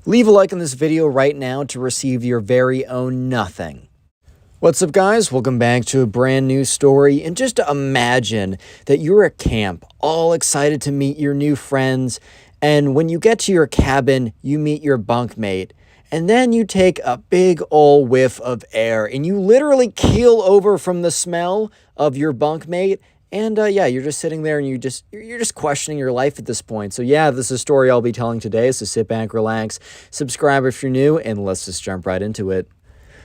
Leave a like on this video right now to receive your very own nothing. What's up, guys? Welcome back to a brand new story. And just imagine that you're at camp, all excited to meet your new friends. And when you get to your cabin, you meet your bunkmate. And then you take a big ol' whiff of air and you literally keel over from the smell of your bunkmate. And yeah, you're just sitting there and you're just questioning your life at this point. So yeah, this is a story I'll be telling today. So sit back, relax, subscribe if you're new, and let's just jump right into it.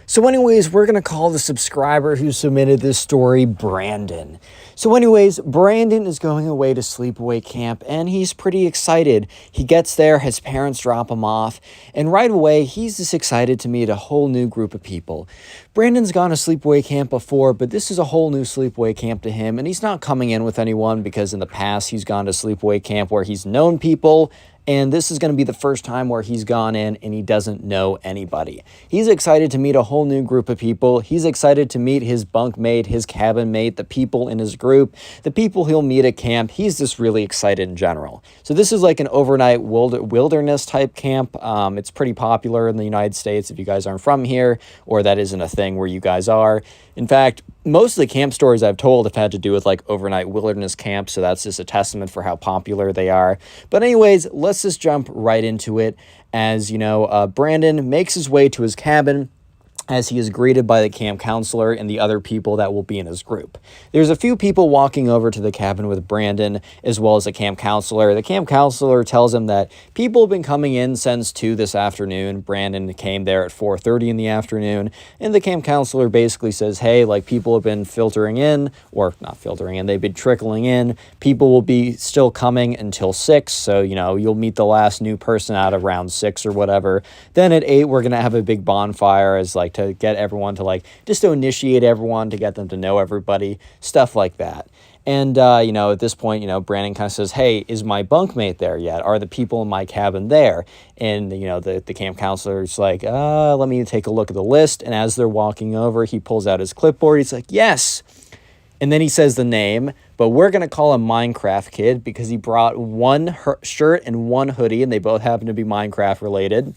So anyways, we're going to call the subscriber who submitted this story Brandon. So anyways, Brandon is going away to sleepaway camp and he's pretty excited. He gets there, his parents drop him off, and right away he's just excited to meet a whole new group of people. Brandon's gone to sleepaway camp before, but this is a whole new sleepaway camp to him, and he's not coming in with anyone because in the past he's gone to sleepaway camp where he's known people. And this is going to be the first time where he's gone in and he doesn't know anybody. He's excited to meet a whole new group of people. He's excited to meet his bunkmate, his cabin mate, the people in his group, the people he'll meet at camp. He's just really excited in general. So this is like an overnight wilderness type camp. It's pretty popular in the United States if you guys aren't from here, or that isn't a thing where you guys are. In fact, most of the camp stories I've told have had to do with like overnight wilderness camps, so that's just a testament for how popular they are. But anyways, let's just jump right into it. As you know, Brandon makes his way to his cabin as he is greeted by the camp counselor and the other people that will be in his group. There's a few people walking over to the cabin with Brandon, as well as the camp counselor. The camp counselor tells him that people have been coming in since 2 this afternoon. Brandon came there at 4:30 in the afternoon, and the camp counselor basically says, hey, like, people have been filtering in, or not filtering in, they've been trickling in. People will be still coming until 6, so, you know, you'll meet the last new person out around 6 or whatever. Then at 8, we're going to have a big bonfire as, like, to get everyone to, like, just to initiate everyone, to get them to know everybody, stuff like that. And, you know, at this point, you know, Brandon kind of says, hey, is my bunkmate there yet? Are the people in my cabin there? And, you know, the camp counselor's like, let me take a look at the list. And as they're walking over, he pulls out his clipboard. He's like, yes. And then he says the name, but we're going to call him Minecraft Kid because he brought one shirt and one hoodie, and they both happen to be Minecraft related.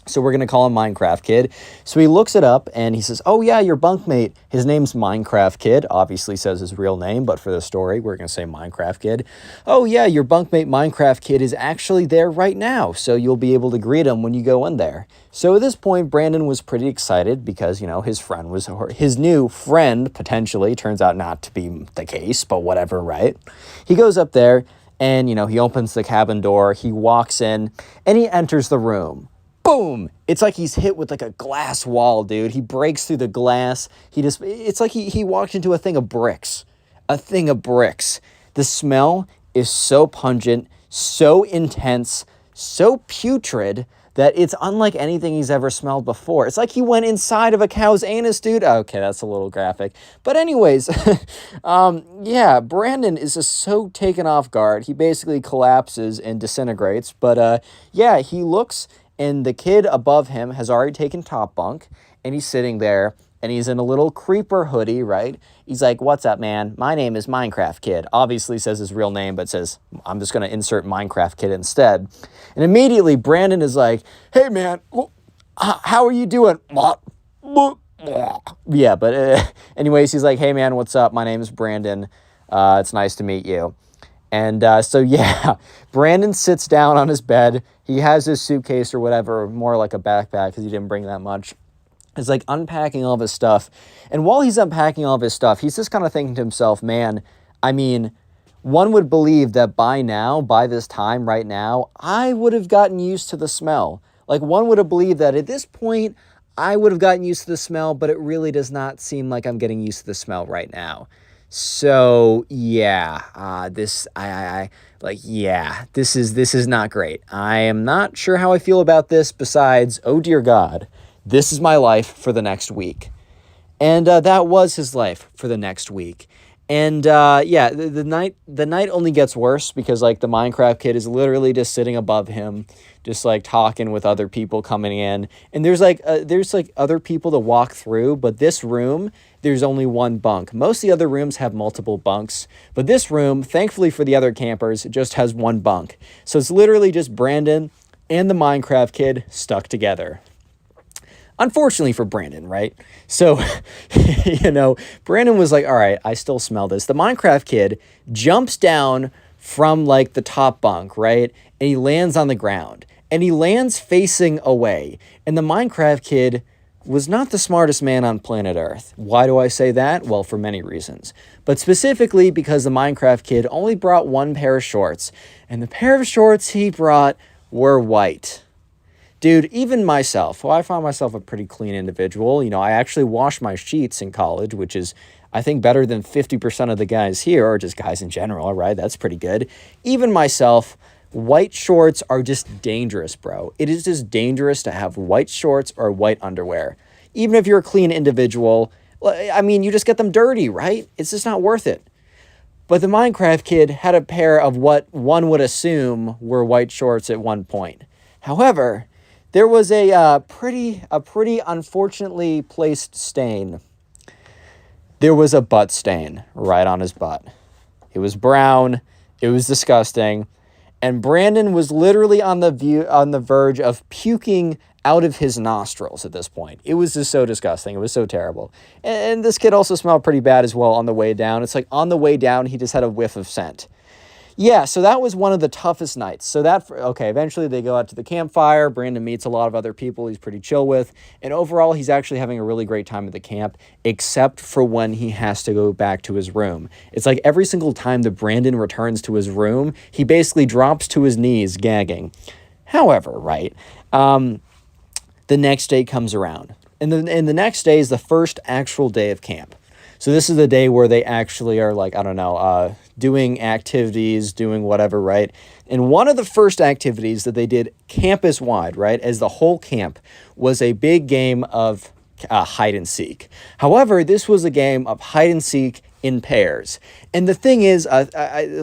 So we're going to call him Minecraft Kid. So he looks it up and he says, oh yeah, your bunkmate, his name's Minecraft Kid. Obviously says his real name, but for the story, we're going to say Minecraft Kid. Oh yeah, your bunkmate Minecraft Kid is actually there right now. So you'll be able to greet him when you go in there. So at this point, Brandon was pretty excited because, you know, his friend was, his new friend potentially, turns out not to be the case, but whatever, right? He goes up there and, you know, he opens the cabin door, he walks in and he enters the room. Boom! It's like he's hit with like a glass wall, dude. He breaks through the glass. It's like he walked into a thing of bricks. A thing of bricks. The smell is so pungent, so intense, so putrid that it's unlike anything he's ever smelled before. It's like he went inside of a cow's anus, dude. Okay, that's a little graphic. But anyways, yeah, Brandon is just so taken off guard. He basically collapses and disintegrates. But yeah, he looks, and the kid above him has already taken top bunk, and he's sitting there, and he's in a little creeper hoodie, right? He's like, what's up, man? My name is Minecraft Kid. Obviously says his real name, but says, I'm just going to insert Minecraft Kid instead. And immediately, Brandon is like, hey, man, how are you doing? Yeah, but anyways, he's like, hey, man, what's up? My name is Brandon. It's nice to meet you. And so, yeah, Brandon sits down on his bed. He has his suitcase or whatever, more like a backpack because he didn't bring that much. He's like unpacking all of his stuff. And while he's unpacking all of his stuff, he's just kind of thinking to himself, man, I mean, one would believe that by now, by this time right now, I would have gotten used to the smell. Like, one would have believed that at this point, I would have gotten used to the smell, but it really does not seem like I'm getting used to the smell right now. So yeah, this is not great. I am not sure how I feel about this besides, oh dear God, this is my life for the next week. And that was his life for the next week. And yeah, the night only gets worse because like the Minecraft Kid is literally just sitting above him, just like talking with other people coming in. And there's like other people to walk through, but this room, there's only one bunk. Most of the other rooms have multiple bunks, but this room, thankfully for the other campers, just has one bunk. So it's literally just Brandon, and the Minecraft kid stuck together. Unfortunately for Brandon, right? So, Brandon was like, all right, I still smell this. The Minecraft kid jumps down from like the top bunk, right? And he lands on the ground and he lands facing away. And the Minecraft kid was not the smartest man on planet Earth. Why do I say that? Well, for many reasons. But specifically because the Minecraft kid only brought one pair of shorts. And the pair of shorts he brought were white. Dude, even myself, well, I find myself a pretty clean individual. I actually wash my sheets in college, which is, I think, better than 50% of the guys here, or just guys in general, right? That's pretty good. Even myself, white shorts are just dangerous, bro. It is just dangerous to have white shorts or white underwear. Even if you're a clean individual, I mean, you just get them dirty, right? It's just not worth it. But the Minecraft kid had a pair of what one would assume were white shorts at one point. However, there was a pretty unfortunately placed stain. There was a butt stain right on his butt. It was brown. It was disgusting. And Brandon was literally on the verge of puking out of his nostrils at this point. It was just so disgusting. It was so terrible. And this kid also smelled pretty bad as well on the way down. It's like on the way down, he just had a whiff of scent. Yeah, so that was one of the toughest nights. Eventually they go out to the campfire. Brandon meets a lot of other people he's pretty chill with. And overall, he's actually having a really great time at the camp, except for when he has to go back to his room. It's like every single time that Brandon returns to his room, he basically drops to his knees, gagging. However, right, the next day comes around. And the next day is the first actual day of camp. So this is the day where they actually are like, doing activities, doing whatever, right? And one of the first activities that they did campus-wide, right, as the whole camp, was a big game of hide and seek. However, this was a game of hide and seek in pairs. And the thing is,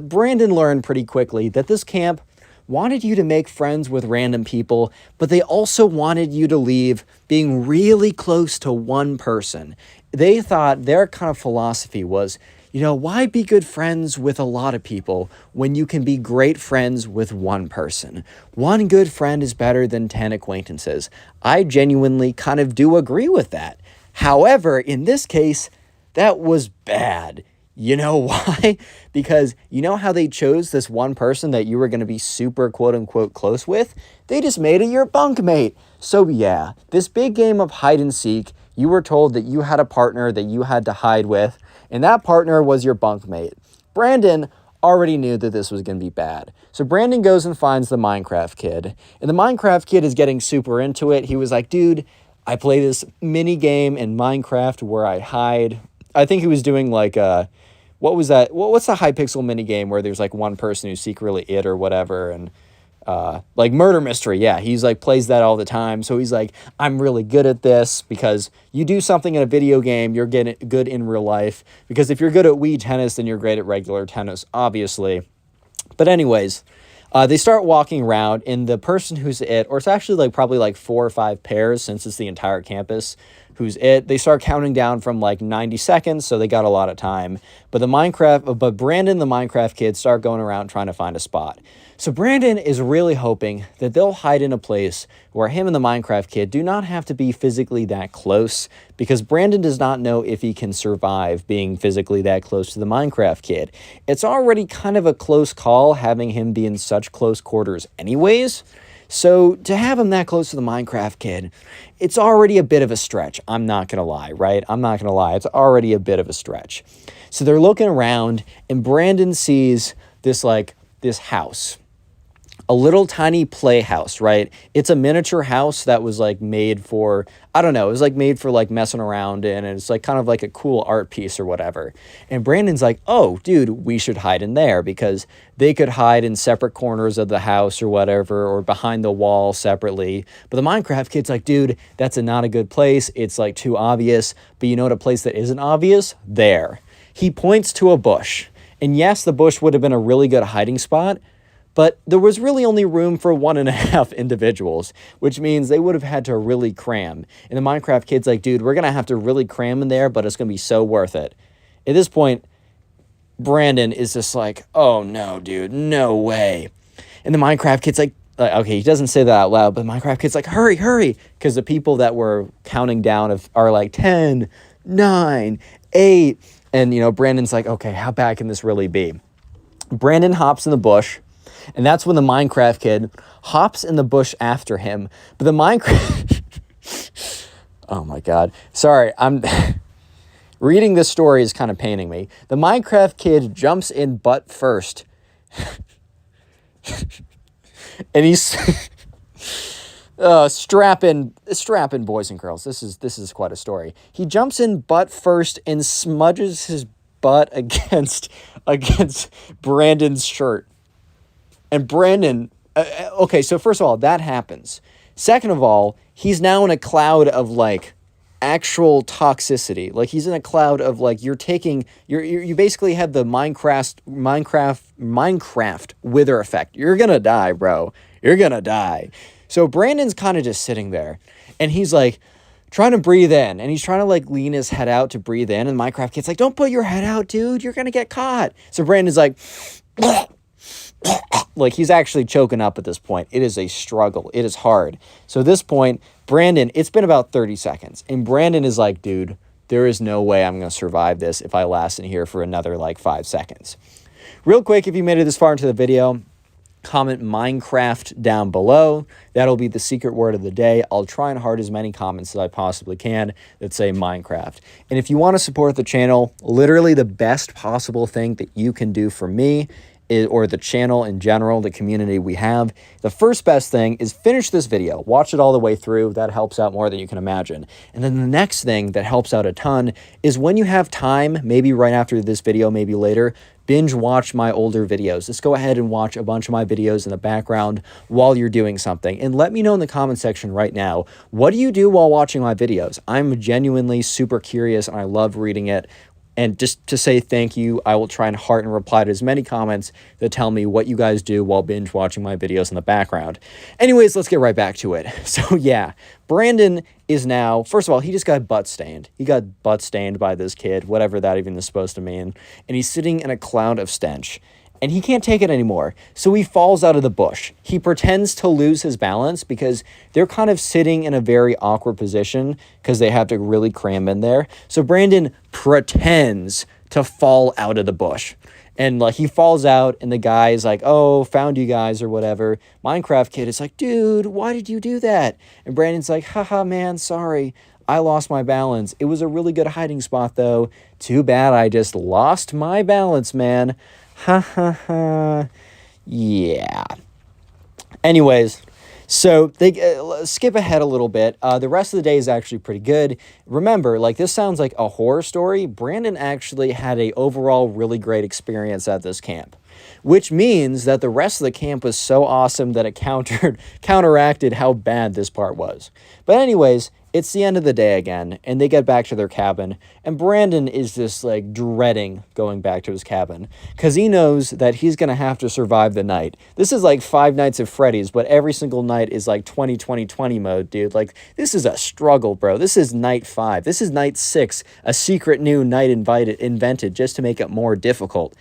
Brandon learned pretty quickly that this camp wanted you to make friends with random people, but they also wanted you to leave being really close to one person. They thought their kind of philosophy was, why be good friends with a lot of people when you can be great friends with one person? One good friend is better than 10 acquaintances. I genuinely kind of do agree with that. However, in this case, that was bad. You know why? Because you know how they chose this one person that you were going to be super quote-unquote close with? They just made it your bunkmate. So yeah, this big game of hide and seek, you were told that you had a partner that you had to hide with, and that partner was your bunkmate. Brandon already knew that this was going to be bad. So Brandon goes and finds the Minecraft kid, and the Minecraft kid is getting super into it. He was like, dude, I play this mini game in Minecraft where I hide. I think he was doing like what was that? What's the Hypixel mini game where there's like one person who's secretly it or whatever, and like murder mystery. Yeah, he's like plays that all the time. So he's like, I'm really good at this because you do something in a video game, you're getting good in real life. Because if you're good at Wii tennis, then you're great at regular tennis, obviously. But anyways, they start walking around, and the person who's it, or it's actually like probably like 4 or 5 pairs since it's the entire campus, who's it, they start counting down from like 90 seconds, so they got a lot of time. But Brandon, the Minecraft kid, start going around trying to find a spot. So Brandon is really hoping that they'll hide in a place where him and the Minecraft kid do not have to be physically that close, because Brandon does not know if he can survive being physically that close to the Minecraft kid. It's already kind of a close call having him be in such close quarters anyways. So to have him that close to the Minecraft kid, it's already a bit of a stretch. I'm not going to lie, right? I'm not going to lie. It's already a bit of a stretch. So they're looking around, and Brandon sees this house. A little tiny playhouse, right? It's a miniature house that was like made for, I don't know, it was like made for like messing around in, and it's like kind of like a cool art piece or whatever. And Brandon's like, oh, dude, we should hide in there, because they could hide in separate corners of the house or whatever, or behind the wall separately. But the Minecraft kid's like, dude, that's not a good place. It's like too obvious. But you know what a place that isn't obvious? There. He points to a bush. And yes, the bush would have been a really good hiding spot, but there was really only room for 1.5 individuals, which means they would have had to really cram. And the Minecraft kid's like, dude, we're going to have to really cram in there, but it's going to be so worth it. At this point, Brandon is just like, oh no, dude, no way. And the Minecraft kid's like, okay, he doesn't say that out loud, but Minecraft kid's like, hurry, hurry, because the people that were counting down are like 10, 9, 8, and, you know, Brandon's like, okay, how bad can this really be? Brandon hops in the bush, and that's when the Minecraft kid hops in the bush after him, but the Minecraft... Oh my God. Sorry, I'm... Reading this story is kind of paining me. The Minecraft kid jumps in butt first. And he's strapping boys and girls. This is quite a story. He jumps in butt first and smudges his butt against Brandon's shirt. And Brandon, okay, so first of all, that happens. Second of all, he's now in a cloud of like actual toxicity. Like he's in a cloud of like you basically have the Minecraft wither effect. You're gonna die, bro. You're gonna die. So Brandon's kind of just sitting there, and he's like trying to breathe in, and he's trying to like lean his head out to breathe in, and Minecraft kid's like, "Don't put your head out, dude. You're gonna get caught." So Brandon's like. Like he's actually choking up at this point. It is a struggle. It is hard. So at this point, Brandon, it's been about 30 seconds. And Brandon is like, dude, there is no way I'm going to survive this if I last in here for another like 5 seconds. Real quick, if you made it this far into the video, comment Minecraft down below. That'll be the secret word of the day. I'll try and heart as many comments as I possibly can that say Minecraft. And if you want to support the channel, literally the best possible thing that you can do for me or the channel in general, the community we have, the first best thing is finish this video. Watch it all the way through. That helps out more than you can imagine. And then the next thing that helps out a ton is when you have time, maybe right after this video, maybe later, binge watch my older videos. Just go ahead and watch a bunch of my videos in the background while you're doing something. And let me know in the comment section right now, what do you do while watching my videos? I'm genuinely super curious and I love reading it. And just to say thank you, I will try and heart and reply to as many comments that tell me what you guys do while binge watching my videos in the background. Anyways, let's get right back to it. So yeah, Brandon is now, first of all, he just got butt stained. He got butt stained by this kid, whatever that even is supposed to mean. And he's sitting in a cloud of stench. And he can't take it anymore. So he falls out of the bush. He pretends to lose his balance because they're kind of sitting in a very awkward position because they have to really cram in there. So Brandon pretends to fall out of the bush. And like he falls out and the guy is like, oh, found you guys or whatever. Minecraft kid is like, dude, why did you do that? And Brandon's like, haha, man, sorry. I lost my balance. It was a really good hiding spot though. Too bad I just lost my balance, man. Ha ha ha. Yeah. Anyways, so they skip ahead a little bit. The rest of the day is actually pretty good. Remember, like this sounds like a horror story. Brandon actually had a overall really great experience at this camp, which means that the rest of the camp was so awesome that it counteracted how bad this part was. But anyways, it's the end of the day again, and they get back to their cabin, and Brandon is just like dreading going back to his cabin because he knows that he's going to have to survive the night. This is like Five Nights at Freddy's, but every single night is like 20 mode, dude. Like, this is a struggle, bro. This is night 5. This is night 6, a secret new night invented just to make it more difficult.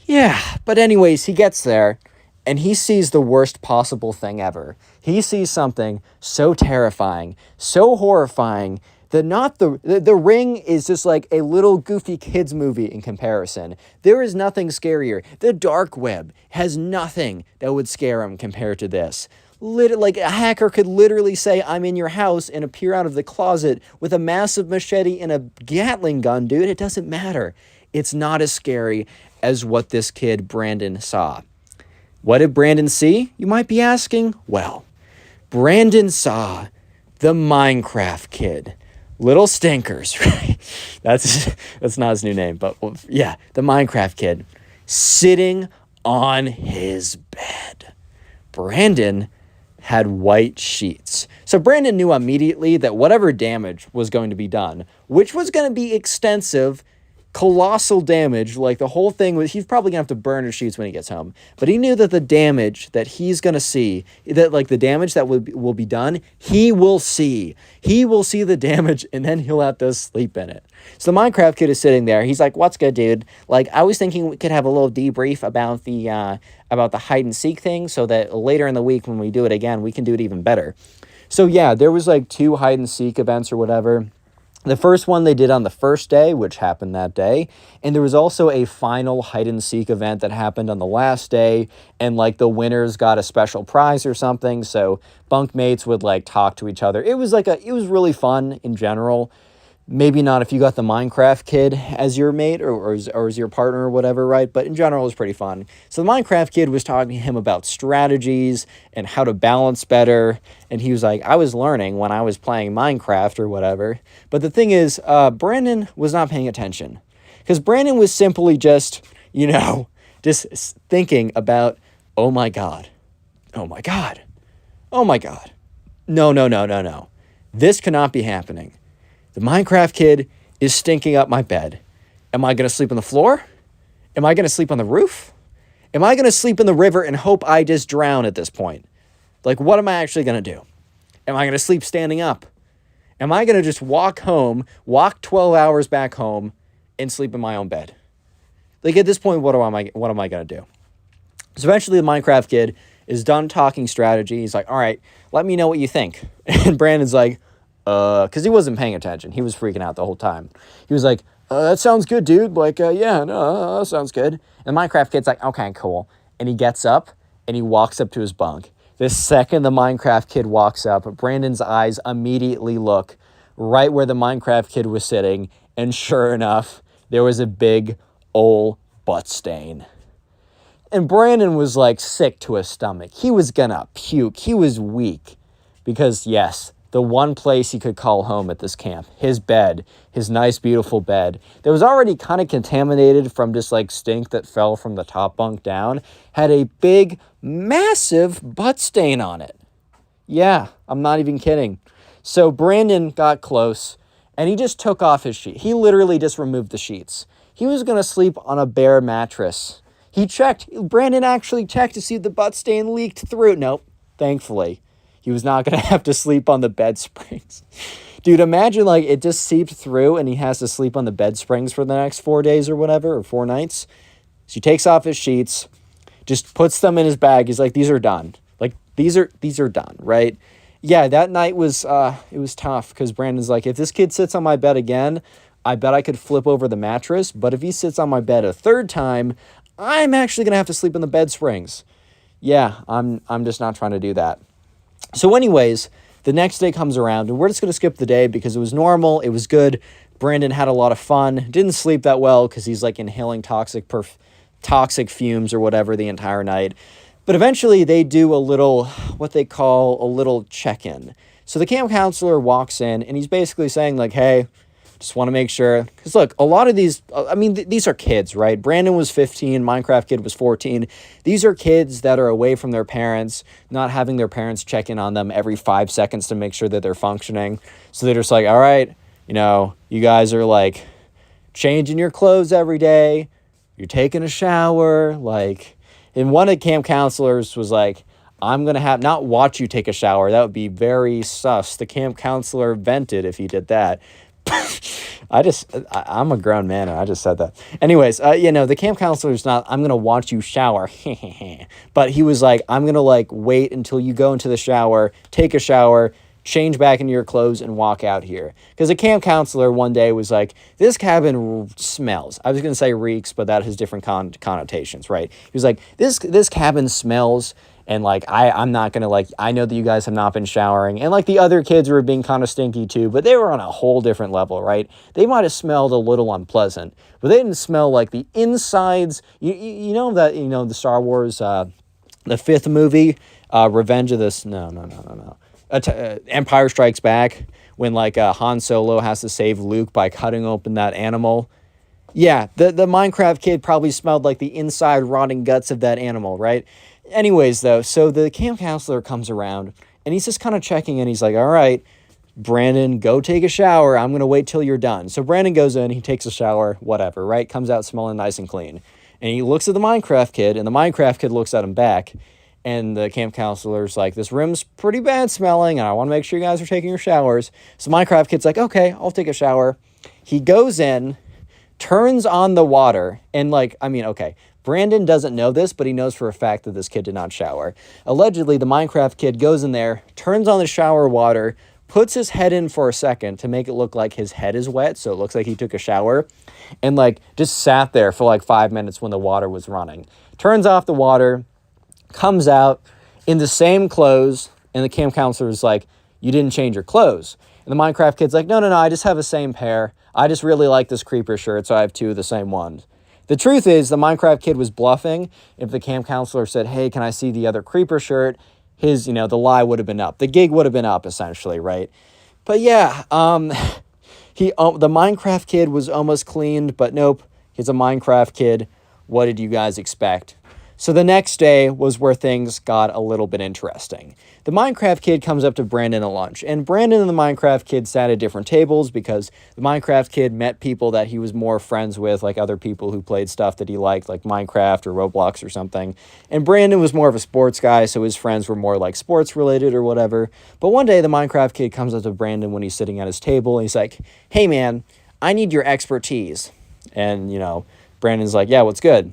Yeah, but anyways, he gets there. And he sees the worst possible thing ever. He sees something so terrifying, so horrifying, that the ring is just like a little goofy kids movie in comparison. There is nothing scarier. The dark web has nothing that would scare him compared to this. Like a hacker could literally say, I'm in your house and appear out of the closet with a massive machete and a Gatling gun, dude. It doesn't matter. It's not as scary as what this kid, Brandon, saw. What did Brandon see? You might be asking. Well, Brandon saw the Minecraft kid. Little Stinkers, right? That's not his new name, but yeah, the Minecraft kid sitting on his bed. Brandon had white sheets. So Brandon knew immediately that whatever damage was going to be done, which was going to be extensive, colossal damage. Like, the whole thing was, he's probably gonna have to burn his sheets when he gets home. But he knew that the damage that he's gonna see, that like the damage that will be done, he will see. He will see the damage, and then he'll have to sleep in it. So the Minecraft kid is sitting there. He's like, "What's good, dude? Like, I was thinking we could have a little debrief about the hide and seek thing, so that later in the week when we do it again, we can do it even better." So yeah, there was like 2 hide and seek events or whatever. The first one they did on the first day, which happened that day. And there was also a final hide and seek event that happened on the last day. And like the winners got a special prize or something. So bunk mates would like talk to each other. It was really fun in general. Maybe not if you got the Minecraft kid as your mate or as your partner or whatever, right? But in general, it was pretty fun. So the Minecraft kid was talking to him about strategies and how to balance better. And he was like, I was learning when I was playing Minecraft or whatever. But the thing is, Brandon was not paying attention. Because Brandon was simply just thinking about, oh my God, oh my God, oh my God. No. This cannot be happening. The Minecraft kid is stinking up my bed. Am I going to sleep on the floor? Am I going to sleep on the roof? Am I going to sleep in the river and hope I just drown at this point? Like, what am I actually going to do? Am I going to sleep standing up? Am I going to just walk 12 hours back home and sleep in my own bed? Like, at this point, what am I going to do? So eventually the Minecraft kid is done talking strategy. He's like, all right, let me know what you think. And Brandon's like, because he wasn't paying attention. He was freaking out the whole time. He was like, that sounds good, dude. Like, yeah, no, that sounds good. And the Minecraft kid's like, okay, cool. And he gets up and he walks up to his bunk. The second the Minecraft kid walks up, Brandon's eyes immediately look right where the Minecraft kid was sitting. And sure enough, there was a big old butt stain. And Brandon was like sick to his stomach. He was gonna puke. He was weak. Because yes, the one place he could call home at this camp, his bed, his nice, beautiful bed, that was already kind of contaminated from just like stink that fell from the top bunk down, had a big, massive butt stain on it. Yeah, I'm not even kidding. So Brandon got close and he just took off his sheet. He literally just removed the sheets. He was going to sleep on a bare mattress. Brandon actually checked to see if the butt stain leaked through. Nope, thankfully. He was not going to have to sleep on the bed springs. Dude, imagine like it just seeped through and he has to sleep on the bed springs for the next 4 days or whatever, or 4 nights. So he takes off his sheets, just puts them in his bag. He's like, these are done. Like, these are done, right? Yeah, that night was, it was tough because Brandon's like, if this kid sits on my bed again, I bet I could flip over the mattress. But if he sits on my bed a third time, I'm actually going to have to sleep in the bed springs. Yeah, I'm just not trying to do that. So anyways, the next day comes around, and we're just going to skip the day because it was normal, it was good. Brandon had a lot of fun, didn't sleep that well because he's like inhaling toxic fumes or whatever the entire night. But eventually they do what they call a little check-in. So the camp counselor walks in, and he's basically saying like, hey, just want to make sure. Because look, a lot of these, these are kids, right? Brandon was 15, Minecraft kid was 14. These are kids that are away from their parents, not having their parents check in on them every 5 seconds to make sure that they're functioning. So they're just like, all right, you guys are like changing your clothes every day. You're taking a shower. Like, and one of the camp counselors was like, I'm going to not watch you take a shower. That would be very sus. The camp counselor vented if he did that. I'm a grown man and I just said that. Anyways, the camp counselor's not, I'm going to watch you shower. But he was like, I'm going to like wait until you go into the shower, take a shower, change back into your clothes and walk out here. Because the camp counselor one day was like, this cabin smells. I was going to say reeks, but that has different connotations, right? He was like, this cabin smells. And like, I'm not going to like, I know that you guys have not been showering. And like the other kids were being kind of stinky too, but they were on a whole different level, right? They might have smelled a little unpleasant, but they didn't smell like the insides. You know that, the Star Wars, the 5th movie, Revenge of the, no. Empire Strikes Back, when like Han Solo has to save Luke by cutting open that animal. Yeah, the Minecraft kid probably smelled like the inside rotting guts of that animal, right? Anyways, though, so the camp counselor comes around, and he's just kind of checking in. He's like, all right, Brandon, go take a shower. I'm going to wait till you're done. So Brandon goes in, he takes a shower, whatever, right? Comes out smelling nice and clean. And he looks at the Minecraft kid, and the Minecraft kid looks at him back. And the camp counselor's like, this room's pretty bad smelling, and I want to make sure you guys are taking your showers. So Minecraft kid's like, okay, I'll take a shower. He goes in, turns on the water, and okay, Brandon doesn't know this, but he knows for a fact that this kid did not shower. Allegedly, the Minecraft kid goes in there, turns on the shower water, puts his head in for a second to make it look like his head is wet, so it looks like he took a shower, and just sat there for 5 minutes when the water was running. Turns off the water, comes out in the same clothes, and the camp counselor is like, you didn't change your clothes. And the Minecraft kid's like, no, I just have the same pair. I just really like this creeper shirt, so I have two of the same ones. The truth is, the Minecraft kid was bluffing. If the camp counselor said, hey, can I see the other creeper shirt? The lie would have been up. The gig would have been up, essentially, right? But yeah, the Minecraft kid was almost cleaned, but nope, he's a Minecraft kid. What did you guys expect? So the next day was where things got a little bit interesting. The Minecraft kid comes up to Brandon at lunch, and Brandon and the Minecraft kid sat at different tables because the Minecraft kid met people that he was more friends with, like other people who played stuff that he liked, like Minecraft or Roblox or something. And Brandon was more of a sports guy, so his friends were more like sports related or whatever. But one day the Minecraft kid comes up to Brandon when he's sitting at his table, and he's like, hey man, I need your expertise. And, Brandon's like, yeah, what's good?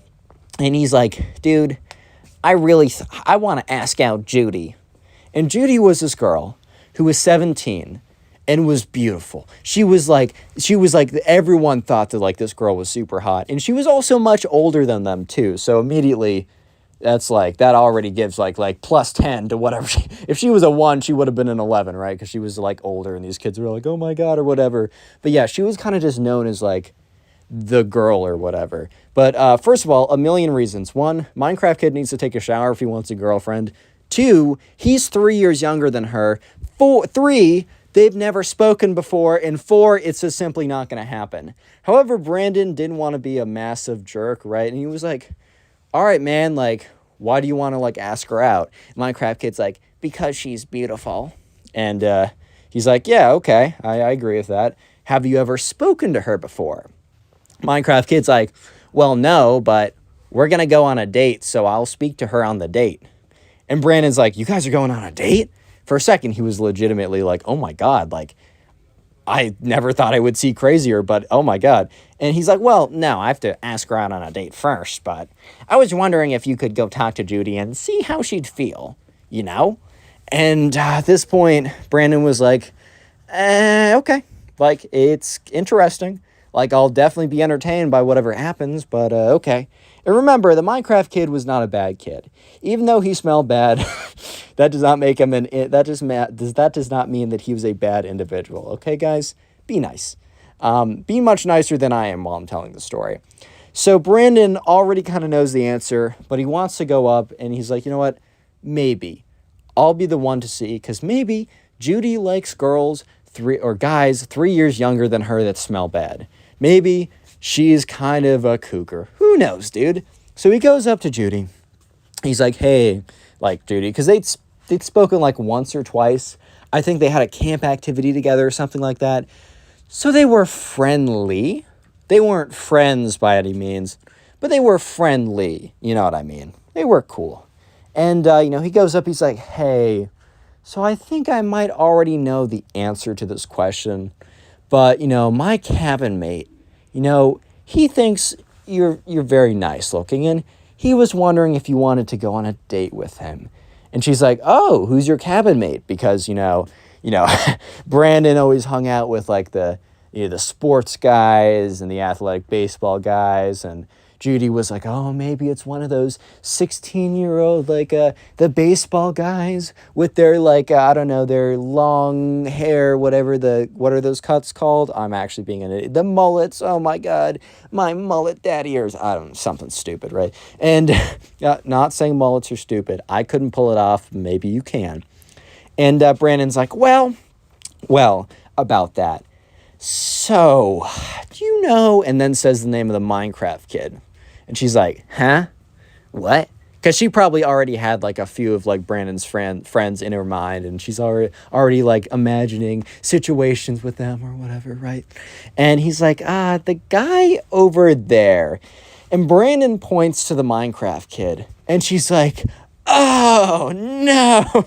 And he's like, dude, I want to ask out Judy. And Judy was this girl who was 17 and was beautiful. She was like, everyone thought that this girl was super hot. And she was also much older than them too. So immediately that already gives plus 10 to whatever. If she was a 1, she would have been an 11, right? Because she was older and these kids were like, oh my God, or whatever. But yeah, she was kind of just known as the girl or whatever. But first of all, a million reasons. 1, Minecraft kid needs to take a shower if he wants a girlfriend. 2, he's 3 years younger than her. 3, they've never spoken before. And 4, it's just simply not going to happen. However, Brandon didn't want to be a massive jerk, right? And he was like, all right, man, why do you want to ask her out? And Minecraft kid's like, because she's beautiful. And he's like, yeah, okay, I agree with that. Have you ever spoken to her before? Minecraft kid's like, well, no, but we're going to go on a date, so I'll speak to her on the date. And Brandon's like, you guys are going on a date? For a second, he was legitimately like, oh my God, I never thought I would see crazier, but oh my God. And he's like, well, no, I have to ask her out on a date first, but I was wondering if you could go talk to Judy and see how she'd feel, And at this point, Brandon was like, okay, it's interesting. I'll definitely be entertained by whatever happens, but okay. And remember, the Minecraft kid was not a bad kid. Even though he smelled bad, that does not make him that does not mean that he was a bad individual. Okay, guys? Be nice. Be much nicer than I am while I'm telling the story. So Brandon already kind of knows the answer, but he wants to go up, and he's like, you know what? Maybe. I'll be the one to see, because maybe Judy likes guys 3 years younger than her that smell bad. Maybe she's kind of a cougar. Who knows, dude? So he goes up to Judy. He's like, hey, Judy, because they'd spoken once or twice. I think they had a camp activity together or something like that. So they were friendly. They weren't friends by any means, but they were friendly. You know what I mean? They were cool. And, he goes up, he's like, hey, so I think I might already know the answer to this question, but, my cabin mate, he thinks you're very nice looking, and he was wondering if you wanted to go on a date with him. And she's like, oh, who's your cabin mate? Because, Brandon always hung out with the sports guys and the athletic baseball guys, and Judy was like, oh, maybe it's one of those 16-year-old, the baseball guys with their, I don't know, their long hair, what are those cuts called? I'm actually being an idiot. The mullets, oh my God, my mullet daddy ears. I don't know, something stupid, right? And not saying mullets are stupid. I couldn't pull it off. Maybe you can. And Brandon's like, well, about that. So, do you know, and then says the name of the Minecraft kid. And she's like, huh? What? Because she probably already had like a few of like Brandon's friends in her mind, and she's already like imagining situations with them or whatever, right? And he's like, the guy over there. And Brandon points to the Minecraft kid, and she's like, oh no.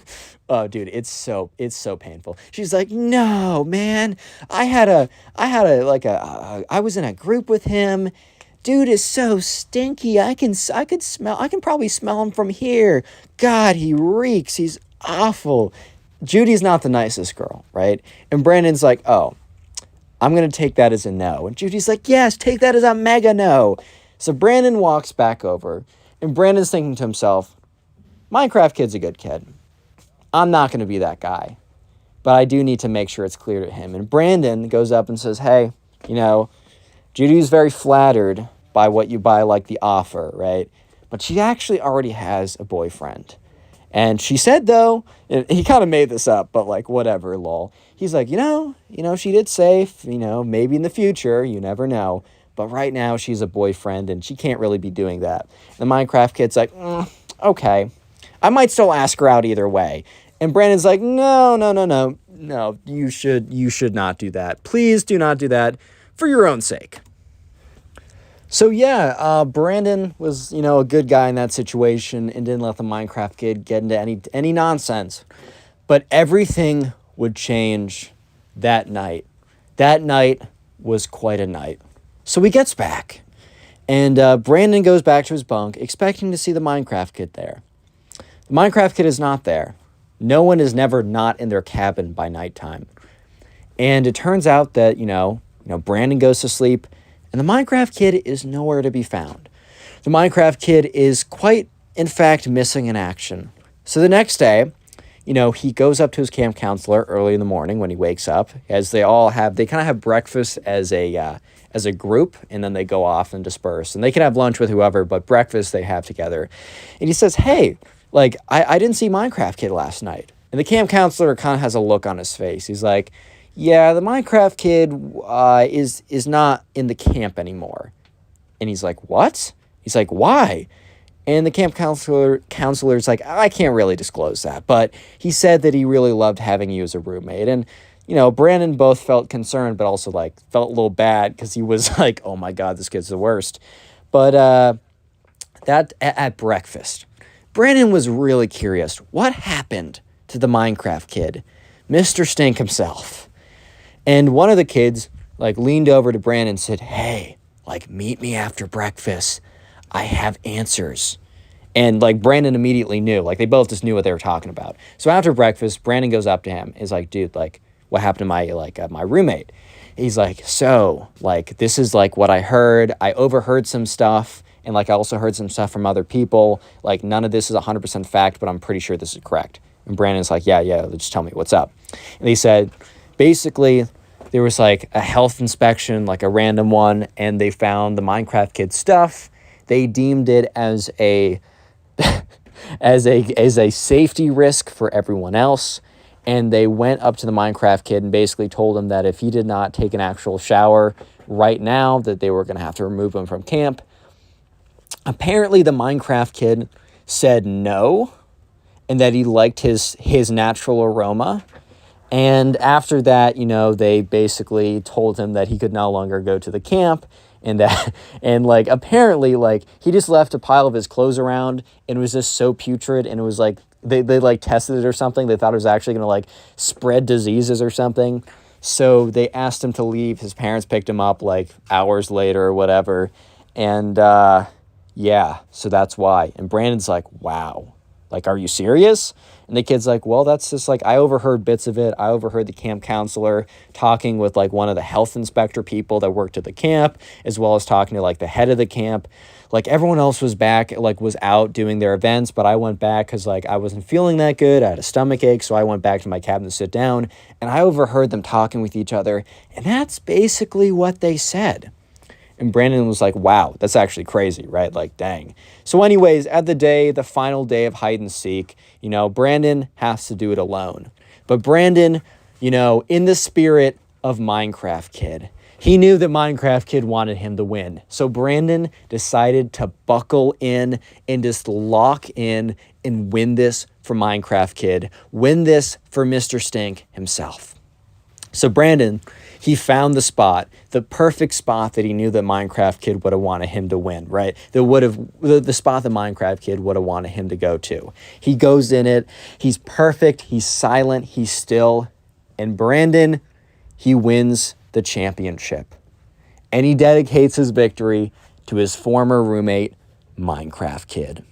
Oh, dude, it's so painful. She's like, no, man, I was in a group with him. Dude is so stinky. I can probably smell him from here. God, he reeks. He's awful. Judy's not the nicest girl, right? And Brandon's like, oh, I'm going to take that as a no. And Judy's like, yes, take that as a mega no. So Brandon walks back over, and Brandon's thinking to himself, Minecraft kid's a good kid. I'm not going to be that guy, but I do need to make sure it's clear to him. And Brandon goes up and says, hey, Judy's very flattered by like the offer, right? But she actually already has a boyfriend. And she said, though, he kind of made this up, but like, whatever, lol. He's like, she did say, maybe in the future, you never know. But right now she's a boyfriend and she can't really be doing that. The Minecraft kid's like, okay. I might still ask her out either way. And Brandon's like, no, you should not do that. Please do not do that for your own sake. So yeah, Brandon was, a good guy in that situation and didn't let the Minecraft kid get into any nonsense. But everything would change that night. That night was quite a night. So he gets back, and Brandon goes back to his bunk, expecting to see the Minecraft kid there. The Minecraft kid is not there. No one is never not in their cabin by nighttime. And it turns out that, Brandon goes to sleep, and the Minecraft kid is nowhere to be found. The Minecraft kid is quite, in fact, missing in action. So the next day, he goes up to his camp counselor early in the morning when he wakes up, as they kind of have breakfast as a group, and then they go off and disperse. And they can have lunch with whoever, but breakfast they have together. And he says, hey, I didn't see Minecraft kid last night. And the camp counselor kind of has a look on his face. He's like, yeah, the Minecraft kid is not in the camp anymore. And he's like, what? He's like, why? And the camp counselor's like, I can't really disclose that. But he said that he really loved having you as a roommate. And, Brandon both felt concerned, but also felt a little bad because he was like, oh my God, this kid's the worst. But that at breakfast, Brandon was really curious. What happened to the Minecraft kid? Mr. Stink himself. And one of the kids, leaned over to Brandon and said, hey, meet me after breakfast. I have answers. And, Brandon immediately knew. They both just knew what they were talking about. So after breakfast, Brandon goes up to him. Is like, dude, what happened to my roommate? He's like, so, this is, what I heard. I overheard some stuff. And, I also heard some stuff from other people. None of this is 100% fact, but I'm pretty sure this is correct. And Brandon's like, yeah, just tell me what's up. And he said, basically, there was, a health inspection, a random one, and they found the Minecraft kid stuff. They deemed it as a as a safety risk for everyone else. And they went up to the Minecraft kid and basically told him that if he did not take an actual shower right now, that they were going to have to remove him from camp. Apparently, the Minecraft kid said no, and that he liked his natural aroma. And after that, they basically told him that he could no longer go to the camp, and that, and apparently, he just left a pile of his clothes around, and it was just so putrid, and it was they tested it or something. They thought it was actually going to spread diseases or something. So they asked him to leave. His parents picked him up hours later or whatever. And yeah, so that's why. And Brandon's like, wow, are you serious? And the kid's like, well, that's just I overheard bits of it. I overheard the camp counselor talking with one of the health inspector people that worked at the camp, as well as talking to the head of the camp. Everyone else was back, was out doing their events, but I went back because I wasn't feeling that good. I had a stomach ache, so I went back to my cabin to sit down, and I overheard them talking with each other, and that's basically what they said. And Brandon was like, wow, that's actually crazy, right? Dang. So anyways, at the final day of hide and seek, Brandon has to do it alone. But Brandon, in the spirit of Minecraft kid, He knew that Minecraft Kid wanted him to win. So Brandon decided to buckle in and just lock in and win this for Minecraft Kid. Win this for Mr. Stink himself. So Brandon, he found the spot, the perfect spot that he knew that Minecraft Kid would have wanted him to win, right? The spot that Minecraft Kid would have wanted him to go to. He goes in it. He's perfect. He's silent. He's still. And Brandon, he wins the championship. And he dedicates his victory to his former roommate, Minecraft Kid.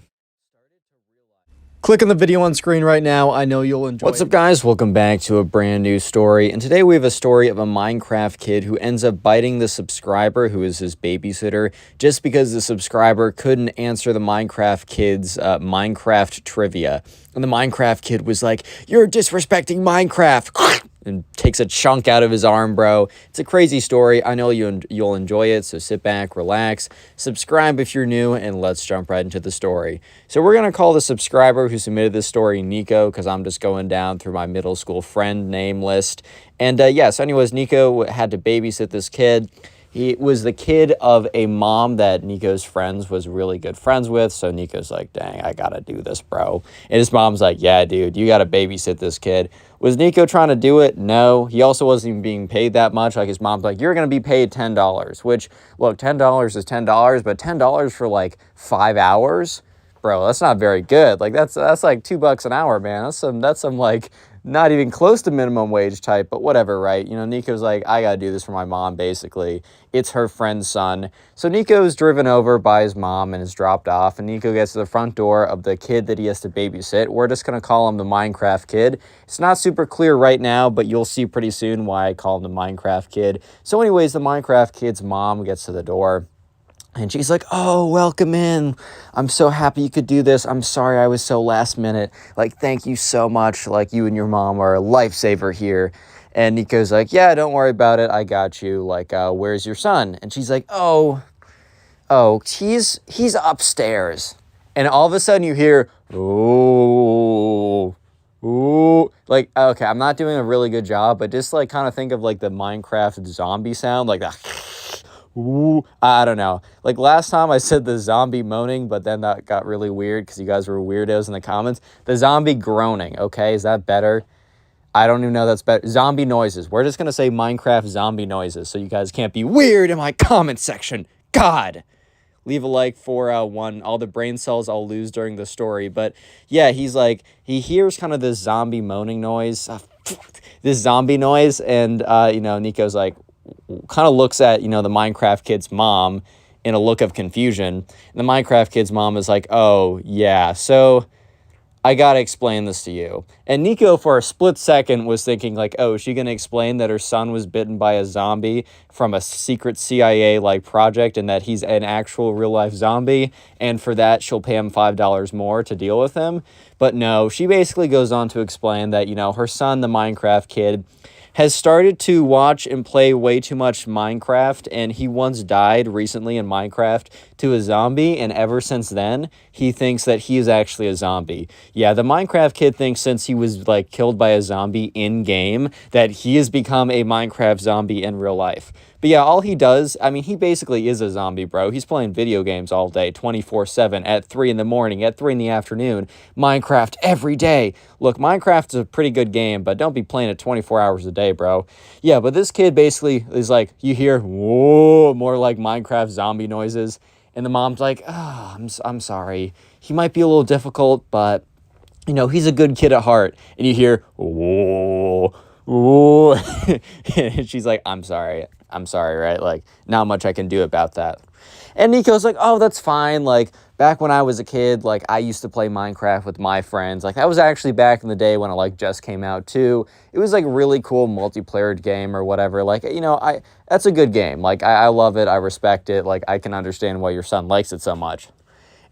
Click on the video on screen right now. I know you'll enjoy it. What's up, guys? Welcome back to a brand new story. And today we have a story of a Minecraft kid who ends up biting the subscriber who is his babysitter just because the subscriber couldn't answer the Minecraft kid's Minecraft trivia. And the Minecraft kid was like, "You're disrespecting Minecraft." And takes a chunk out of his arm, bro. It's a crazy story. I know you'll enjoy it, so sit back, relax, subscribe if you're new, and let's jump right into the story. So we're going to call the subscriber who submitted this story Nico, because I'm just going down through my middle school friend name list. And so anyways, Nico had to babysit this kid. He was the kid of a mom that Nico's friends was really good friends with. So Nico's like, dang, I got to do this, bro. And his mom's like, yeah, dude, you got to babysit this kid. Was Nico trying to do it? No. He also wasn't even being paid that much. Like his mom's like, you're going to be paid $10, which, look, $10 is $10, but $10 for like 5 hours? Bro, that's not very good. Like that's like $2 an hour, man. That's some like not even close to minimum wage type, but whatever, right? You know, Nico's like, I gotta do this for my mom, basically. It's her friend's son. So Nico's driven over by his mom and is dropped off, and Nico gets to the front door of the kid that he has to babysit. We're just gonna call him the Minecraft Kid. It's not super clear right now, but you'll see pretty soon why I call him the Minecraft Kid. So anyways, the Minecraft Kid's mom gets to the door. And she's like, oh, welcome in. I'm so happy you could do this. I'm sorry I was so last minute. Like, thank you so much. Like, you and your mom are a lifesaver here. And Nico's like, yeah, don't worry about it. I got you. Like, where's your son? And she's like, oh, he's upstairs. And all of a sudden you hear, ooh. Like, okay, I'm not doing a really good job, but just like kind of think of like the Minecraft zombie sound, like that. Ooh, I don't know. Like last time I said the zombie moaning, but then that got really weird because you guys were weirdos in the comments. The zombie groaning, okay? Is that better? I don't even know that's better. Zombie noises. We're just going to say Minecraft zombie noises so you guys can't be weird in my comment section. God. Leave a like for all the brain cells I'll lose during the story. But yeah, he's like, he hears kind of this zombie moaning noise, this zombie noise. And, Nico's like, kind of looks at, the Minecraft Kid's mom in a look of confusion. And the Minecraft Kid's mom is like, oh, yeah, so I got to explain this to you. And Nico, for a split second, was thinking like, oh, is she going to explain that her son was bitten by a zombie from a secret CIA-like project and that he's an actual real-life zombie? And for that, she'll pay him $5 more to deal with him. But no, she basically goes on to explain that, her son, the Minecraft Kid, has started to watch and play way too much Minecraft, and he once died recently in Minecraft to a zombie, and ever since then, he thinks that he is actually a zombie. Yeah, the Minecraft Kid thinks since he was, like, killed by a zombie in-game, that he has become a Minecraft zombie in real life. But yeah, all he does, I mean, he basically is a zombie, bro. He's playing video games all day, 24/7, at 3 in the morning, at 3 in the afternoon, Minecraft every day. Look, Minecraft is a pretty good game, but don't be playing it 24 hours a day, bro. Yeah, but this kid basically is like, you hear, whoa, more like Minecraft zombie noises, and the mom's like, oh, I'm sorry. He might be a little difficult, but, he's a good kid at heart. And you hear, whoa, whoa, and she's like, I'm sorry, right? Like, not much I can do about that. And Nico's like, oh, that's fine. Like, back when I was a kid, like, I used to play Minecraft with my friends. Like, that was actually back in the day when it, like, just came out, too. It was, like, a really cool multiplayer game or whatever. Like, that's a good game. Like, I love it. I respect it. Like, I can understand why your son likes it so much.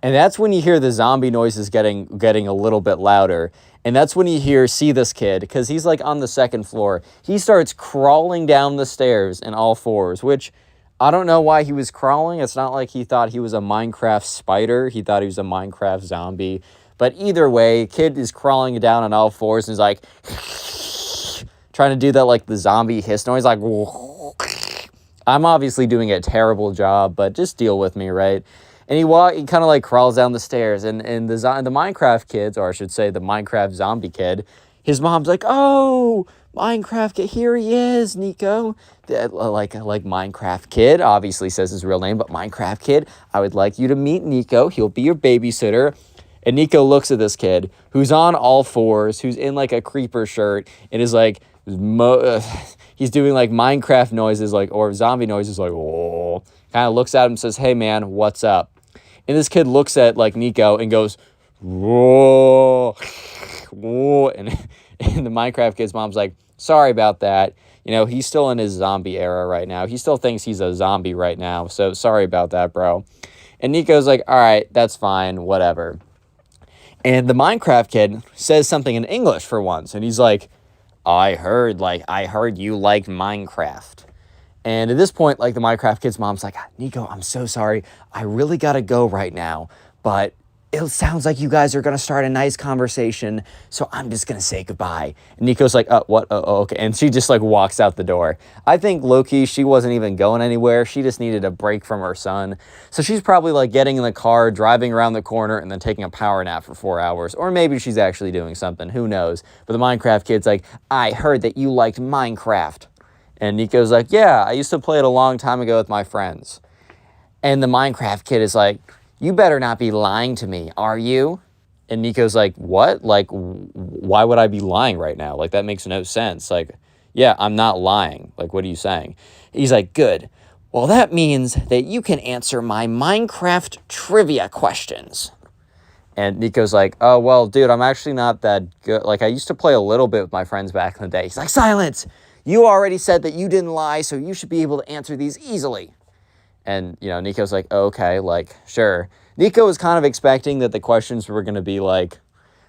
And that's when you hear the zombie noises getting a little bit louder. And that's when you see this kid, because he's, like, on the second floor. He starts crawling down the stairs in all fours, which I don't know why he was crawling. It's not like he thought he was a Minecraft spider. He thought he was a Minecraft zombie. But either way, kid is crawling down on all fours and is like trying to do that, like the zombie hiss noise, like. I'm obviously doing a terrible job, but just deal with me, right? And he kind of like crawls down the stairs, and the Minecraft kids, or I should say the Minecraft zombie kid, his mom's like, "Oh, Minecraft kid, here he is, Nico." Like Minecraft kid, obviously says his real name, but Minecraft kid, I would like you to meet Nico. He'll be your babysitter. And Nico looks at this kid who's on all fours, who's in like a creeper shirt, and is like, he's doing like Minecraft noises, like, or zombie noises, like, oh, kind of looks at him and says, "Hey man, what's up?" And this kid looks at like Nico and goes, "Whoa, whoa," and the Minecraft kid's mom's like, "Sorry about that. You know, he's still in his zombie era right now. He still thinks he's a zombie right now. So sorry about that, bro." And Nico's like, "All right, that's fine, whatever." And the Minecraft kid says something in English for once, and he's like, I heard you like Minecraft." And at this point, like, the Minecraft kid's mom's like, "Nico, I'm so sorry. I really gotta go right now, but it sounds like you guys are gonna start a nice conversation, so I'm just gonna say goodbye." And Nico's like, "What? Oh, okay." And she just like walks out the door. I think low-key, she wasn't even going anywhere. She just needed a break from her son. So she's probably like getting in the car, driving around the corner, and then taking a power nap for 4 hours. Or maybe she's actually doing something, who knows. But the Minecraft kid's like, "I heard that you liked Minecraft." And Nico's like, "Yeah, I used to play it a long time ago with my friends." And the Minecraft kid is like, "You better not be lying to me, are you?" And Nico's like, "What? Like, why would I be lying right now? Like, that makes no sense. Like, yeah, I'm not lying. Like, what are you saying?" He's like, "Good. Well, that means that you can answer my Minecraft trivia questions." And Nico's like, "Oh, well, dude, I'm actually not that good. Like, I used to play a little bit with my friends back in the day." He's like, "Silence! You already said that you didn't lie, so you should be able to answer these easily." And, you know, Nico's like, "Okay, like, sure." Nico was kind of expecting that the questions were going to be like,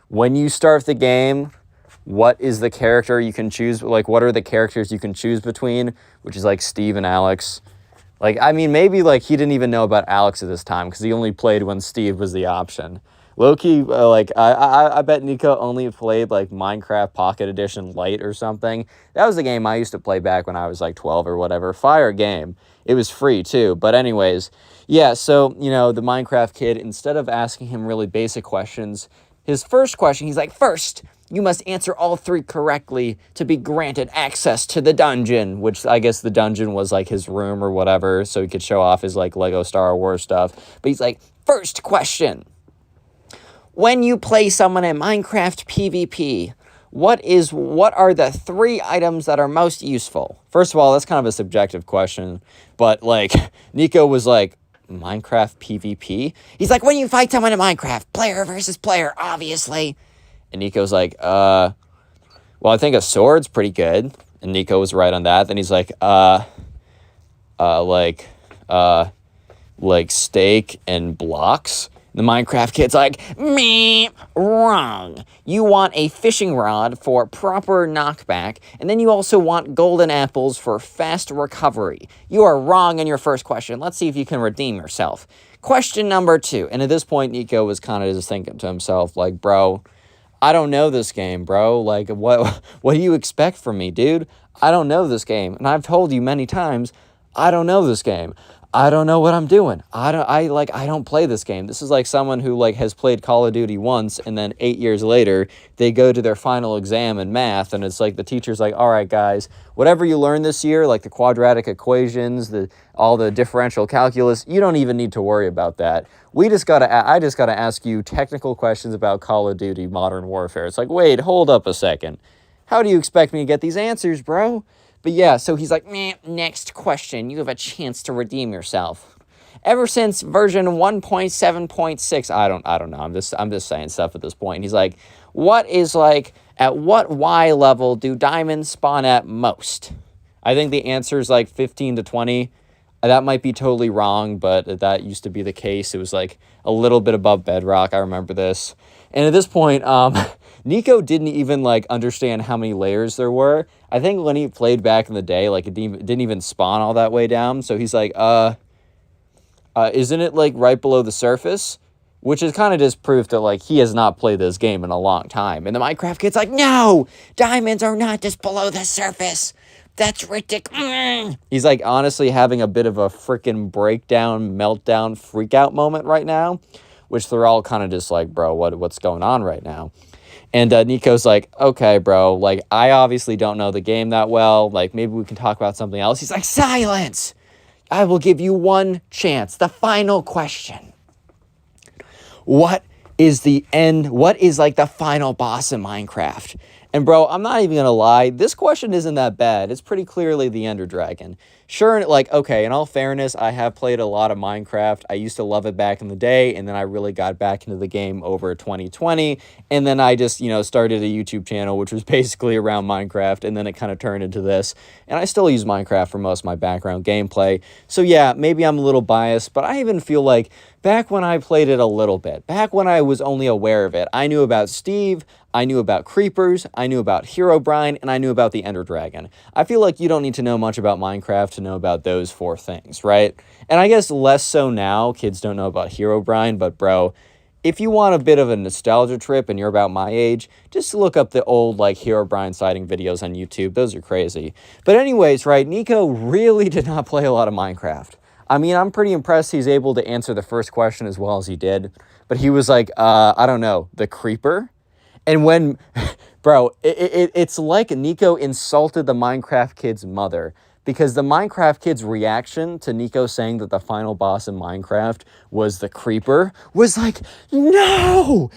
when you start the game, what is the character you can choose? Like, what are the characters you can choose between? Which is like Steve and Alex. Like, I mean, maybe like he didn't even know about Alex at this time because he only played when Steve was the option. Low-key, like, I bet Nico only played, like, Minecraft Pocket Edition Lite or something. That was the game I used to play back when I was, like, 12 or whatever. Fire game. It was free, too. But anyways, yeah, so, you know, the Minecraft kid, instead of asking him really basic questions, his first question, he's like, "First, you must answer all 3 correctly to be granted access to the dungeon," which I guess the dungeon was, like, his room or whatever, so he could show off his, like, Lego Star Wars stuff. But he's like, "First question. When you play someone in Minecraft PvP, what are the 3 items that are most useful?" First of all, that's kind of a subjective question, but like Nico was like, "Minecraft PvP?" He's like, "When you fight someone in Minecraft, player versus player, obviously." And Nico's like, well, I think a sword's pretty good." And Nico was right on that. Then he's like, like steak and blocks. The Minecraft kid's like, "Me, wrong. You want a fishing rod for proper knockback, and then you also want golden apples for fast recovery. You are wrong in your first question. Let's see if you can redeem yourself. Question number 2. And at this point, Nico was kind of just thinking to himself, like, "Bro, I don't know this game, bro. Like, what do you expect from me, dude? I don't know this game. And I've told you many times, I don't know this game. I don't know what I'm doing. I don't play this game." This is like someone who like has played Call of Duty once, and then 8 years later, they go to their final exam in math, and it's like the teacher's like, "All right, guys, whatever you learned this year, like the quadratic equations, all the differential calculus, you don't even need to worry about that. I just gotta ask you technical questions about Call of Duty Modern Warfare." It's like, wait, hold up a second. How do you expect me to get these answers, bro? But yeah, so he's like, "Meh, next question. You have a chance to redeem yourself. Ever since version 1.7.6, I don't know. I'm just saying stuff at this point." He's like, at what Y level do diamonds spawn at most? I think the answer is like 15 to 20. That might be totally wrong, but that used to be the case. It was like a little bit above bedrock. I remember this. And at this point, Nico didn't even like understand how many layers there were. I think when he played back in the day, like it didn't even spawn all that way down. So he's like, isn't it like right below the surface? Which is kind of just proof that like he has not played this game in a long time. And the Minecraft kid's like, "No, diamonds are not just below the surface. That's ridiculous. He's like honestly having a bit of a freaking breakdown, meltdown, freak out moment right now, which they're all kind of just like, bro, what's going on right now? And Nico's like, okay, bro, like, I obviously don't know the game that well. Like, maybe we can talk about something else. He's like, silence. I will give you one chance. The final question. What is the end? What is like the final boss in Minecraft? And bro, I'm not even going to lie. This question isn't that bad. It's pretty clearly the Ender Dragon. Sure, like, okay, in all fairness, I have played a lot of Minecraft. I used to love it back in the day, and then I really got back into the game over 2020, and then I just, started a YouTube channel, which was basically around Minecraft, and then it kind of turned into this, and I still use Minecraft for most of my background gameplay. So yeah, maybe I'm a little biased, but I even feel like back when I played it a little bit, back when I was only aware of it, I knew about Steve, I knew about creepers, I knew about Herobrine, and I knew about the Ender Dragon. I feel like you don't need to know much about Minecraft to know about those 4 things, right? And I guess less so now, kids don't know about Herobrine, but bro, if you want a bit of a nostalgia trip and you're about my age, just look up the old like Herobrine sighting videos on YouTube. Those are crazy. But anyways, right, Nico really did not play a lot of Minecraft. I mean, I'm pretty impressed he's able to answer the first question as well as he did. But he was like, I don't know, the creeper? And when, bro, it's like Nico insulted the Minecraft kid's mother, because the Minecraft kid's reaction to Nico saying that the final boss in Minecraft was the creeper was like, no,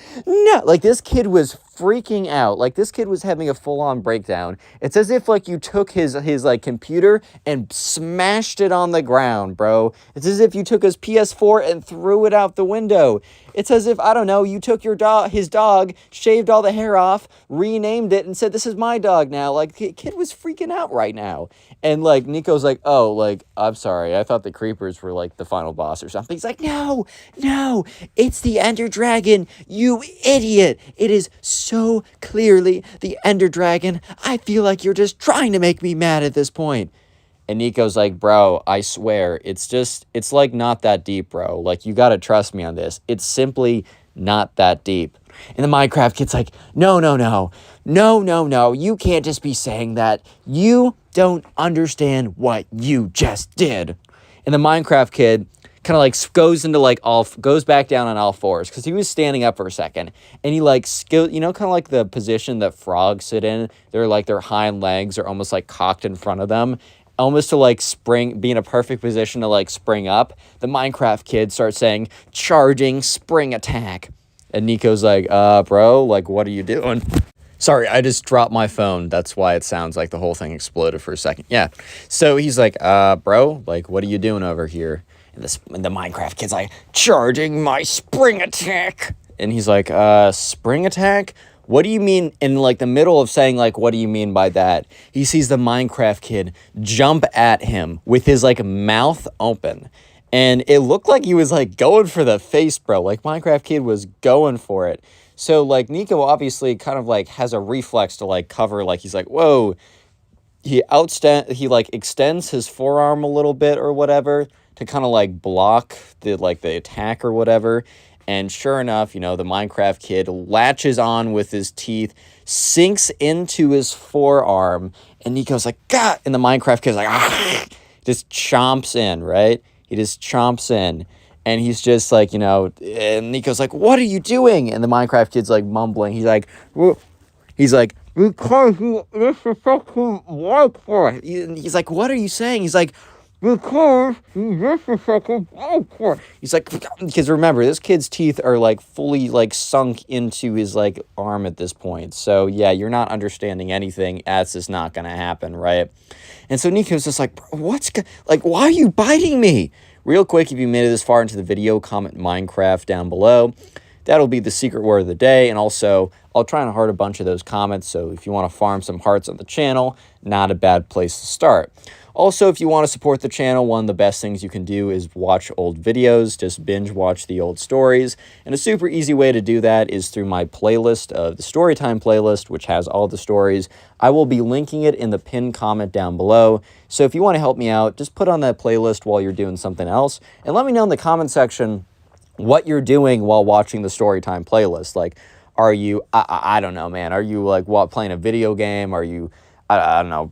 like this kid was freaking out. Like this kid was having a full-on breakdown. It's as if like you took his like computer and smashed it on the ground, bro. It's as if you took his PS4 and threw it out the window. It's as if, I don't know, you took his dog, shaved all the hair off, renamed it, and said, this is my dog now. Like, the kid was freaking out right now. And, like, Nico's like, oh, like, I'm sorry. I thought the creepers were, like, the final boss or something. He's like, no, it's the Ender Dragon, you idiot. It is so clearly the Ender Dragon. I feel like you're just trying to make me mad at this point. And Nico's like, bro, I swear, it's like not that deep, bro. Like, you gotta trust me on this. It's simply not that deep. And the Minecraft kid's like, no. You can't just be saying that. You don't understand what you just did. And the Minecraft kid kind of like goes back down on all fours, because he was standing up for a second, and he like kind of like the position that frogs sit in. They're like, their hind legs are almost like cocked in front of them, almost to like be in a perfect position to like spring up. The Minecraft kid starts saying, charging spring attack. And Nico's like, bro, like, what are you doing? Sorry, I just dropped my phone. That's why it sounds like the whole thing exploded for a second. Yeah. So he's like, bro, like, what are you doing over here? And the Minecraft kid's like, charging my spring attack. And he's like, spring attack? What do you mean? In like the middle of saying like, what do you mean by that? He sees the Minecraft kid jump at him with his like mouth open. And it looked like he was like going for the face, bro. Like Minecraft kid was going for it. So like Nico obviously kind of like has a reflex to like cover, like he's like, whoa. He like extends his forearm a little bit or whatever to kind of like block the attack or whatever. And sure enough, the Minecraft kid latches on with his teeth, sinks into his forearm, and Nico's like, God! And the Minecraft kid's like, ah! Just chomps in, right? He just chomps in. And he's just like, and Nico's like, what are you doing? And the Minecraft kid's like mumbling. He's like, because this is fucking Minecraft. He's like, what are you saying? He's like, because this is fucking Minecraft. He's like, because remember, this kid's teeth are like fully like sunk into his like arm at this point. So yeah, you're not understanding anything. That's just not gonna happen, right? And so Nico's just like, why are you biting me? Real quick, if you made it this far into the video, comment Minecraft down below. That'll be the secret word of the day. And also, I'll try and heart a bunch of those comments. So if you want to farm some hearts on the channel, not a bad place to start. Also, if you want to support the channel, one of the best things you can do is watch old videos. Just binge watch the old stories. And a super easy way to do that is through my playlist of the Storytime playlist, which has all the stories. I will be linking it in the pinned comment down below. So if you want to help me out, just put on that playlist while you're doing something else. And let me know in the comment section what you're doing while watching the Storytime playlist. Like, are you, I don't know, man. Are you like playing a video game? Are you, I don't know,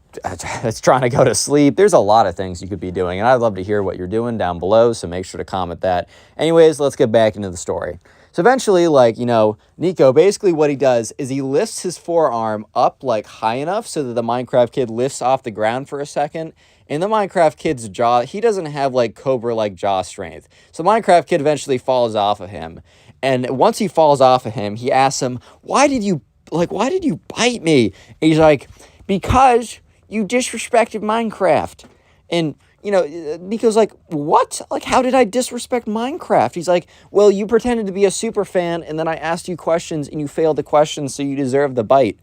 it's trying to go to sleep. There's a lot of things you could be doing, and I'd love to hear what you're doing down below, so make sure to comment that. Anyways, let's get back into the story. So eventually, like, you know, Nico, basically what he does is he lifts his forearm up, like, high enough so that the Minecraft kid lifts off the ground for a second. And the Minecraft kid's jaw, he doesn't have, like, Cobra-like jaw strength. So the Minecraft kid eventually falls off of him. And once he falls off of him, he asks him, why did you bite me? And he's like, because you disrespected Minecraft. And, you know, Nico's like, what? Like, how did I disrespect Minecraft? He's like, well, you pretended to be a super fan, and then I asked you questions, and you failed the questions, so you deserve the bite.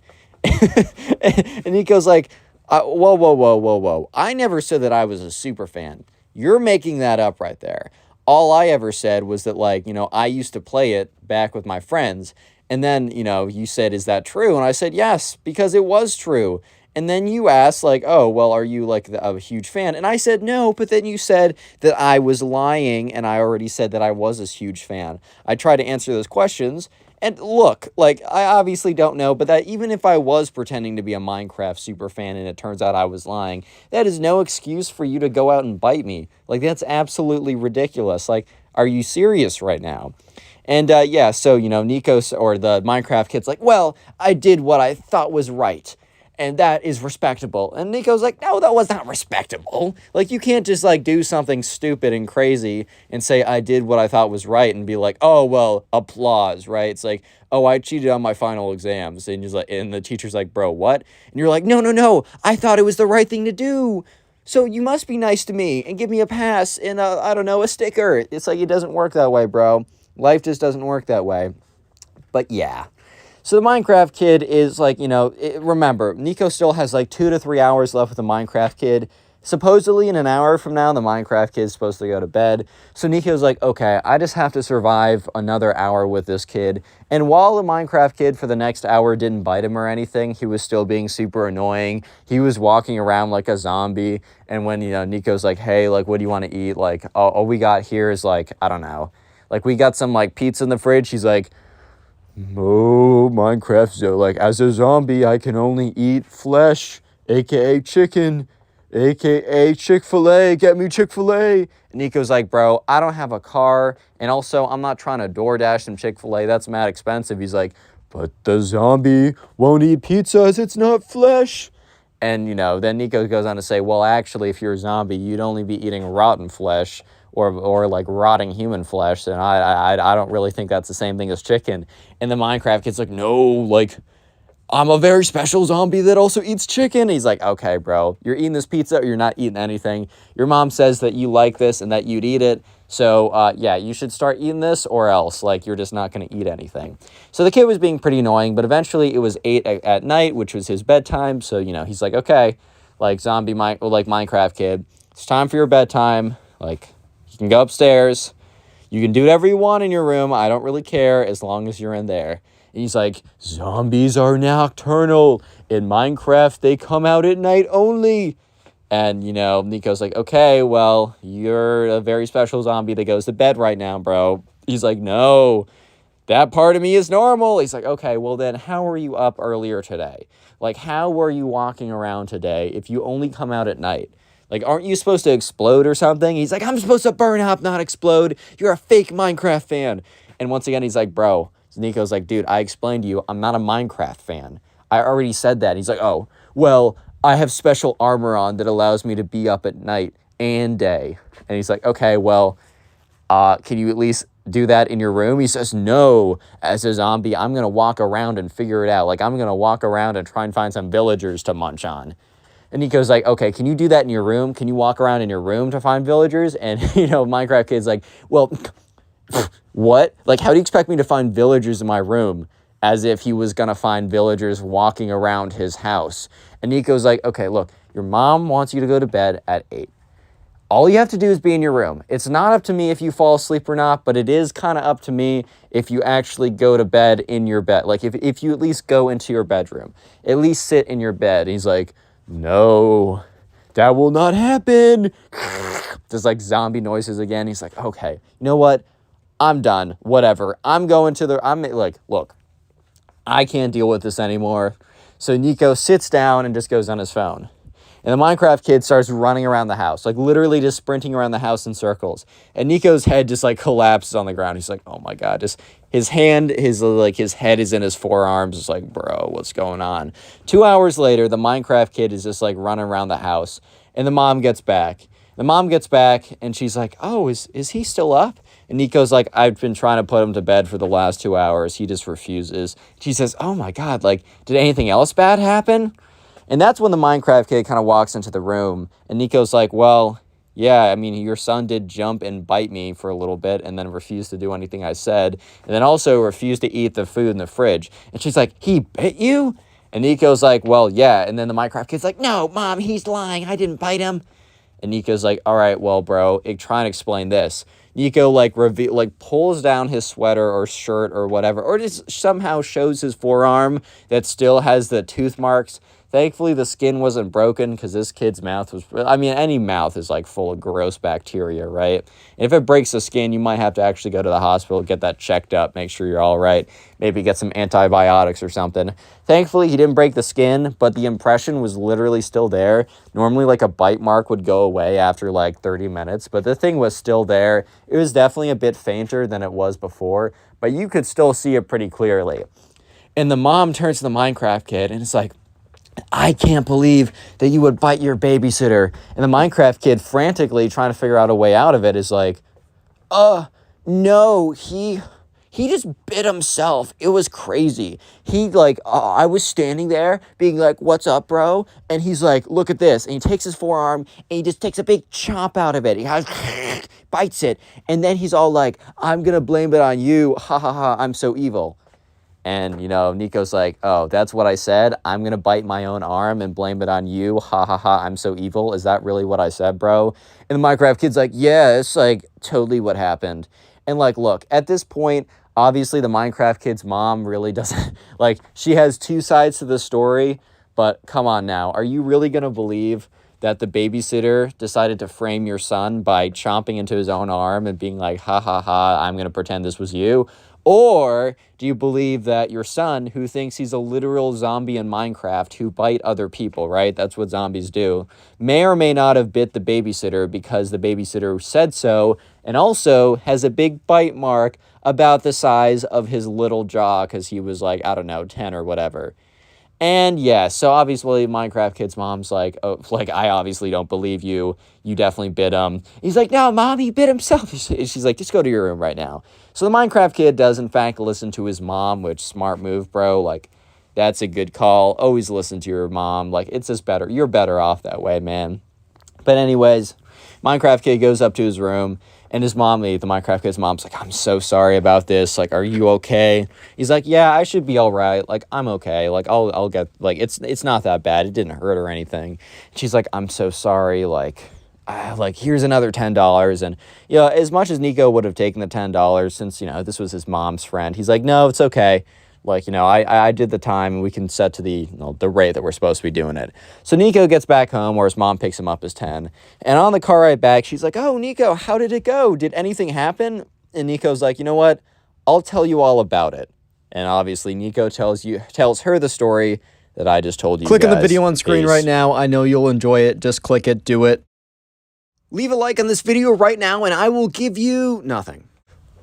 And Nico's like, whoa. I never said that I was a super fan. You're making that up right there. All I ever said was that, like, you know, I used to play it back with my friends. And then, you know, you said, is that true? And I said, yes, because it was true. And then you asked, like, oh, well, are you, like, a huge fan? And I said, no, but then you said that I was lying, and I already said that I was a huge fan. I tried to answer those questions, and look, like, I obviously don't know, but that even if I was pretending to be a Minecraft super fan and it turns out I was lying, that is no excuse for you to go out and bite me. Like, that's absolutely ridiculous. Like, are you serious right now? And, yeah, so, you know, Nico's, or the Minecraft kid's like, well, I did what I thought was right, and that is respectable. And Nico's like, no, that was not respectable. Like, you can't just, like, do something stupid and crazy and say, I did what I thought was right, and be like, oh, well, applause, right? It's like, oh, I cheated on my final exams. And he's like, and the teacher's like, bro, what? And you're like, no, I thought it was the right thing to do. So you must be nice to me and give me a pass and, I don't know, a sticker. It's like, it doesn't work that way, bro. Life just doesn't work that way. But yeah. So the Minecraft kid is like, you know, remember, Nico still has like 2 to 3 hours left with the Minecraft kid. Supposedly in an hour from now, the Minecraft kid's supposed to go to bed. So Nico's like, okay, I just have to survive another hour with this kid. And while the Minecraft kid for the next hour didn't bite him or anything, he was still being super annoying. He was walking around like a zombie. And when, you know, Nico's like, hey, like, what do you want to eat? Like, all we got here is like, I don't know. Like, we got some, like, pizza in the fridge. He's like, oh, Minecraft, so, like, as a zombie, I can only eat flesh, a.k.a. chicken, a.k.a. Chick-fil-A. Get me Chick-fil-A. And Nico's like, bro, I don't have a car, and also, I'm not trying to DoorDash some Chick-fil-A. That's mad expensive. He's like, but the zombie won't eat pizza as it's not flesh. And, you know, then Nico goes on to say, well, actually, if you're a zombie, you'd only be eating rotten flesh, or like rotting human flesh, and I don't really think that's the same thing as chicken. And the Minecraft kid's like, no, like, I'm a very special zombie that also eats chicken. He's like, okay, bro, you're eating this pizza or you're not eating anything. Your mom says that you like this and that you'd eat it. So, yeah, you should start eating this or else, like, you're just not going to eat anything. So the kid was being pretty annoying, but eventually it was 8 at night, which was his bedtime. So, you know, he's like, okay, like, Minecraft kid, it's time for your bedtime. Like, you can go upstairs. You can do whatever you want in your room. I don't really care as long as you're in there. And he's like, zombies are nocturnal. In Minecraft, they come out at night only. And, you know, Nico's like, okay, well, you're a very special zombie that goes to bed right now, bro. He's like, no, that part of me is normal. He's like, okay, well then how were you up earlier today? Like, how were you walking around today if you only come out at night? Like, aren't you supposed to explode or something? He's like, I'm supposed to burn up, not explode. You're a fake Minecraft fan. And once again, he's like, bro. Nico's like, dude, I explained to you, I'm not a Minecraft fan. I already said that. He's like, oh, well, I have special armor on that allows me to be up at night and day. And he's like, okay, well, can you at least do that in your room? He says, no, as a zombie, I'm going to walk around and figure it out. Like, I'm going to walk around and try and find some villagers to munch on. And Nico's like, okay, can you do that in your room? Can you walk around in your room to find villagers? And, you know, Minecraft kid's like, well, what? Like, how do you expect me to find villagers in my room? As if he was going to find villagers walking around his house. And Nico's like, okay, look, your mom wants you to go to bed at 8. All you have to do is be in your room. It's not up to me if you fall asleep or not, but it is kind of up to me if you actually go to bed in your bed. Like, if you at least go into your bedroom. At least sit in your bed. And he's like, no, that will not happen. There's like zombie noises again. He's like, okay, you know what? I'm done. Whatever. I'm like, look, I can't deal with this anymore. So Nico sits down and just goes on his phone. And the Minecraft kid starts running around the house, like literally just sprinting around the house in circles. And Nico's head just like collapses on the ground. He's like, oh my God, just his head is in his forearms. It's like, bro, what's going on? 2 hours later, the Minecraft kid is just like running around the house. And the mom gets back. And she's like, oh, is he still up? And Nico's like, I've been trying to put him to bed for the last 2 hours. He just refuses. She says, oh my God, like, did anything else bad happen? And that's when the Minecraft kid kind of walks into the room. And Nico's like, well, yeah, I mean, your son did jump and bite me for a little bit and then refused to do anything I said. And then also refused to eat the food in the fridge. And she's like, he bit you? And Nico's like, well, yeah. And then the Minecraft kid's like, no, Mom, he's lying. I didn't bite him. And Nico's like, all right, well, bro, try and explain this. Nico pulls down his sweater or shirt or whatever, or just somehow shows his forearm that still has the tooth marks. Thankfully, the skin wasn't broken because this kid's mouth was, I mean, any mouth is like full of gross bacteria, right? And if it breaks the skin, you might have to actually go to the hospital, get that checked up, make sure you're all right, maybe get some antibiotics or something. Thankfully, he didn't break the skin, but the impression was literally still there. Normally, like a bite mark would go away after like 30 minutes, but the thing was still there. It was definitely a bit fainter than it was before, but you could still see it pretty clearly. And the mom turns to the Minecraft kid and it's like, I can't believe that you would bite your babysitter. And the Minecraft kid, frantically trying to figure out a way out of it, is like, no, he just bit himself. It was crazy. I was standing there being like, what's up, bro? And he's like, look at this. And he takes his forearm and he just takes a big chomp out of it. He bites it. And then he's all like, I'm going to blame it on you. Ha ha ha, I'm so evil. And, Nico's like, oh, that's what I said? I'm going to bite my own arm and blame it on you. Ha ha ha, I'm so evil. Is that really what I said, bro? And the Minecraft kid's like, yeah, it's like totally what happened. And like, look, at this point, obviously the Minecraft kid's mom really doesn't, like, she has two sides to the story. But come on now, are you really going to believe that the babysitter decided to frame your son by chomping into his own arm and being like, ha ha ha, I'm going to pretend this was you? Or do you believe that your son, who thinks he's a literal zombie in Minecraft who bite other people, right? That's what zombies do, may or may not have bit the babysitter because the babysitter said so, and also has a big bite mark about the size of his little jaw because he was like, I don't know, 10 or whatever. And yeah, so obviously Minecraft kid's mom's like, oh, like, I obviously don't believe you. You definitely bit him. He's like, no, Mom, he bit himself. She's like, just go to your room right now. So the Minecraft kid does, in fact, listen to his mom, which, smart move, bro. Like, that's a good call. Always listen to your mom. Like, it's just better. You're better off that way, man. But anyways, Minecraft kid goes up to his room. And his mom, the Minecraft kid's mom's like, I'm so sorry about this. Like, are you okay? He's like, yeah, I should be all right. Like, I'm okay. Like, I'll get, like, it's not that bad. It didn't hurt or anything. She's like, I'm so sorry. Like, here's another $10. And, as much as Nico would have taken the $10 since, this was his mom's friend, he's like, no, it's okay. Like, I did the time and we can set to the rate that we're supposed to be doing it. So Nico gets back home where his mom picks him up as 10. And on the car ride back, she's like, oh, Nico, how did it go? Did anything happen? And Nico's like, you know what? I'll tell you all about it. And obviously Nico tells her the story that I just told you. Click on the video on screen right now. I know you'll enjoy it. Just click it. Do it. Leave a like on this video right now and I will give you nothing.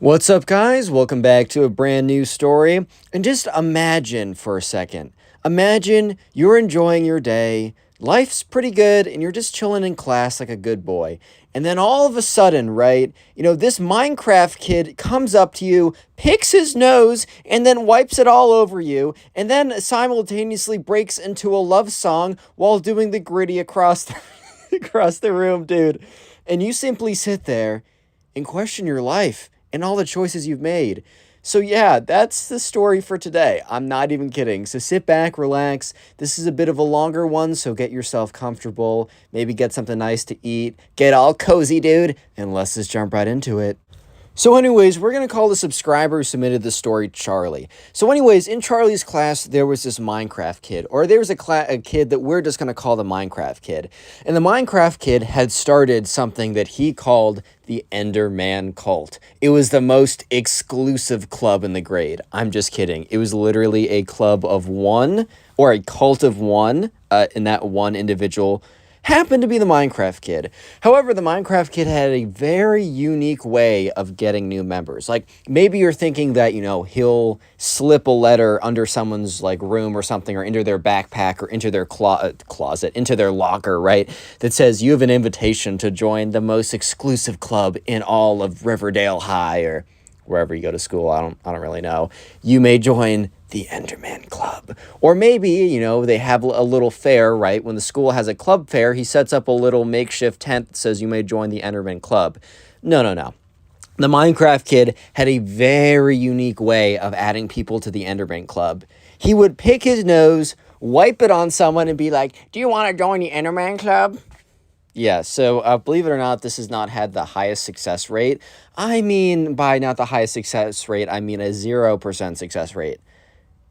What's up, guys? Welcome back to a brand new story. And just imagine for a second. Imagine you're enjoying your day, life's pretty good, and you're just chilling in class like a good boy. And then all of a sudden, right, this Minecraft kid comes up to you, picks his nose, and then wipes it all over you, and then simultaneously breaks into a love song while doing the gritty across the room, dude. And you simply sit there and question your life and all the choices you've made. So yeah, that's the story for today. I'm not even kidding. So sit back, relax. This is a bit of a longer one, so get yourself comfortable. Maybe get something nice to eat. Get all cozy, dude. And let's just jump right into it. So anyways, we're going to call the subscriber who submitted the story Charlie. So anyways, in Charlie's class, there was this Minecraft kid, or there was a kid that we're just going to call the Minecraft kid. And the Minecraft kid had started something that he called the Enderman Cult. It was the most exclusive club in the grade. I'm just kidding. It was literally a club of one, or a cult of one, and that one individual happened to be the Minecraft kid. However, the Minecraft kid had a very unique way of getting new members. Like, maybe you're thinking that, you know, he'll slip a letter under someone's, like, room or something, or into their backpack, or into their closet, into their locker, right? That says, you have an invitation to join the most exclusive club in all of Riverdale High, or wherever you go to school. I don't really know. You may join the Enderman Club. Or maybe, you know, they have a little fair, right? When the school has a club fair, he sets up a little makeshift tent that says you may join the Enderman Club. No. The Minecraft kid had a very unique way of adding people to the Enderman Club. He would pick his nose, wipe it on someone, and be like, do you want to join the Enderman Club? Yeah, so believe it or not, this has not had the highest success rate. I mean, by not the highest success rate, I mean a 0% success rate.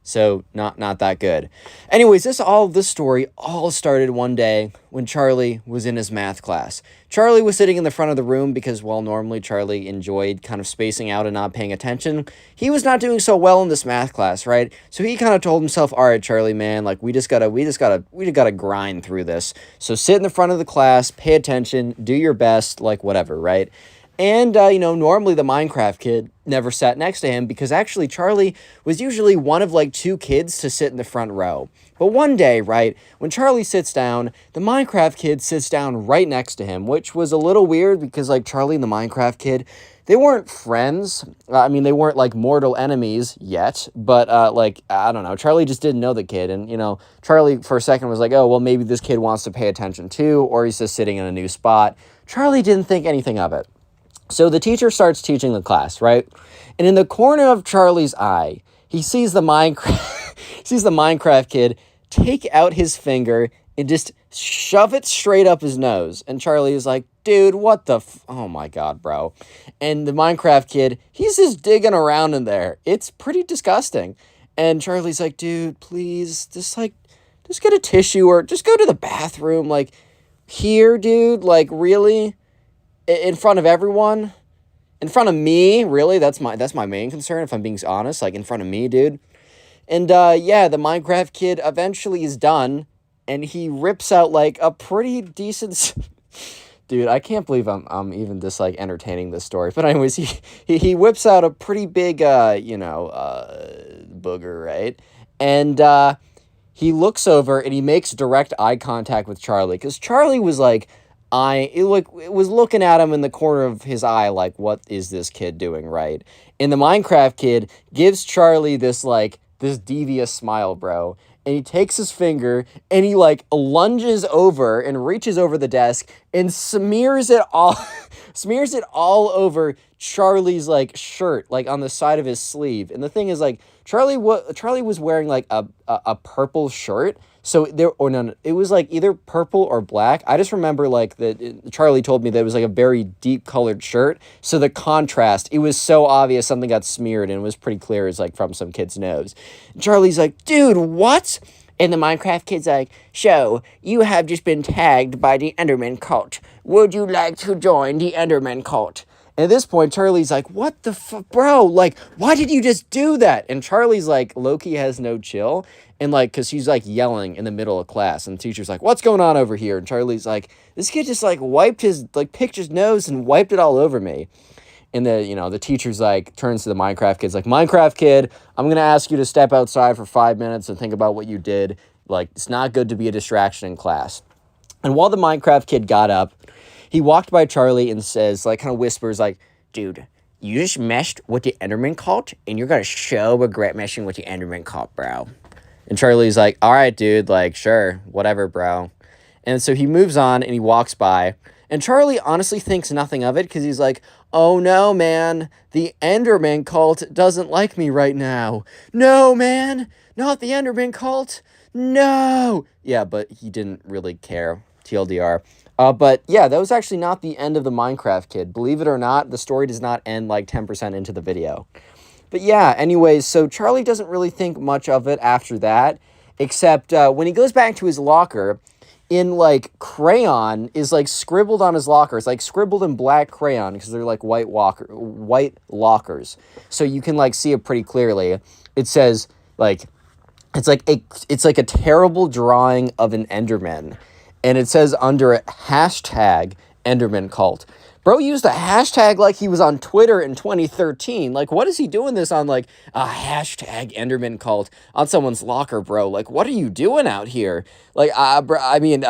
So not that good. Anyways, this story all started one day when Charlie was in his math class. Charlie was sitting in the front of the room because, while normally Charlie enjoyed kind of spacing out and not paying attention, he was not doing so well in this math class, right? So he kind of told himself, all right, Charlie, man, like, we just gotta grind through this. So sit in the front of the class, pay attention, do your best, like, whatever, right? And, you know, normally the Minecraft kid never sat next to him because actually Charlie was usually one of like two kids to sit in the front row. But one day, right, when Charlie sits down, the Minecraft kid sits down right next to him, which was a little weird because like Charlie and the Minecraft kid, they weren't friends. I mean, they weren't like mortal enemies yet, but like, I don't know, Charlie just didn't know the kid. And, you know, Charlie for a second was like, oh, well, maybe this kid wants to pay attention too, or he's just sitting in a new spot. Charlie didn't think anything of it. So the teacher starts teaching the class, right? And in the corner of Charlie's eye, he sees the Minecraft kid take out his finger and just shove it straight up his nose. And Charlie is like, dude, what the oh my God, bro. And the Minecraft kid, he's just digging around in there. It's pretty disgusting. And Charlie's like, dude, please, just get a tissue or just go to the bathroom. Like, here, dude, like, really? In front of everyone? In front of me? Really? That's my main concern, if I'm being honest. Like, in front of me, dude. And, yeah, the Minecraft kid eventually is done, and he rips out, like, a pretty decent... Dude, I can't believe I'm even just, like, entertaining this story. But anyways, he whips out a pretty big, booger, right? And, he looks over, and he makes direct eye contact with Charlie. Because Charlie was, like... it was looking at him in the corner of his eye like, what is this kid doing, right? And the Minecraft kid gives Charlie this devious smile, bro. And he takes his finger and he, like, lunges over and reaches over the desk and smears it all over Charlie's, like, shirt, like, on the side of his sleeve. And the thing is, like, Charlie was wearing, like, a purple shirt. So it was like either purple or black. I just remember like that Charlie told me that it was like a very deep colored shirt. So the contrast, it was so obvious something got smeared and it was pretty clear it's like from some kid's nose. And Charlie's like, dude, what? And the Minecraft kid's like, so you have just been tagged by the Enderman Cult. Would you like to join the Enderman Cult? And at this point, Charlie's like, what the bro? Like, why did you just do that? And Charlie's like, Loki has no chill. And like, cause he's like yelling in the middle of class. And the teacher's like, what's going on over here? And Charlie's like, this kid just like picked his nose and wiped it all over me. And the teacher's like, turns to the Minecraft kid's like, Minecraft kid, I'm going to ask you to step outside for 5 minutes and think about what you did. Like, it's not good to be a distraction in class. And while the Minecraft kid got up, he walked by Charlie and says, like, kind of whispers, like, dude, you just messed with the Enderman Cult, and you're going to so regret messing with the Enderman Cult, bro. And Charlie's like, all right, dude, like, sure, whatever, bro. And so he moves on, and he walks by. And Charlie honestly thinks nothing of it, because he's like, oh, no, man, the Enderman Cult doesn't like me right now. No, man, not the Enderman Cult. No. Yeah, but he didn't really care. TLDR. But yeah, that was actually not the end of the Minecraft kid. Believe it or not, the story does not end like 10% into the video. But yeah, anyways, so Charlie doesn't really think much of it after that, except when he goes back to his locker, in like crayon is like scribbled on his locker. It's like scribbled in black crayon because they're like white lockers. So you can like see it pretty clearly. It says like it's like a terrible drawing of an Enderman. And it says under it hashtag Enderman cult. Bro used a hashtag like he was on Twitter in 2013. Like, what is he doing this on, like, a hashtag Enderman cult on someone's locker, bro? Like, what are you doing out here? Like, bro, I mean,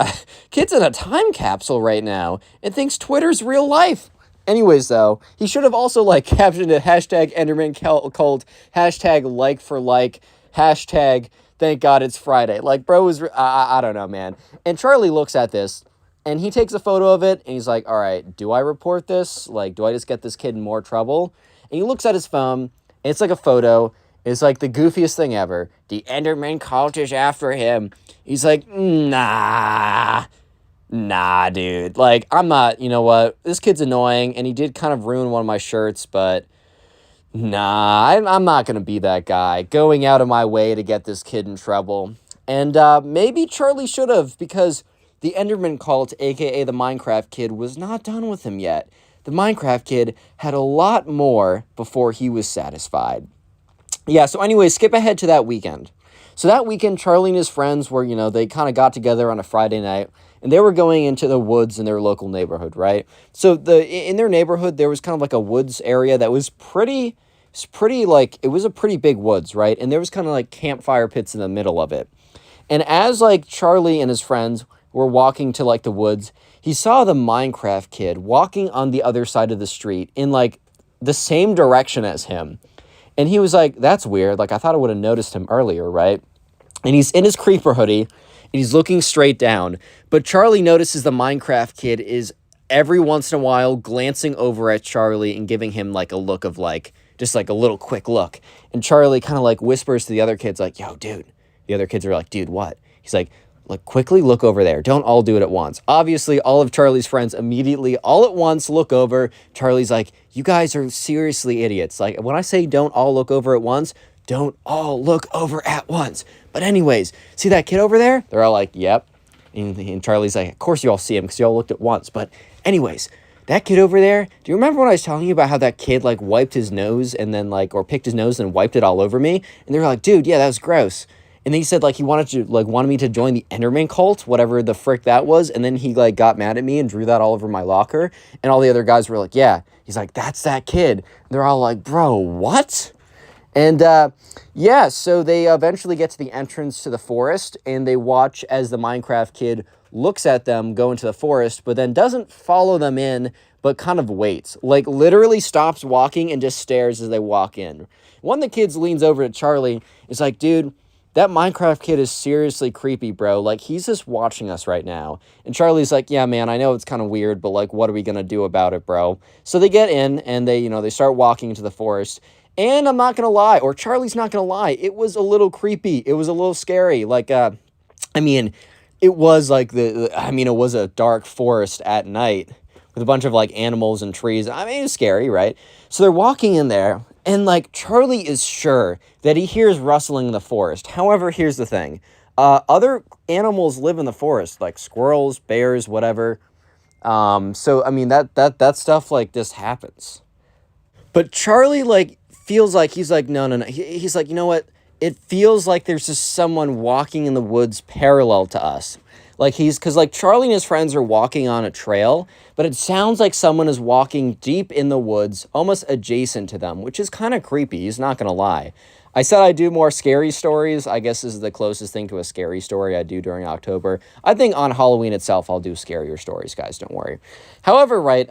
kid's in a time capsule right now and thinks Twitter's real life. Anyways, though, he should have also, like, captioned it hashtag Enderman cult, hashtag like for like, hashtag thank God it's Friday. Like, bro was, I don't know, man. And Charlie looks at this. And he takes a photo of it, and he's like, all right, do I report this? Like, do I just get this kid in more trouble? And he looks at his phone, and it's like a photo. It's like the goofiest thing ever. The Enderman cult is after him. He's like, nah, dude. Like, I'm not, you know what? This kid's annoying, and he did kind of ruin one of my shirts, but nah, I'm not going to be that guy going out of my way to get this kid in trouble. And maybe Charlie should have, because the Enderman cult, aka the Minecraft kid, was not done with him yet. The Minecraft kid had a lot more before he was satisfied. Yeah, so anyway, skip ahead to that weekend. So that weekend, Charlie and his friends were, they kind of got together on a Friday night, and they were going into the woods in their local neighborhood, right? So in their neighborhood, there was kind of like a woods area that was pretty like, it was a pretty big woods, right? And there was kind of like campfire pits in the middle of it. And as like Charlie and his friends were walking to like the woods, he saw the Minecraft kid walking on the other side of the street in like the same direction as him. And he was like, that's weird. Like, I thought I would have noticed him earlier, right? And he's in his creeper hoodie, and he's looking straight down. But Charlie notices the Minecraft kid is every once in a while glancing over at Charlie and giving him like a look of like, just like a little quick look. And Charlie kind of like whispers to the other kids like, yo, dude. The other kids are like, dude, what? He's like, quickly look over there. Don't all do it at once. Obviously, all of Charlie's friends immediately, all at once, look over. Charlie's like, you guys are seriously idiots. Like, when I say don't all look over at once, don't all look over at once. But anyways, see that kid over there? They're all like, yep. And Charlie's like, of course you all see him because you all looked at once. But anyways, that kid over there, do you remember when I was telling you about how that kid, like, wiped his nose and then, like, or picked his nose and wiped it all over me? And they were like, dude, yeah, that was gross. And then he said, like, he wanted me to join the Enderman cult, whatever the frick that was. And then he, like, got mad at me and drew that all over my locker. And all the other guys were like, yeah. He's like, that's that kid. And they're all like, bro, what? And, yeah, so they eventually get to the entrance to the forest. And they watch as the Minecraft kid looks at them go into the forest, but then doesn't follow them in, but kind of waits. Like, literally stops walking and just stares as they walk in. One of the kids leans over to Charlie. Is like, dude, that Minecraft kid is seriously creepy, bro. Like, he's just watching us right now. And Charlie's like, yeah, man, I know it's kind of weird, but, like, what are we going to do about it, bro? So they get in, and they start walking into the forest. And I'm not going to lie, or Charlie's not going to lie, it was a little creepy. It was a little scary. Like, it was like it was a dark forest at night with a bunch of, like, animals and trees. I mean, it was scary, right? So they're walking in there. And, like, Charlie is sure that he hears rustling in the forest. However, here's the thing. Other animals live in the forest, like squirrels, bears, whatever. So, I mean, that stuff, like, just happens. But Charlie, like, feels like, he's like, no. He's like, you know what? It feels like there's just someone walking in the woods parallel to us. Like, because, like, Charlie and his friends are walking on a trail, but it sounds like someone is walking deep in the woods, almost adjacent to them, which is kind of creepy, he's not going to lie. I said I do more scary stories. I guess this is the closest thing to a scary story I do during October. I think on Halloween itself, I'll do scarier stories, guys, don't worry. However, right,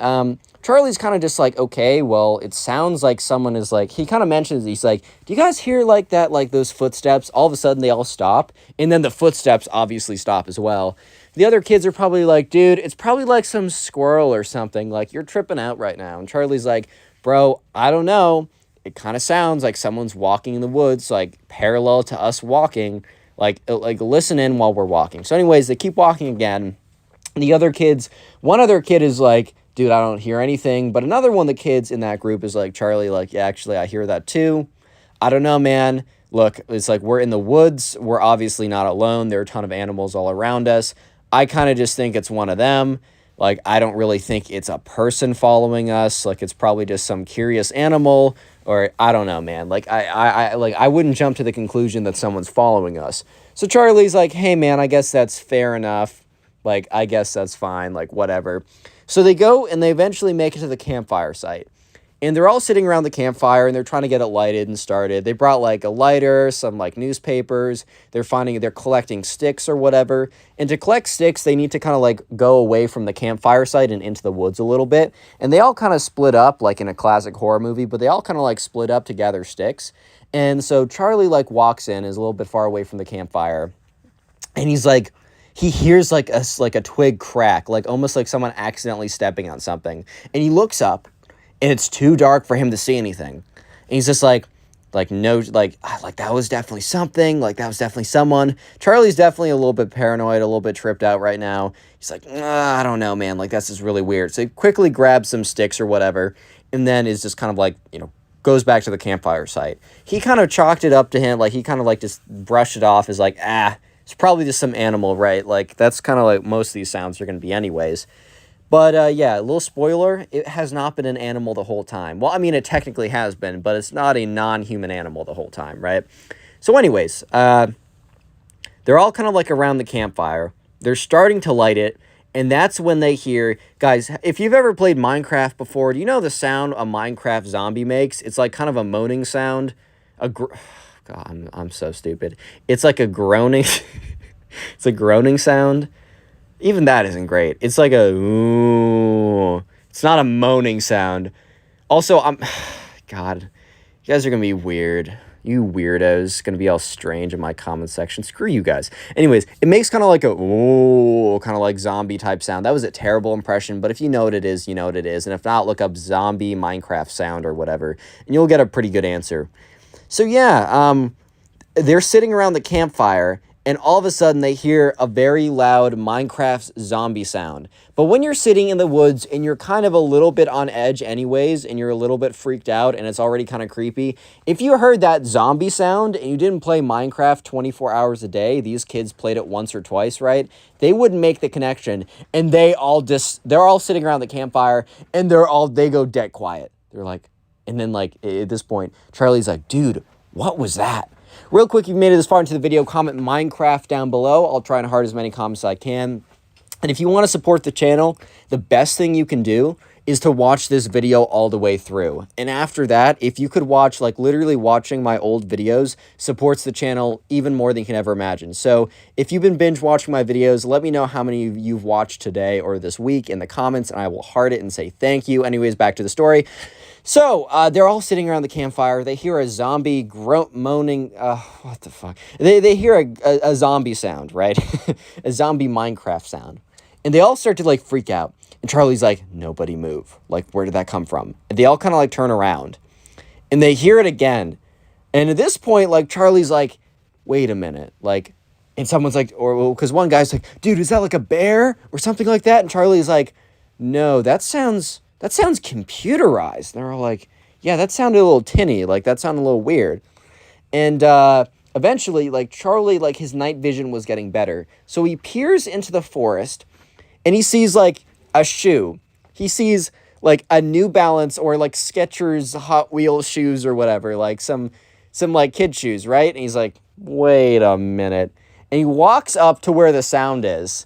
Charlie's kind of just like, okay, well, it sounds like someone is like, he kind of mentions, he's like, do you guys hear like that, like those footsteps? All of a sudden they all stop, and then the footsteps obviously stop as well. The other kids are probably like, dude, it's probably like some squirrel or something, like you're tripping out right now. And Charlie's like, bro, I don't know. It kind of sounds like someone's walking in the woods, like parallel to us walking, like listen in while we're walking. So anyways, they keep walking again. The other kids, one other kid is like, dude, I don't hear anything. But another one of the kids in that group is like, Charlie, like, yeah, actually, I hear that too. I don't know, man. Look, it's like we're in the woods. We're obviously not alone. There are a ton of animals all around us. I kind of just think it's one of them. Like, I don't really think it's a person following us. Like, it's probably just some curious animal, or I don't know, man. Like, I wouldn't jump to the conclusion that someone's following us. So Charlie's like, hey, man, I guess that's fair enough. Like, I guess that's fine. Like, whatever. So they go and they eventually make it to the campfire site. And they're all sitting around the campfire and they're trying to get it lighted and started. They brought like a lighter, some like newspapers. They're collecting sticks or whatever. And to collect sticks, they need to kind of like go away from the campfire site and into the woods a little bit. And they all kind of split up like in a classic horror movie, but they all kind of like split up to gather sticks. And so Charlie like walks in, is a little bit far away from the campfire. And he's like, he hears like a twig crack, like almost like someone accidentally stepping on something. And he looks up. And it's too dark for him to see anything. And he's just no, that was definitely something. Like, that was definitely someone. Charlie's definitely a little bit paranoid, a little bit tripped out right now. He's like, I don't know, man. Like, that's just really weird. So he quickly grabs some sticks or whatever, and then is just kind of like, goes back to the campfire site. He kind of chalked it up to him. Like, he kind of like just brushed it off as like, it's probably just some animal, right? Like, that's kind of like most of these sounds are going to be anyways. But, yeah, a little spoiler, it has not been an animal the whole time. Well, I mean, it technically has been, but it's not a non-human animal the whole time, right? So anyways, they're all kind of like around the campfire. They're starting to light it, and that's when they hear... Guys, if you've ever played Minecraft before, do you know the sound a Minecraft zombie makes? It's like kind of a moaning sound. God, I'm so stupid. It's like a groaning... It's a groaning sound. Even that isn't great. It's like a ooh. It's not a moaning sound. Also, God, you guys are gonna be weird. You weirdos, gonna be all strange in my comment section. Screw you guys. Anyways, it makes kind of like a ooh, kind of like zombie type sound. That was a terrible impression, but if you know what it is, you know what it is. And if not, look up zombie Minecraft sound or whatever, and you'll get a pretty good answer. So yeah, they're sitting around the campfire. And all of a sudden, they hear a very loud Minecraft zombie sound. But when you're sitting in the woods and you're kind of a little bit on edge anyways, and you're a little bit freaked out and it's already kind of creepy, if you heard that zombie sound and you didn't play Minecraft 24 hours a day, these kids played it once or twice, right? They wouldn't make the connection. And they're all sitting around the campfire and they go dead quiet. They're like, and then like at this point, Charlie's like, dude, what was that? Real quick, if you made it this far into the video, comment Minecraft down below. I'll try and heart as many comments as I can. And if you want to support the channel, the best thing you can do is to watch this video all the way through. And after that, if you could watch, like literally watching my old videos supports the channel even more than you can ever imagine. So if you've been binge watching my videos, let me know how many you've watched today or this week in the comments, and I will heart it and say thank you. Anyways, back to the story. So, they're all sitting around the campfire. They hear a zombie moaning. What the fuck? They hear a zombie sound, right? A zombie Minecraft sound. And they all start to, like, freak out. And Charlie's like, nobody move. Like, where did that come from? And they all kind of, like, turn around. And they hear it again. And at this point, like, Charlie's like, wait a minute. Like, and someone's like, because one guy's like, dude, is that like a bear? Or something like that? And Charlie's like, no, that sounds computerized. And they're all like, yeah, that sounded a little tinny. Like, that sounded a little weird. And eventually, like, Charlie, like, his night vision was getting better. So he peers into the forest, and he sees, like, a shoe. He sees, like, a New Balance or, like, Skechers Hot Wheels shoes or whatever. Like, some like, kid shoes, right? And he's like, wait a minute. And he walks up to where the sound is.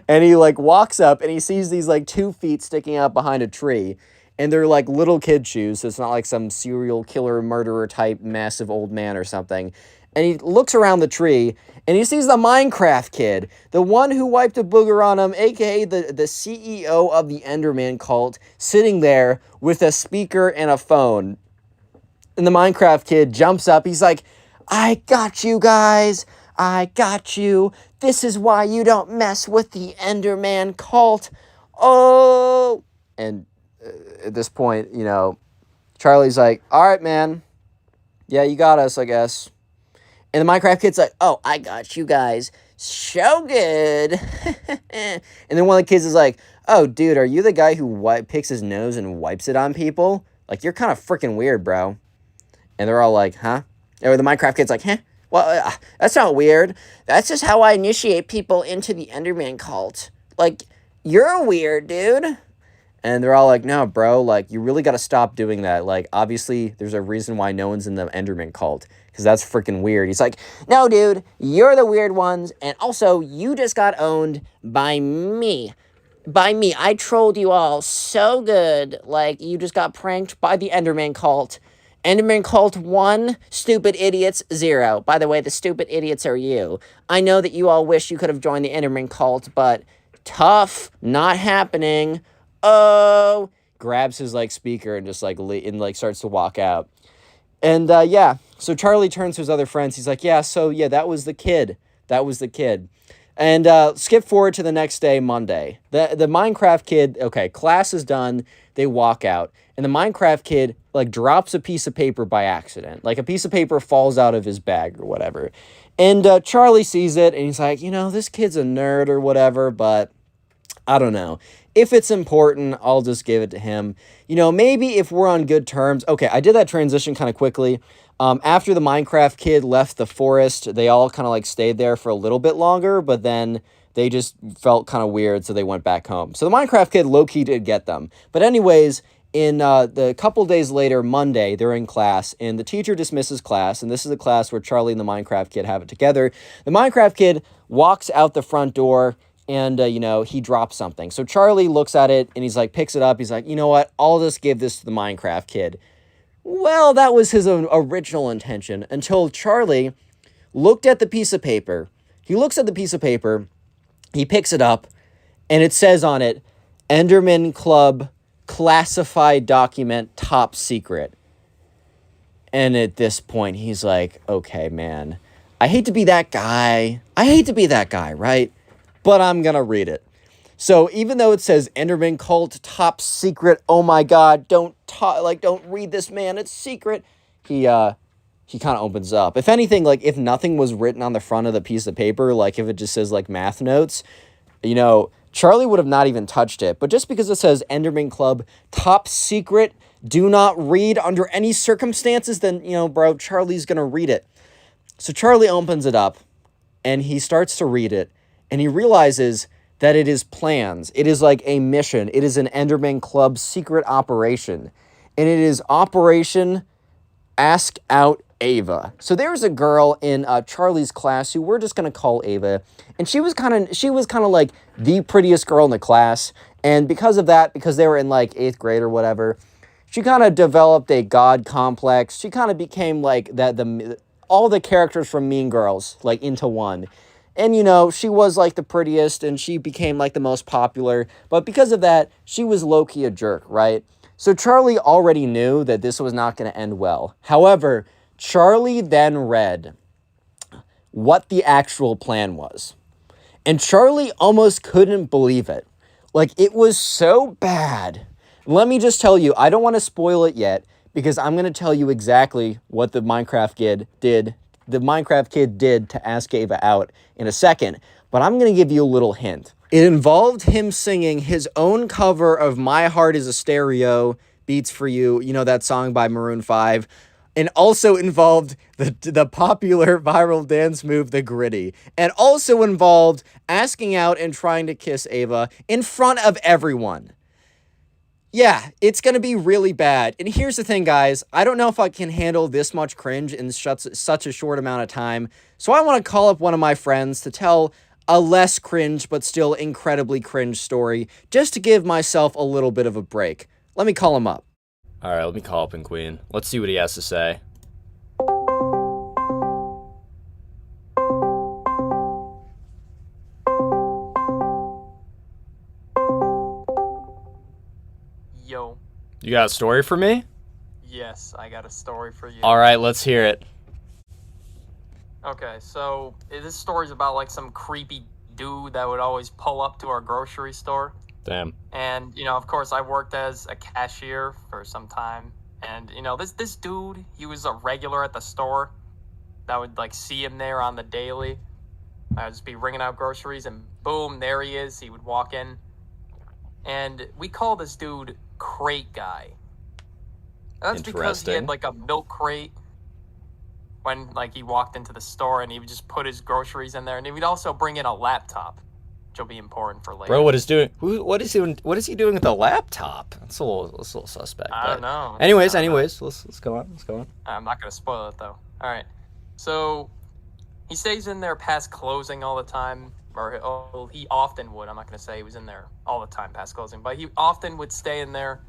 And he like walks up and he sees these like 2 feet sticking out behind a tree, and they're like little kid shoes, so it's not like some serial killer murderer type massive old man or something. And he looks around the tree and he sees the Minecraft kid, the one who wiped a booger on him, aka the CEO of the Enderman cult, sitting there with a speaker and a phone. And the Minecraft kid jumps up. He's like, I got you guys. I got you. This is why you don't mess with the Enderman cult. Oh! And at this point, Charlie's like, all right, man. Yeah, you got us, I guess. And the Minecraft kid's like, oh, I got you guys. so good. And then one of the kids is like, oh, dude, are you the guy who picks his nose and wipes it on people? Like, you're kind of freaking weird, bro. And they're all like, huh? Or the Minecraft kid's like, huh? Well, that's not weird. That's just how I initiate people into the Enderman cult. Like, you're weird, dude. And they're all like, no, bro, like, you really got to stop doing that. Like, obviously, there's a reason why no one's in the Enderman cult, because that's freaking weird. He's like, no, dude, you're the weird ones, and also, you just got owned by me. By me. I trolled you all so good. Like, you just got pranked by the Enderman cult. Enderman cult 1, stupid idiots 0. By the way, the stupid idiots are you. I know that you all wish you could have joined the Enderman cult, but tough, not happening. Oh, grabs his like speaker and just like starts to walk out. And yeah, so Charlie turns to his other friends. He's like, yeah, that was the kid. That was the kid. And skip forward to the next day, Monday. The Minecraft kid, okay, class is done. They walk out. And the Minecraft kid, like, drops a piece of paper by accident. Like, a piece of paper falls out of his bag or whatever. And Charlie sees it, and he's like, this kid's a nerd or whatever, but I don't know. If it's important, I'll just give it to him. Maybe if we're on good terms. Okay, I did that transition kind of quickly. After the Minecraft kid left the forest, they all kind of like stayed there for a little bit longer, but then they just felt kind of weird, so they went back home. So the Minecraft kid low-key did get them. But anyways, in the couple days later, Monday, they're in class, and the teacher dismisses class, and this is the class where Charlie and the Minecraft kid have it together. The Minecraft kid walks out the front door, and, he drops something. So Charlie looks at it, and he's like, picks it up. He's like, you know what? I'll just give this to the Minecraft kid. Well, that was his original intention until Charlie looked at the piece of paper. He looks at the piece of paper, he picks it up, and it says on it, Enderman Club classified document top secret. And at this point, he's like, okay, man, I hate to be that guy, right? But I'm going to read it. So even though it says Enderman cult top secret, oh my god, don't read this, man, it's secret. He kind of opens up. If anything, like if nothing was written on the front of the piece of paper, like if it just says like math notes, Charlie would have not even touched it. But just because it says Enderman Club top secret, do not read under any circumstances, then bro, Charlie's gonna read it. So Charlie opens it up and he starts to read it, and he realizes that it is plans. It is like a mission. It is an Enderman Club secret operation. And it is Operation Ask Out Ava. So there's a girl in Charlie's class who we're just going to call Ava. And she was kind of like the prettiest girl in the class. And because of that, because they were in like 8th grade or whatever, she kind of developed a god complex. She kind of became like all the characters from Mean Girls, like into one. And, she was, like, the prettiest, and she became, like, the most popular. But because of that, she was low-key a jerk, right? So Charlie already knew that this was not going to end well. However, Charlie then read what the actual plan was. And Charlie almost couldn't believe it. Like, it was so bad. Let me just tell you, I don't want to spoil it yet, because I'm going to tell you exactly what the Minecraft kid did to ask Ava out in a second, but I'm going to give you a little hint. It involved him singing his own cover of My Heart is a Stereo, Beats for You, that song by Maroon 5, and also involved the popular viral dance move, the Gritty, and also involved asking out and trying to kiss Ava in front of everyone. Yeah, it's going to be really bad. And here's the thing, guys. I don't know if I can handle this much cringe in such a short amount of time. So I want to call up one of my friends to tell a less cringe but still incredibly cringe story, just to give myself a little bit of a break. Let me call him up. All right, let me call up in Queen. Let's see what he has to say. Yo. You got a story for me? Yes, I got a story for you. All right, let's hear it. Okay, so this story's about like some creepy dude that would always pull up to our grocery store. Damn. And, of course, I worked as a cashier for some time. And, this dude, he was a regular at the store that would, like, see him there on the daily. I'd just be ringing out groceries, and boom, there he is. He would walk in, and we call this dude Crate Guy. And that's because he had like a milk crate when like he walked into the store, and he would just put his groceries in there, and he would also bring in a laptop, which will be important for later. Bro, what is he doing with a laptop? That's a little suspect. I don't know. Anyways, let's go on. I'm not gonna spoil it though. All right, so he stays in there past closing all the time, or he often would. I'm not gonna say he was in there all the time past closing, but he often would stay in there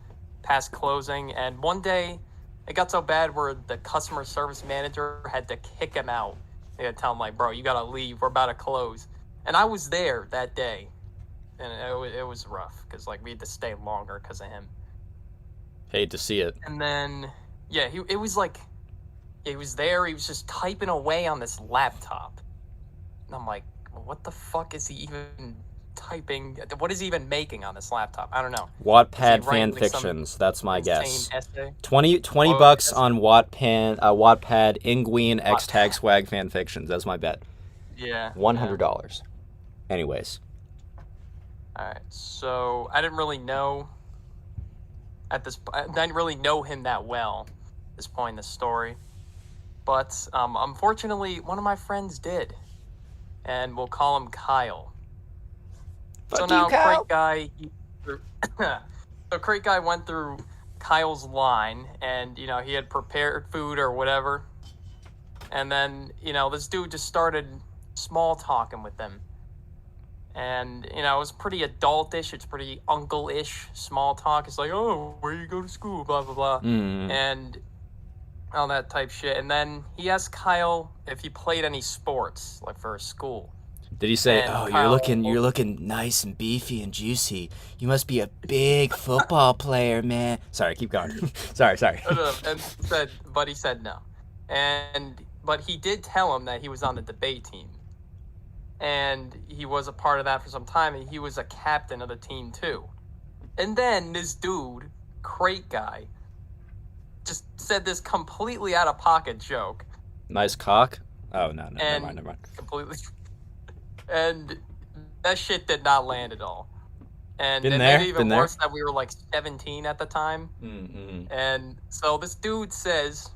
past closing. And one day, it got so bad where the customer service manager had to kick him out. They had to tell him like, "Bro, you gotta leave. We're about to close." And I was there that day, and it was rough because like we had to stay longer because of him. Hate to see it. And then, yeah, it was like, he was there. He was just typing away on this laptop, and I'm like, what the fuck is he even typing? What is he even making on this laptop? I don't know. Wattpad fan fictions. That's my guess. 20 bucks on Wattpad Ingween X Tag Swag fan fictions. That's my bet. Yeah. $100. Anyways. All right. So I didn't really know I didn't really know him that well at this point in the story, but unfortunately, one of my friends did, and we'll call him Kyle. So now, Crate Guy, so Crate Guy went through Kyle's line, and he had prepared food or whatever, and then this dude just started small talking with them, and it was pretty adultish. It's pretty uncle-ish small talk. It's like, oh, where you go to school, blah blah blah, and all that type shit. And then he asked Kyle if he played any sports, like for school. Did he say, "Oh, you're looking nice and beefy and juicy. You must be a big football player, man." Sorry, keep going. sorry. But he said no, but he did tell him that he was on the debate team, and he was a part of that for some time, and he was a captain of the team too. And then this dude, Crate Guy, just said this completely out of pocket joke. Nice cock. Oh no, never mind. Completely. And that shit did not land at all. And Been it there, made it even been worse there. that we were like 17 at the time. Mm-hmm. And so this dude says,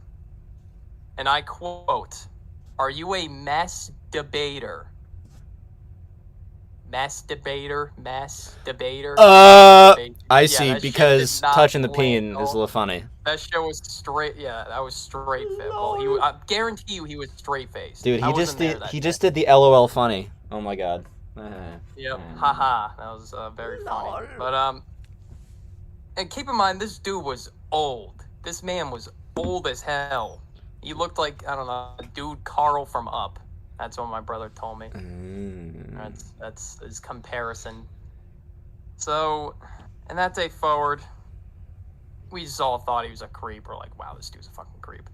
and I quote, "Are you a mass debater?" Mass debater? I see, because touching the peen is a little funny. That shit was straight, that was straight fit. Well, I guarantee you he was straight faced. Dude, he just did the LOL funny. Oh my god. Yep, haha, that was very funny. But and keep in mind, this dude was old. This man was old as hell. He looked like, I don't know, dude Carl from Up. That's what my brother told me. That's his comparison. So, and that day forward, we just all thought he was a creep. We're like, wow, this dude's a fucking creep.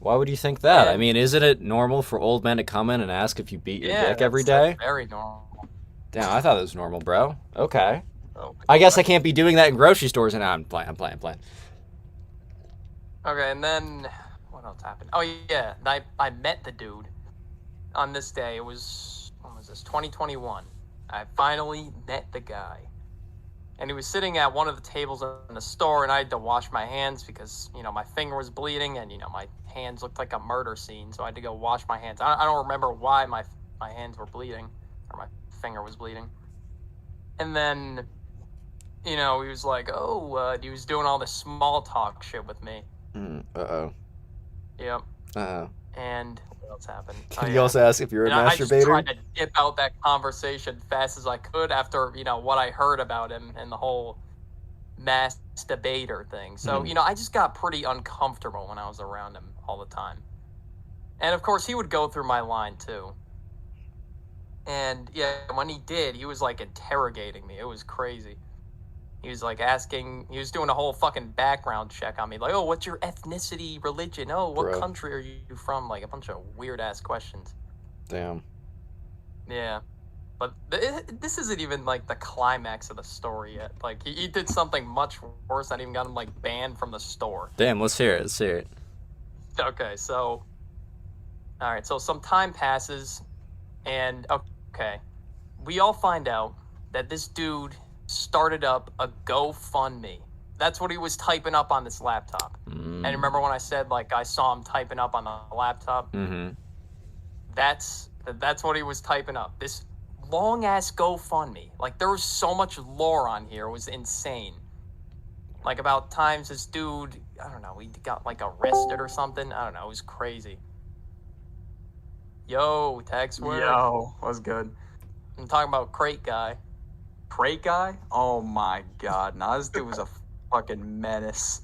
Why would you think that? I mean, isn't it normal for old men to come in and ask if you beat your dick every day? That's very normal. Damn, I thought it was normal, bro. Okay. Oh, I guess I can't be doing that in grocery stores, and I'm playing. Okay, and then what else happened? Oh yeah, I met the dude on this day. It was, when was this? 2021. I finally met the guy, and he was sitting at one of the tables in the store, and I had to wash my hands because my finger was bleeding, and my hands looked like a murder scene, so I had to go wash my hands. I don't remember why my hands were bleeding, or my finger was bleeding. And then he was like, he was doing all this small talk shit with me. Uh-oh. Yep. Uh-oh. And what else happened? Can you also ask if you're a masturbator? I just tried to dip out that conversation fast as I could after, what I heard about him and the whole masturbator thing. So, I just got pretty uncomfortable when I was around him all the time. And, of course, he would go through my line, too. And, when he did, he was, like, interrogating me. It was crazy. He was, like, he was doing a whole fucking background check on me. Like, oh, what's your ethnicity, religion? Oh, what country are you from? Like, a bunch of weird-ass questions. Damn. Yeah. But this isn't even, like, the climax of the story yet. Like, he did something much worse that even got him, like, banned from the store. Damn, let's hear it. Okay, so... Alright, so some time passes, And, okay, we all find out that this dude started up a GoFundMe. That's what he was typing up on this laptop. And remember when I said, like, I saw him typing up on the laptop? Mm-hmm. That's what he was typing up. This long-ass GoFundMe. Like, there was so much lore on here. It was insane. Like, about times this dude, I don't know, he got, like, arrested or something. I don't know. It was crazy. Yo, text word. Yo, what's good? I'm talking about Crate Guy. Crate Guy? Oh my god. Nah, this dude was a fucking menace.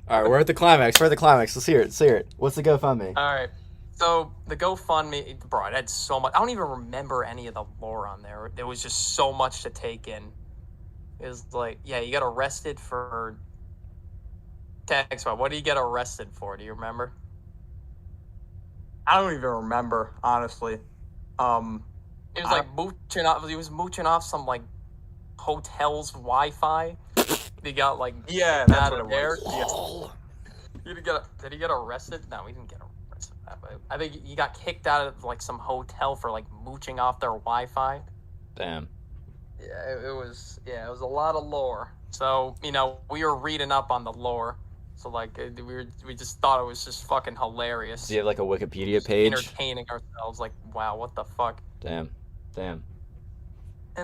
All right, we're at the climax. Let's hear it. Let's hear it. What's the GoFundMe? All right. So, the GoFundMe, bro, it had so much. I don't even remember any of the lore on there. There was just so much to take in. It was like, yeah, you got arrested for... Text, what do you get arrested for? Do you remember? I don't even remember, honestly. He was like mooching off. He was mooching off some like hotel's Wi-Fi. He got like yeah, kicked that's out what of it there. was. Did he get arrested? No, he didn't get arrested. I think he got kicked out of like some hotel for like mooching off their Wi-Fi. Damn. Yeah, it was a lot of lore. So we were reading up on the lore. So, like, we just thought it was just fucking hilarious. Do you have, like, a Wikipedia page? Entertaining ourselves. Like, wow, what the fuck? Damn. And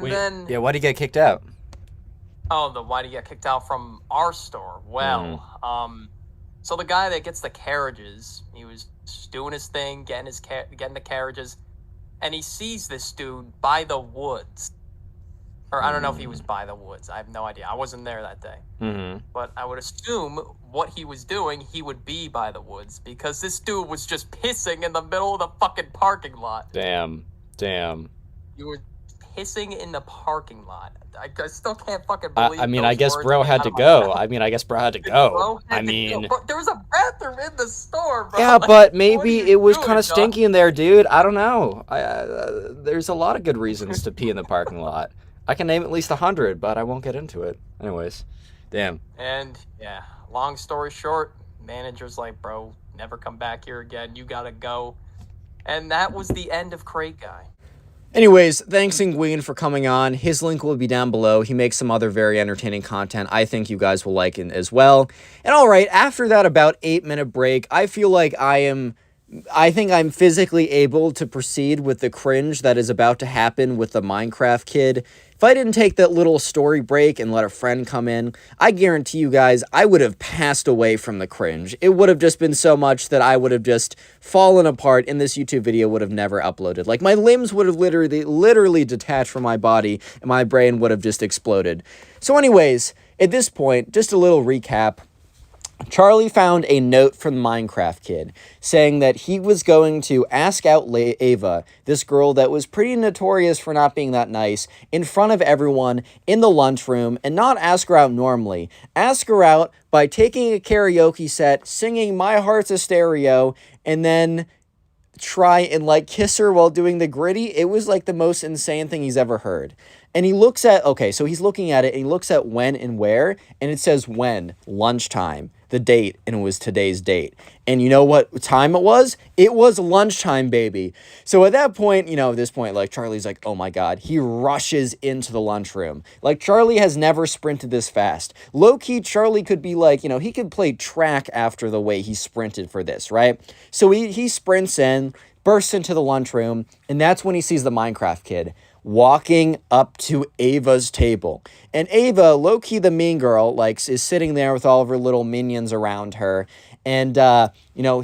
Wait, then... Yeah, why'd he get kicked out? Oh, why'd he get kicked out from our store? Well, so the guy that gets the carriages, he was doing his thing, getting the carriages, and he sees this dude by the woods. Or I don't know if he was by the woods. I have no idea. I wasn't there that day. Mm-hmm. But I would assume what he was doing, he would be by the woods. Because this dude was just pissing in the middle of the fucking parking lot. Damn. He was pissing in the parking lot. I still can't fucking believe I guess bro had to go. There was a bathroom in the store, bro. Yeah, but maybe it was kind of stinky in there, dude. I don't know. There's a lot of good reasons to pee in the parking lot. I can name at least 100, but I won't get into it. Anyways, damn. And, yeah, long story short, manager's like, bro, never come back here again. You gotta go. And that was the end of Crate Guy. Anyways, thanks Nguyen for coming on. His link will be down below. He makes some other very entertaining content. I think you guys will like it as well. And all right, after that about 8-minute break, I feel like I think I'm physically able to proceed with the cringe that is about to happen with the Minecraft kid. If I didn't take that little story break and let a friend come in, I guarantee you guys, I would have passed away from the cringe. It would have just been so much that I would have just fallen apart and this YouTube video would have never uploaded. Like, my limbs would have literally detached from my body and my brain would have just exploded. So anyways, at this point, just a little recap. Charlie found a note from the Minecraft kid saying that he was going to ask out Ava, this girl that was pretty notorious for not being that nice, in front of everyone in the lunchroom, and not ask her out normally. Ask her out by taking a karaoke set, singing My Heart's a Stereo, and then try and like kiss her while doing the gritty. It was like the most insane thing he's ever heard. And he looks at, okay, so he's looking at it and he looks at when and where, and it says when, lunchtime, the date, and it was today's date. And you know what time it was? It was lunchtime, baby. So at that point, at this point, like Charlie's like, oh my God, he rushes into the lunchroom. Like Charlie has never sprinted this fast. Low-key, Charlie could be like, he could play track after the way he sprinted for this, right? So he sprints in, bursts into the lunchroom, and that's when he sees the Minecraft kid walking up to Ava's table. And Ava, low-key the mean girl, is sitting there with all of her little minions around her. And,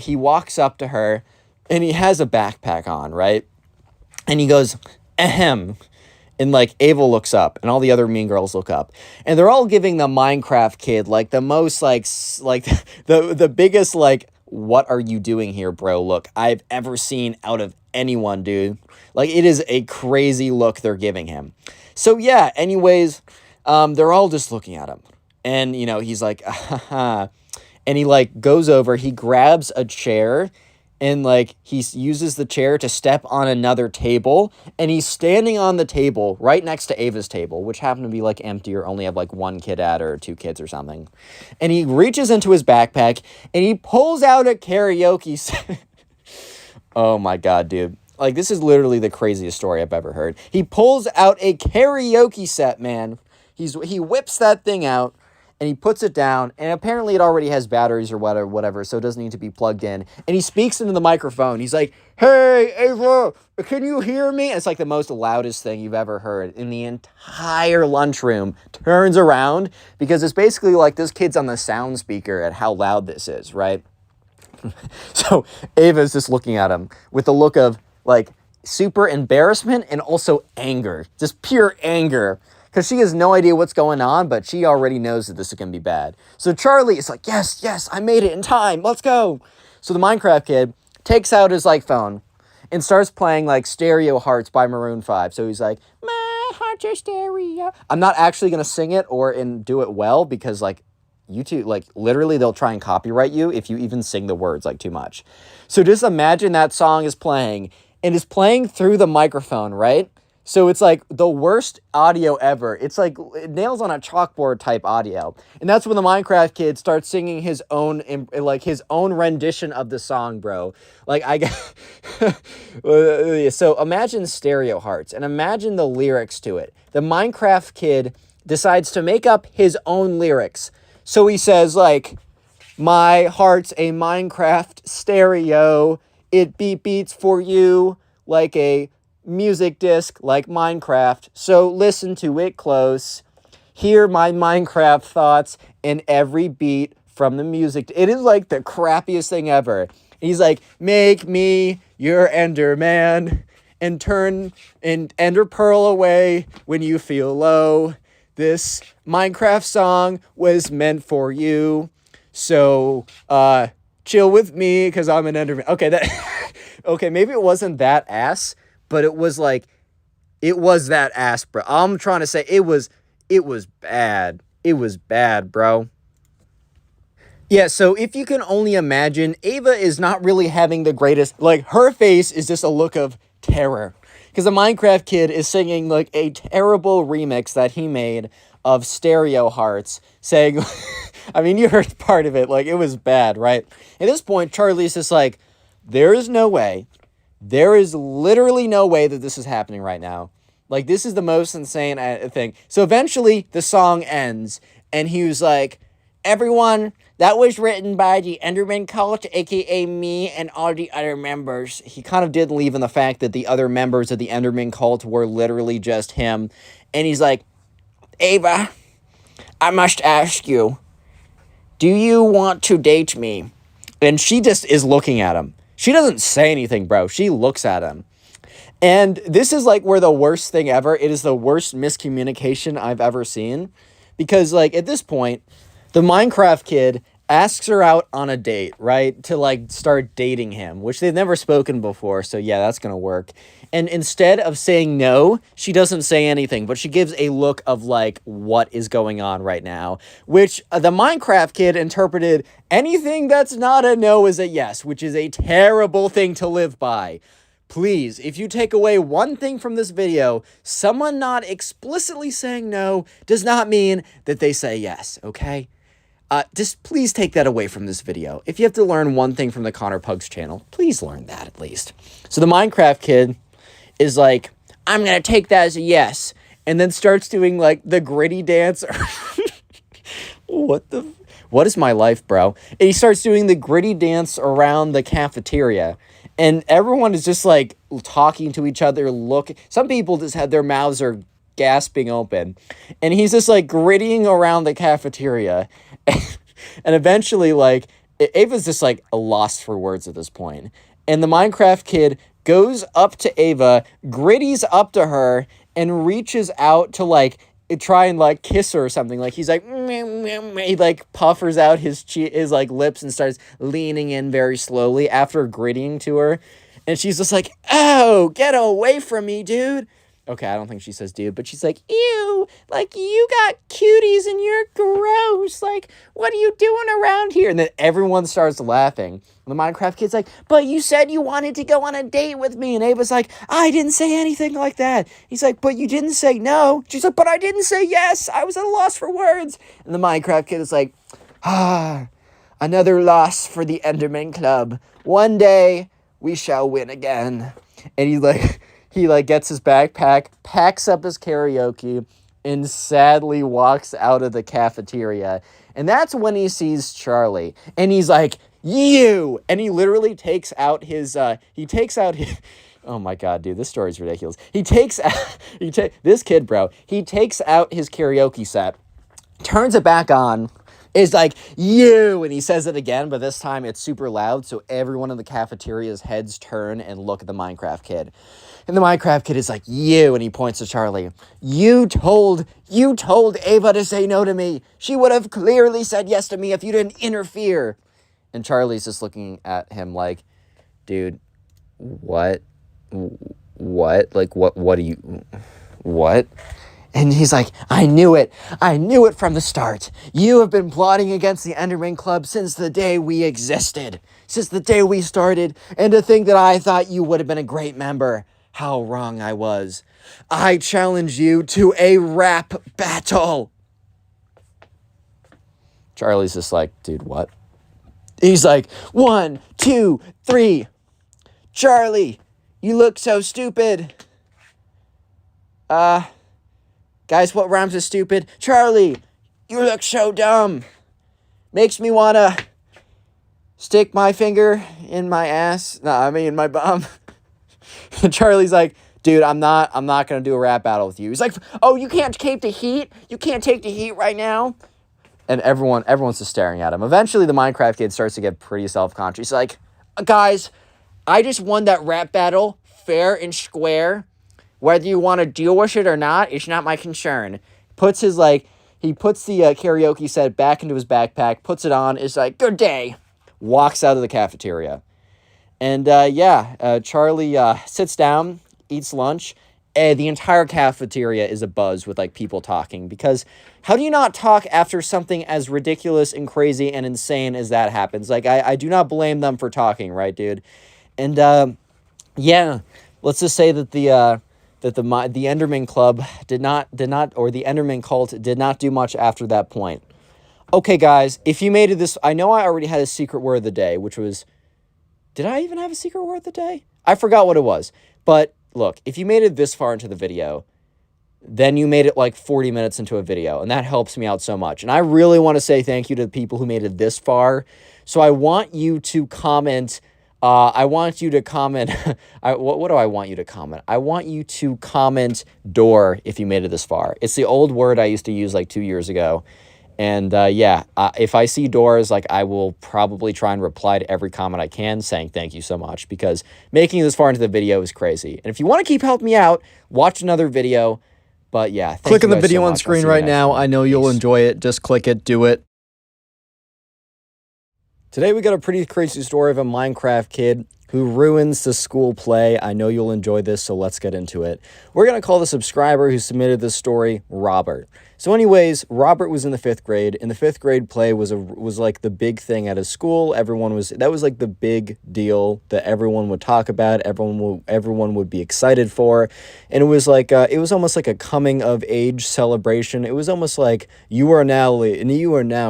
he walks up to her, and he has a backpack on, right? And he goes, ahem. And, Ava looks up, and all the other mean girls look up. And they're all giving the Minecraft kid, the most, the biggest, what are you doing here, bro? Look, I've ever seen out of anyone, dude. It is a crazy look they're giving him. So, yeah, anyways, they're all just looking at him. And, he's like, haha. And he, goes over, he grabs a chair, and, he uses the chair to step on another table. And he's standing on the table right next to Ava's table, which happened to be, empty or only have, one kid at or 2 kids or something. And he reaches into his backpack, and he pulls out a karaoke set. Oh, my God, dude. Like, this is literally the craziest story I've ever heard. He pulls out a karaoke set, man. He whips that thing out, and he puts it down, and apparently it already has batteries or whatever, so it doesn't need to be plugged in. And he speaks into the microphone. He's like, "Hey, Ava, can you hear me?" And it's like the most loudest thing you've ever heard. And the entire lunchroom turns around, because it's basically like this kid's on the sound speaker at how loud this is, right? So Ava's just looking at him with a look of, like, super embarrassment and also anger. Just pure anger. Because she has no idea what's going on, but she already knows that this is going to be bad. So Charlie is like, yes, I made it in time. Let's go. So the Minecraft kid takes out his, like, phone and starts playing, like, Stereo Hearts by Maroon 5. So he's like, my heart's a stereo. I'm not actually going to sing it and do it well, because, like, YouTube, like, literally they'll try and copyright you if you even sing the words, like, too much. So just imagine that song is playing, and is playing through the microphone, right? So it's like the worst audio ever. It's like nails on a chalkboard type audio. And that's when the Minecraft kid starts singing his own rendition of the song, bro. Like, so imagine Stereo Hearts and imagine the lyrics to it. The Minecraft kid decides to make up his own lyrics. So he says, like, my heart's a Minecraft stereo. It beats for you like a music disc, like Minecraft. So listen to it close. Hear my Minecraft thoughts in every beat from the music. It is like the crappiest thing ever. He's like, make me your Enderman and turn and Ender Pearl away when you feel low. This Minecraft song was meant for you. So, chill with me, because I'm an Enderman. Okay, okay, maybe it wasn't that ass, but it was that ass, bro. I'm trying to say it was bad. It was bad, bro. Yeah, so if you can only imagine, Ava is not really having the greatest, like, her face is just a look of terror. Because the Minecraft kid is singing, like, a terrible remix that he made of Stereo Hearts, saying, I mean, you heard part of it, like, it was bad, right? At this point, Charlie's just like, there is literally no way that this is happening right now. Like, this is the most insane thing. So eventually, the song ends, and he was like, everyone, that was written by the Enderman Cult, aka me and all the other members. He kind of did leave in the fact that the other members of the Enderman Cult were literally just him. And he's like, Ava, I must ask you, do you want to date me? And she just is looking at him. She doesn't say anything, bro. She looks at him. And this is, like, where the worst thing ever. It is the worst miscommunication I've ever seen. Because, like, at this point, the Minecraft kid asks her out on a date, right? To, like, start dating him, which they've never spoken before. So, yeah, that's going to work. And instead of saying no, she doesn't say anything, but she gives a look of, like, what is going on right now, which the Minecraft kid interpreted anything that's not a no as a yes, which is a terrible thing to live by. Please, if you take away one thing from this video, someone not explicitly saying no does not mean that they say yes, okay? Just please take that away from this video. If you have to learn one thing from the Connor Pugs channel, please learn that at least. So the Minecraft kid is like, I'm gonna take that as a yes, and then starts doing, like, the gritty dance. What is my life, bro? And he starts doing the gritty dance around the cafeteria. And everyone is just, like, talking to each other, some people just had their mouths are gasping open. And he's just, like, grittying around the cafeteria. And eventually, like, Ava's just, like, lost for words at this point. And the Minecraft kid goes up to Ava, gritties up to her, and reaches out to, like, try and, like, kiss her or something. Like, he's like, he, like, puffers out his like, lips and starts leaning in very slowly after gritting to her. And she's just like, oh, get away from me, dude. Okay, I don't think she says dude, but she's like, ew, like, you got cuties and you're gross. Like, what are you doing around here? And then everyone starts laughing. And the Minecraft kid's like, but you said you wanted to go on a date with me. And Ava's like, I didn't say anything like that. He's like, but you didn't say no. She's like, but I didn't say yes. I was at a loss for words. And the Minecraft kid is like, another loss for the Enderman Club. One day we shall win again. And he gets his backpack, packs up his karaoke, and sadly walks out of the cafeteria. And that's when he sees Charlie. And he's like, you! And he literally takes out his, oh my God, dude, this story's ridiculous. This kid, bro, he takes out his karaoke set, turns it back on, is like, you, and he says it again, but this time it's super loud, so everyone in the cafeteria's heads turn and look at the Minecraft kid. And the Minecraft kid is like, you, and he points to Charlie. You told Ava to say no to me. She would have clearly said yes to me if you didn't interfere. And Charlie's just looking at him like, dude, what? Like, what do you, what? And he's like, I knew it from the start. You have been plotting against the Enderman Club since the day we existed. Since the day we started. And to think that I thought you would have been a great member. How wrong I was. I challenge you to a rap battle. Charlie's just like, dude, what? He's like, 1, 2, 3. Charlie, you look so stupid. Guys, what rhymes with stupid? Charlie, you look so dumb. Makes me want to stick my finger in my ass. In my bum. And Charlie's like, dude, I'm not going to do a rap battle with you. He's like, oh, you can't take the heat? You can't take the heat right now? And everyone's just staring at him. Eventually, the Minecraft kid starts to get pretty self-conscious. He's like, guys, I just won that rap battle fair and square. Whether you want to deal with it or not, it's not my concern. He puts the karaoke set back into his backpack, puts it on, is like, good day. Walks out of the cafeteria. And Charlie sits down, eats lunch. The entire cafeteria is abuzz with like people talking, because how do you not talk after something as ridiculous and crazy and insane as that happens? Like, I do not blame them for talking, right, dude? And let's just say that the Enderman Club did not, or the Enderman cult did not do much after that point. Okay, guys, if you made it this, I know I already had a secret word of the day, which was, did I even have a secret word of the day? I forgot what it was. But look, if you made it this far into the video, then you made it like 40 minutes into a video, and that helps me out so much. And I really want to say thank you to the people who made it this far. So I want you to comment. What do I want you to comment? I want you to comment door if you made it this far. It's the old word I used to use like 2 years ago. And if I see doors, like, I will probably try and reply to every comment I can saying thank you so much, because making it this far into the video is crazy. And if you want to keep helping me out, watch another video. But yeah, click on the video on screen right now. I know you'll enjoy it. Just click it, do it. Today we got a pretty crazy story of a Minecraft kid who ruins the school play. I know you'll enjoy this, so let's get into it. We're going to call the subscriber who submitted this story Robert. So anyways, Robert was in the 5th grade, and the 5th grade play was like the big thing at his school. That was like the big deal that everyone would talk about, everyone would be excited for. And it was like it was almost like a coming of age celebration. It was almost like you are now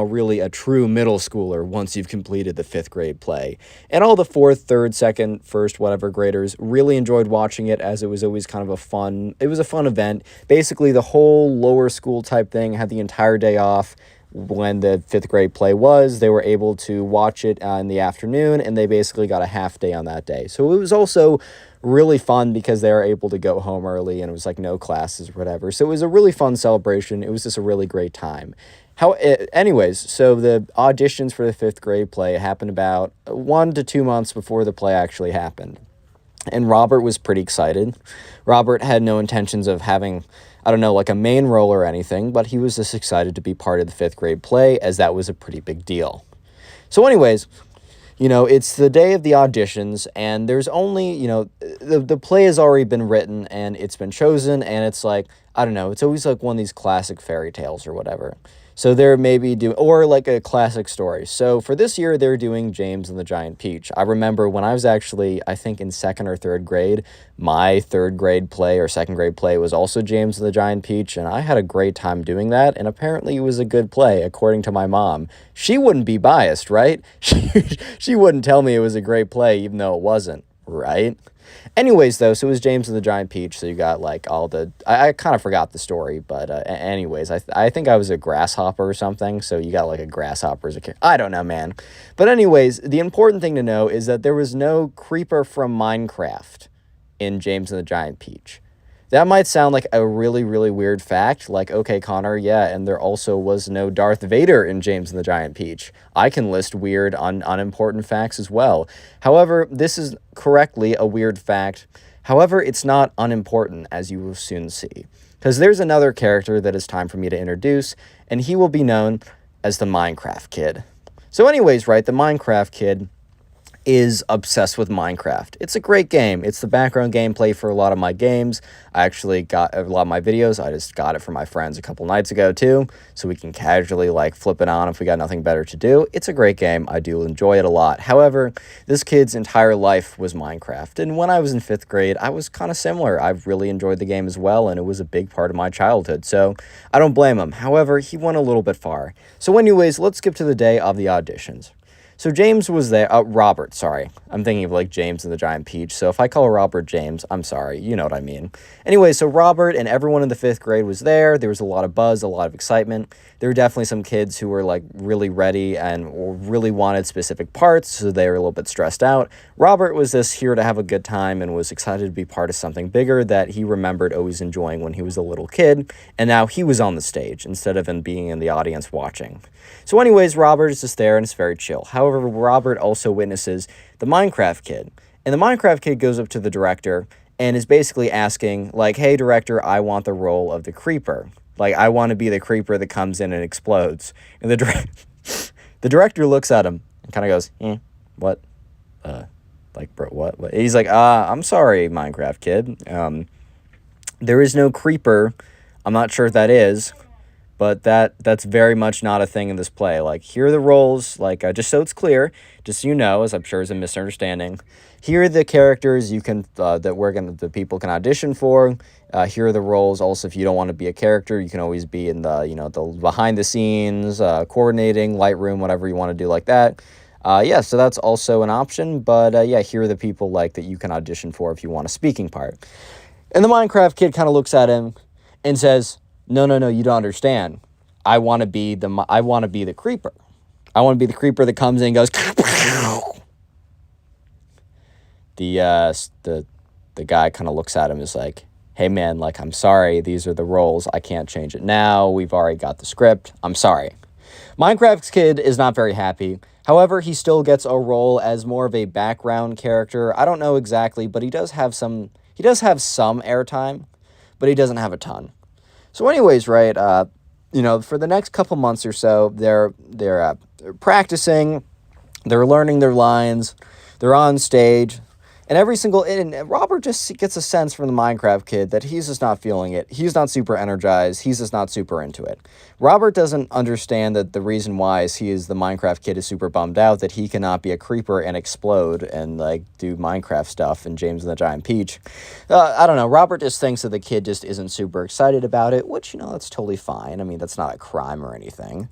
really a true middle schooler once you've completed the 5th grade play. And all the 4th, 3rd, 2nd, 1st, whatever graders really enjoyed watching it, as it was always kind of a fun event. Basically, the whole lower school type thing had the entire day off. When the 5th grade play was, they were able to watch it in the afternoon, and they basically got a half day on that day. So it was also really fun because they were able to go home early, and it was like no classes or whatever. So it was a really fun celebration. It was just a really great time. Anyways, so the auditions for the 5th grade play happened about 1 to 2 months before the play actually happened. And Robert was pretty excited. Robert had no intentions of having, like a main role or anything, but he was just excited to be part of the 5th grade play, as that was a pretty big deal. So anyways, it's the day of the auditions, and there's only, the play has already been written, and it's been chosen, and it's like, it's always like one of these classic fairy tales or whatever. So they're maybe or like a classic story. So for this year, they're doing James and the Giant Peach. I remember when I was actually, I think in 2nd or 3rd grade, my 3rd grade play or 2nd grade play was also James and the Giant Peach, and I had a great time doing that, and apparently it was a good play, according to my mom. She wouldn't be biased, right? She wouldn't tell me it was a great play, even though it wasn't. right? Anyways, though, so it was James and the Giant Peach, so you got, like, all the... I kind of forgot the story, but anyways, I think I was a grasshopper or something, so you got, like, a grasshopper as a kid. I don't know, man. But anyways, the important thing to know is that there was no creeper from Minecraft in James and the Giant Peach. That might sound like a really, really weird fact, like, okay, Connor, yeah, and there also was no Darth Vader in James and the Giant Peach. I can list weird, unimportant facts as well. However, this is correctly a weird fact. However, it's not unimportant, as you will soon see. Because there's another character that is time for me to introduce, and he will be known as the Minecraft Kid. So anyways, right, the Minecraft Kid is obsessed with Minecraft. It's a great game. It's the background gameplay for a lot of my games. I actually got a lot of my videos. I just got it from my friends a couple nights ago too, so we can casually like flip it on if we got nothing better to do. It's a great game. I do enjoy it a lot. However, this kid's entire life was Minecraft, and when I was in 5th grade, I was kind of similar. I really enjoyed the game as well, and it was a big part of my childhood, so I don't blame him. However, he went a little bit far. So anyways, let's skip to the day of the auditions. So James was there, Robert, sorry. I'm thinking of like James and the Giant Peach, so if I call Robert James, I'm sorry, you know what I mean. Anyway, so Robert and everyone in the 5th grade was there. There was a lot of buzz, a lot of excitement. There were definitely some kids who were like really ready and really wanted specific parts, so they were a little bit stressed out. Robert was just here to have a good time and was excited to be part of something bigger that he remembered always enjoying when he was a little kid, and now he was on the stage instead of being in the audience watching. So anyways, Robert is just there and it's very chill. However, Robert also witnesses the Minecraft Kid. And the Minecraft Kid goes up to the director and is basically asking, like, hey, director, I want the role of the creeper. Like, I want to be the creeper that comes in and explodes. And the director looks at him and kind of goes, what? Like, bro, what? He's like, I'm sorry, Minecraft Kid. There is no creeper. I'm not sure if that is. But that's very much not a thing in this play. Like, here are the roles, like, just so it's clear, just so you know, as I'm sure is a misunderstanding. Here are the characters you can, the people can audition for. Here are the roles. Also, if you don't want to be a character, you can always be in the, the behind the scenes, coordinating, Lightroom, whatever you want to do like that. Yeah, so that's also an option. But, yeah, here are the people, like, that you can audition for if you want a speaking part. And the Minecraft Kid kind of looks at him and says, no, you don't understand. I want to be the creeper. I want to be the creeper that comes in and goes. The guy kind of looks at him and is like, hey man, like, I'm sorry, these are the roles. I can't change it now. We've already got the script. I'm sorry. Minecraft Kid is not very happy. However, he still gets a role as more of a background character. I don't know exactly, but he does have some airtime, but he doesn't have a ton. So anyways, right, for the next couple months or so, they're practicing, they're learning their lines, they're on stage, and Robert just gets a sense from the Minecraft Kid that he's just not feeling it. He's not super energized. He's just not super into it. Robert doesn't understand that the reason why is the Minecraft Kid is super bummed out that he cannot be a creeper and explode and like do Minecraft stuff in James and the Giant Peach. I don't know. Robert just thinks that the kid just isn't super excited about it, which, that's totally fine. I mean, that's not a crime or anything.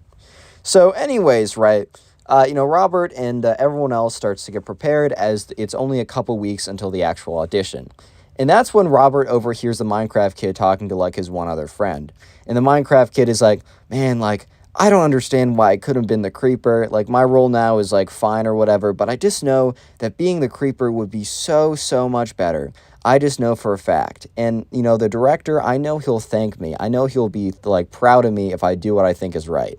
So anyways, right, Robert and everyone else starts to get prepared as it's only a couple weeks until the actual audition. And that's when Robert overhears the Minecraft Kid talking to, like, his one other friend. And the Minecraft Kid is like, man, like, I don't understand why I couldn't have been the creeper. Like, my role now is, like, fine or whatever, but I just know that being the creeper would be so, so much better. I just know for a fact. And, the director, I know he'll thank me. I know he'll be, like, proud of me if I do what I think is right.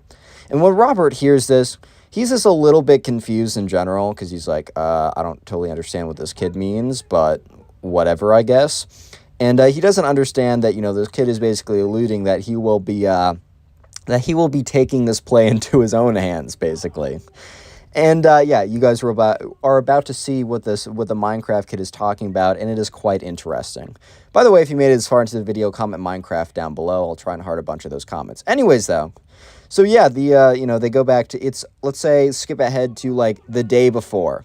And when Robert hears this, he's just a little bit confused in general because he's like, I don't totally understand what this kid means, but whatever, I guess. And he doesn't understand that, this kid is basically alluding that he will be taking this play into his own hands, basically. And you guys are about to see what the Minecraft Kid is talking about, and it is quite interesting. By the way, if you made it this far into the video, comment Minecraft down below. I'll try and heart a bunch of those comments. Anyways, though. So yeah, they go back to, let's say, skip ahead to, like, the day before.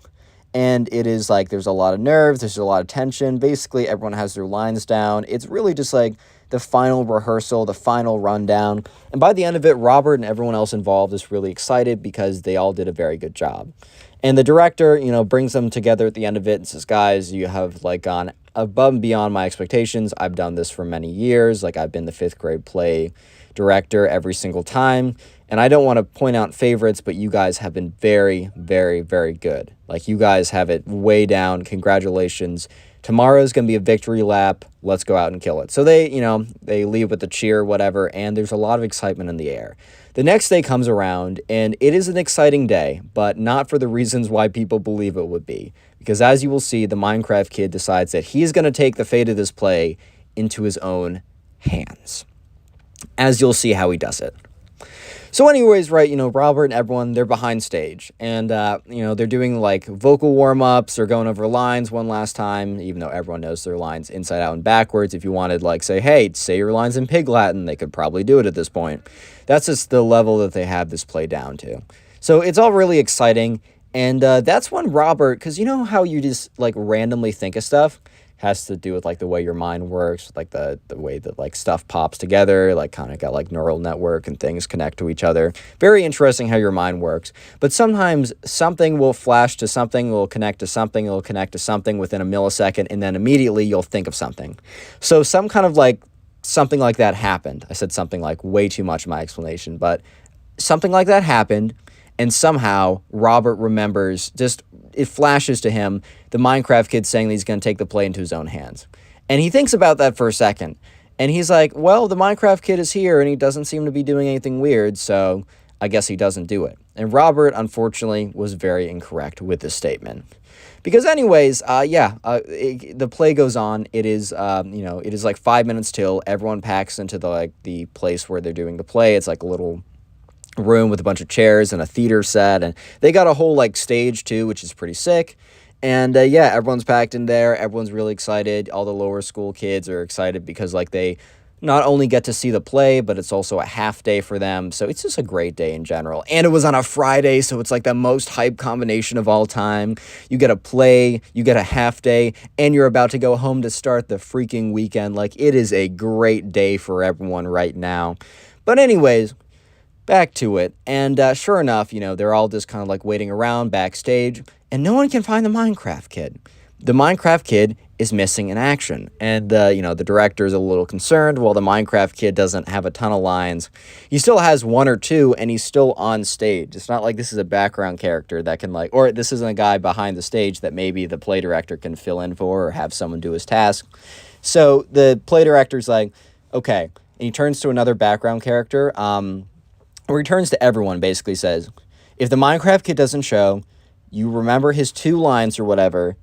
And it is, like, there's a lot of nerves, there's a lot of tension. Basically, everyone has their lines down. It's really just, like, the final rehearsal, the final rundown. And by the end of it, Robert and everyone else involved is really excited because they all did a very good job. And the director, brings them together at the end of it and says, guys, you have like gone above and beyond my expectations. I've done this for many years. Like I've been the 5th grade play director every single time. And I don't want to point out favorites, but you guys have been very, very, very good. Like you guys have it way down. Congratulations. Tomorrow's going to be a victory lap. Let's go out and kill it. So they, they leave with the cheer, whatever, and there's a lot of excitement in the air. The next day comes around, and it is an exciting day, but not for the reasons why people believe it would be. Because as you will see, the Minecraft kid decides that he's going to take the fate of this play into his own hands. As you'll see how he does it. So anyways, right, Robert and everyone, they're behind stage. And, they're doing, like, vocal warm-ups. They're going over lines one last time, even though everyone knows their lines inside out and backwards. If you wanted, like, say your lines in Pig Latin, they could probably do it at this point. That's just the level that they have this play down to. So it's all really exciting. And that's when Robert, because you know how you just, like, randomly think of stuff? Has to do with like the way your mind works, like the way that like stuff pops together, like kind of got like neural network and things connect to each other. Very interesting how your mind works. But sometimes something will flash to something, will connect to something, it'll connect to something within a millisecond, and then immediately you'll think of something. So some kind of like something like that happened. I said something like way too much in my explanation, but something like that happened. And somehow Robert remembers, just it flashes to him, the Minecraft kid saying that he's going to take the play into his own hands. And he thinks about that for a second. And he's like, well, the Minecraft kid is here and he doesn't seem to be doing anything weird, so I guess he doesn't do it. And Robert, unfortunately, was very incorrect with this statement. Because anyways, the play goes on. It is, it is like 5 minutes till everyone packs into the place where they're doing the play. It's like a little room with a bunch of chairs and a theater set, and they got a whole like stage too, which is pretty sick. And everyone's packed in there. Everyone's really excited. All the lower school kids are excited because like they not only get to see the play, but it's also a half day for them. So it's just a great day in general. And it was on a Friday, so it's like the most hype combination of all time. You get a play, you get a half day, and you're about to go home to start the freaking weekend. Like it is a great day for everyone right now. But anyways, back to it, and sure enough, they're all just kind of like waiting around backstage, and no one can find the Minecraft kid. The Minecraft kid is missing in action, and the director is a little concerned. While the Minecraft kid doesn't have a ton of lines, he still has one or two, and he's still on stage. It's not like this is a background character that can or this isn't a guy behind the stage that maybe the play director can fill in for or have someone do his task. So the play director's like, okay, and he turns to another background character, returns to everyone, basically says, if the Minecraft kid doesn't show, you remember his 2 lines or whatever.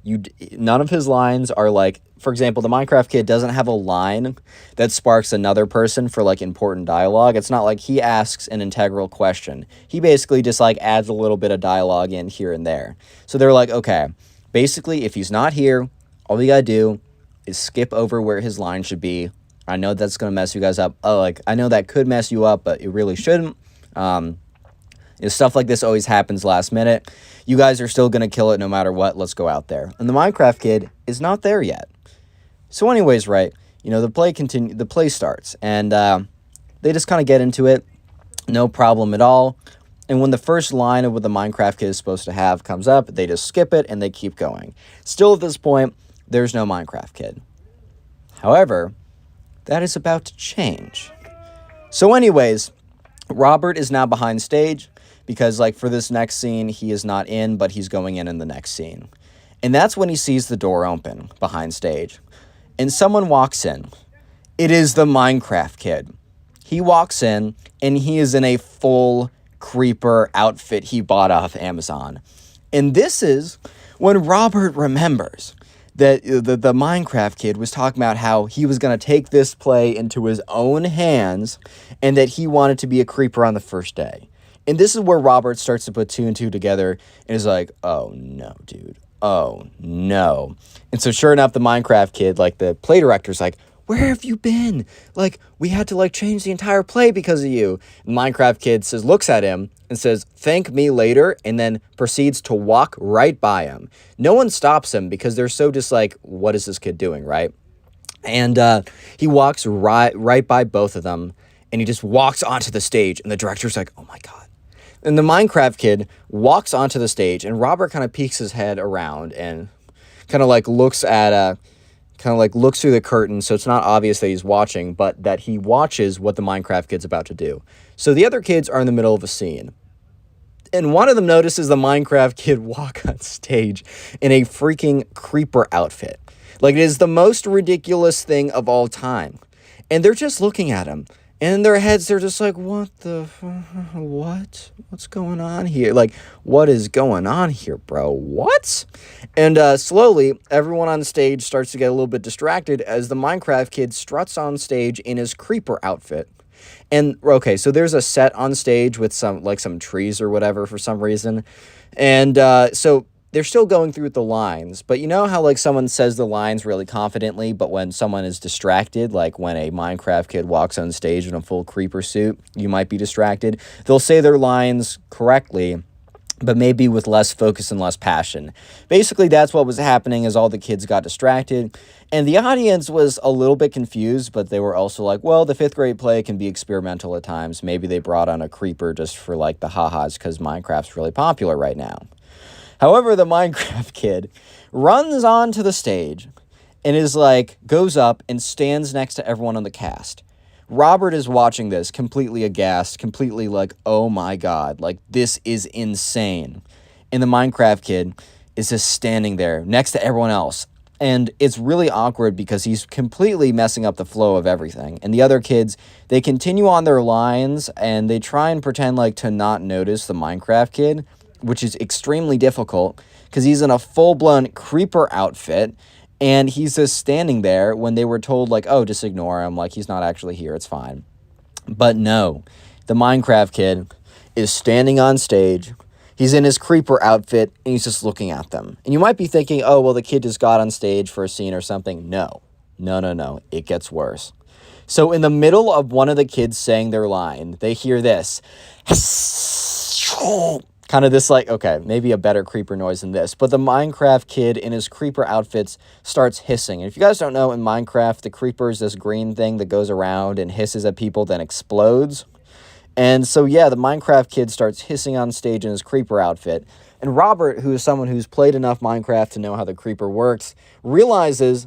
None of his lines are like, for example, the Minecraft kid doesn't have a line that sparks another person for like important dialogue. It's not like he asks an integral question. He basically just like adds a little bit of dialogue in here and there. So they're like, okay, basically if he's not here, all you gotta do is skip over where his line should be. I know that's gonna mess you guys up. I know that could mess you up, but it really shouldn't. Stuff like this always happens last minute. You guys are still going to kill it no matter what. Let's go out there. And the Minecraft kid is not there yet. So anyways, right, the play starts, and they just kind of get into it. No problem at all. And when the first line of what the Minecraft kid is supposed to have comes up, they just skip it and they keep going. Still at this point, there's no Minecraft kid. However, that is about to change. So anyways, Robert is now behind stage because, like, for this next scene, he is not in, but he's going in the next scene. And that's when he sees the door open behind stage. And someone walks in. It is the Minecraft kid. He walks in, and he is in a full creeper outfit he bought off Amazon. And this is when Robert remembers that the Minecraft kid was talking about how he was going to take this play into his own hands and that he wanted to be a creeper on the first day. And this is where Robert starts to put 2 and 2 together and is like, oh no, dude. Oh no. And so sure enough, the Minecraft kid, like the play director's like, where have you been? Like, we had to like change the entire play because of you. And Minecraft kid looks at him and says, thank me later, and then proceeds to walk right by him. No one stops him because they're so just like, what is this kid doing, right? And he walks right by both of them, and he just walks onto the stage, and the director's like, oh my God. And the Minecraft kid walks onto the stage, and Robert kind of peeks his head around and kind of like looks through the curtain, so it's not obvious that he's watching, but that he watches what the Minecraft kid's about to do. So the other kids are in the middle of a scene, and one of them notices the Minecraft kid walk on stage in a freaking creeper outfit. Like, it is the most ridiculous thing of all time. And they're just looking at him. And in their heads, they're just like, what? What's going on here? Like, what is going on here, bro? What? And slowly, everyone on stage starts to get a little bit distracted as the Minecraft kid struts on stage in his creeper outfit. And, okay, so there's a set on stage with some trees or whatever for some reason. And so they're still going through the lines, but you know how like someone says the lines really confidently, but when someone is distracted, like when a Minecraft kid walks on stage in a full creeper suit, you might be distracted. They'll say their lines correctly, but maybe with less focus and less passion. Basically, that's what was happening as all the kids got distracted, and the audience was a little bit confused, but they were also like, well, the 5th grade play can be experimental at times. Maybe they brought on a creeper just for like the ha-has because Minecraft's really popular right now. However, the Minecraft kid runs onto the stage and is like, goes up and stands next to everyone on the cast. Robert is watching this completely aghast, completely like, oh my God, like this is insane. And the Minecraft kid is just standing there next to everyone else. And it's really awkward because he's completely messing up the flow of everything. And the other kids, they continue on their lines and they try and pretend like to not notice the Minecraft kid, which is extremely difficult because he's in a full-blown creeper outfit and he's just standing there when they were told like, oh, just ignore him, like he's not actually here, it's fine. But no, the Minecraft kid is standing on stage, he's in his creeper outfit, and he's just looking at them. And you might be thinking, oh, well, the kid just got on stage for a scene or something. No, it gets worse. So in the middle of one of the kids saying their line, they hear this. Kind of this like, okay, maybe a better creeper noise than this. But the Minecraft kid in his creeper outfits starts hissing. And if you guys don't know, in Minecraft, the creeper is this green thing that goes around and hisses at people, then explodes. And so, yeah, the Minecraft kid starts hissing on stage in his creeper outfit. And Robert, who is someone who's played enough Minecraft to know how the creeper works, realizes,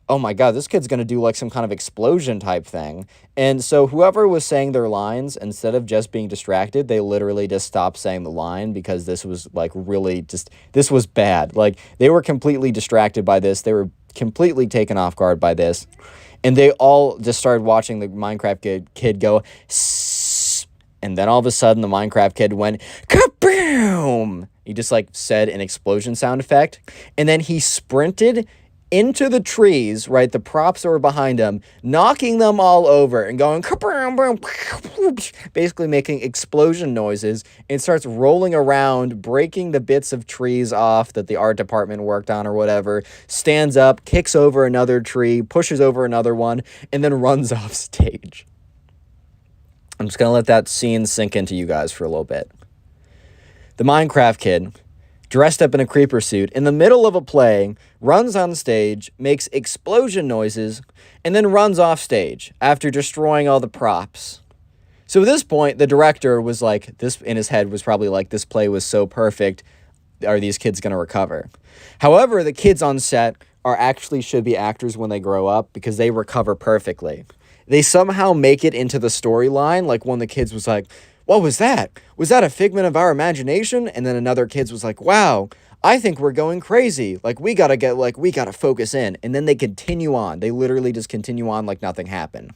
oh my God, this kid's going to do like some kind of explosion type thing. And so whoever was saying their lines, instead of just being distracted, they literally just stopped saying the line because this was like really just, this was bad. Like they were completely distracted by this. They were completely taken off guard by this. And they all just started watching the Minecraft kid go, sss, and then all of a sudden the Minecraft kid went, kaboom! He just like said an explosion sound effect. And then he sprinted into the trees, right, the props that were behind him, knocking them all over and going, basically making explosion noises, and starts rolling around, breaking the bits of trees off that the art department worked on or whatever, stands up, kicks over another tree, pushes over another one, and then runs off stage. I'm just going to let that scene sink into you guys for a little bit. The Minecraft kid, dressed up in a creeper suit, in the middle of a play, runs on stage, makes explosion noises, and then runs off stage after destroying all the props. So at this point, the director was like, this in his head was probably like, this play was so perfect, are these kids going to recover? However, the kids on set should be actors when they grow up because they recover perfectly. They somehow make it into the storyline, like one of the kids was like, what was that? Was that a figment of our imagination? And then another kid was like, wow, I think we're going crazy. Like, we gotta focus in. And then they continue on. They literally just continue on like nothing happened.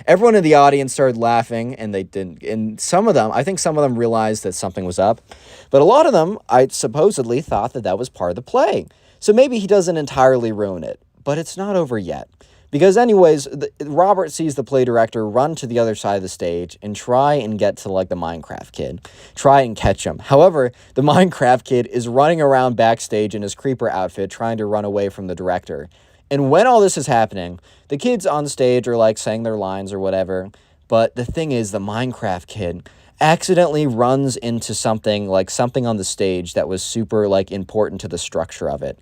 Everyone in the audience started laughing, and they didn't. And I think some of them realized that something was up. But a lot of them, I supposedly thought that was part of the play. So maybe he doesn't entirely ruin it. But it's not over yet. Because anyways, Robert sees the play director run to the other side of the stage and try and get to like the Minecraft kid. Try and catch him. However, the Minecraft kid is running around backstage in his creeper outfit trying to run away from the director. And when all this is happening, the kids on stage are like saying their lines or whatever. But the thing is, the Minecraft kid accidentally runs into something on the stage that was super like important to the structure of it.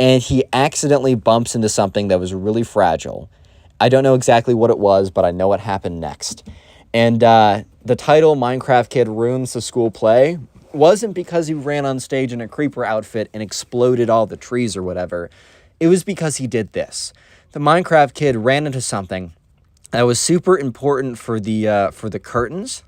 And he accidentally bumps into something that was really fragile. I don't know exactly what it was, but I know what happened next. And the title Minecraft Kid Ruins the School Play wasn't because he ran on stage in a creeper outfit and exploded all the trees or whatever. It was because he did this. The Minecraft Kid ran into something that was super important for the curtains,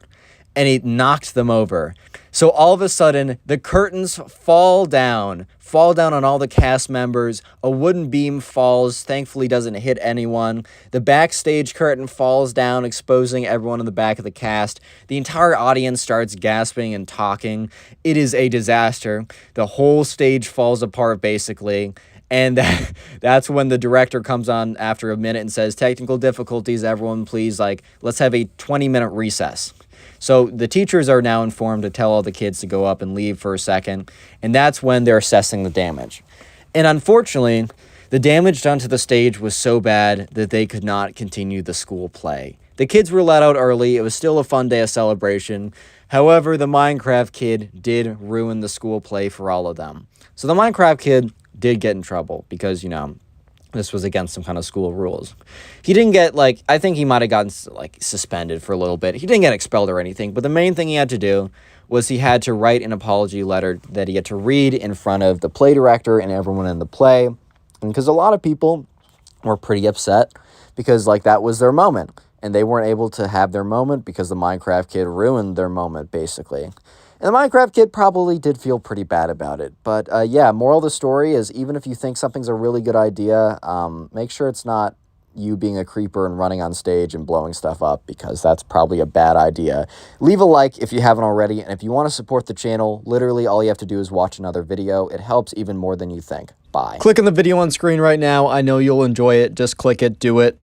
and he knocked them over. So all of a sudden, the curtains fall down on all the cast members. A wooden beam falls, thankfully doesn't hit anyone. The backstage curtain falls down, exposing everyone in the back of the cast. The entire audience starts gasping and talking. It is a disaster. The whole stage falls apart, basically. And that's when the director comes on after a minute and says, technical difficulties, everyone, please, let's have a 20-minute recess. So the teachers are now informed to tell all the kids to go up and leave for a second, and that's when they're assessing the damage. And unfortunately, the damage done to the stage was so bad that they could not continue the school play. The kids were let out early. It was still a fun day of celebration. However, the Minecraft Kid did ruin the school play for all of them. So the Minecraft Kid did get in trouble because, this was against some kind of school rules. He didn't get, I think he might have gotten, suspended for a little bit. He didn't get expelled or anything, but the main thing he had to do was he had to write an apology letter that he had to read in front of the play director and everyone in the play. And because a lot of people were pretty upset because, that was their moment. And they weren't able to have their moment because the Minecraft Kid ruined their moment, basically. And the Minecraft Kid probably did feel pretty bad about it. But, yeah, moral of the story is even if you think something's a really good idea, make sure it's not you being a creeper and running on stage and blowing stuff up, because that's probably a bad idea. Leave a like if you haven't already, and if you want to support the channel, literally all you have to do is watch another video. It helps even more than you think. Bye. Click on the video on screen right now. I know you'll enjoy it. Just click it. Do it.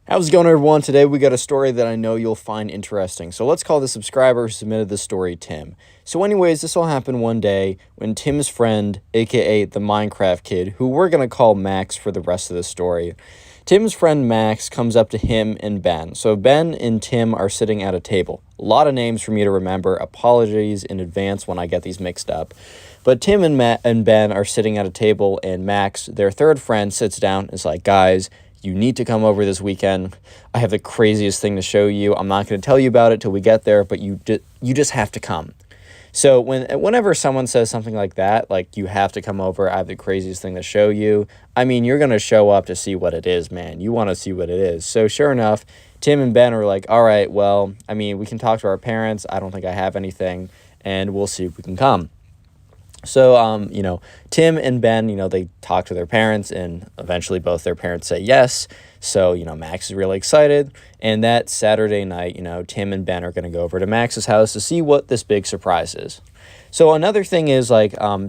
How's it going, everyone? Today we got a story that I know you'll find interesting. So let's call the subscriber who submitted the story Tim. So anyways, this all happened one day when Tim's friend, aka the Minecraft Kid, who we're going to call Max for the rest of the story, Tim's friend Max comes up to him and Ben. So Ben and Tim are sitting at a table. A lot of names for me to remember. Apologies in advance when I get these mixed up. But Tim and Ben are sitting at a table, and Max, their third friend, sits down and is like, guys, you need to come over this weekend. I have the craziest thing to show you. I'm not going to tell you about it till we get there, but you just have to come. So whenever someone says something like that, you have to come over, I have the craziest thing to show you, I mean, you're going to show up to see what it is, man. You want to see what it is. So sure enough, Tim and Ben are like, all right, well, I mean, we can talk to our parents. I don't think I have anything, and we'll see if we can come. So, Tim and Ben, they talk to their parents, and eventually both their parents say yes. So, Max is really excited. And that Saturday night, Tim and Ben are going to go over to Max's house to see what this big surprise is. So another thing is,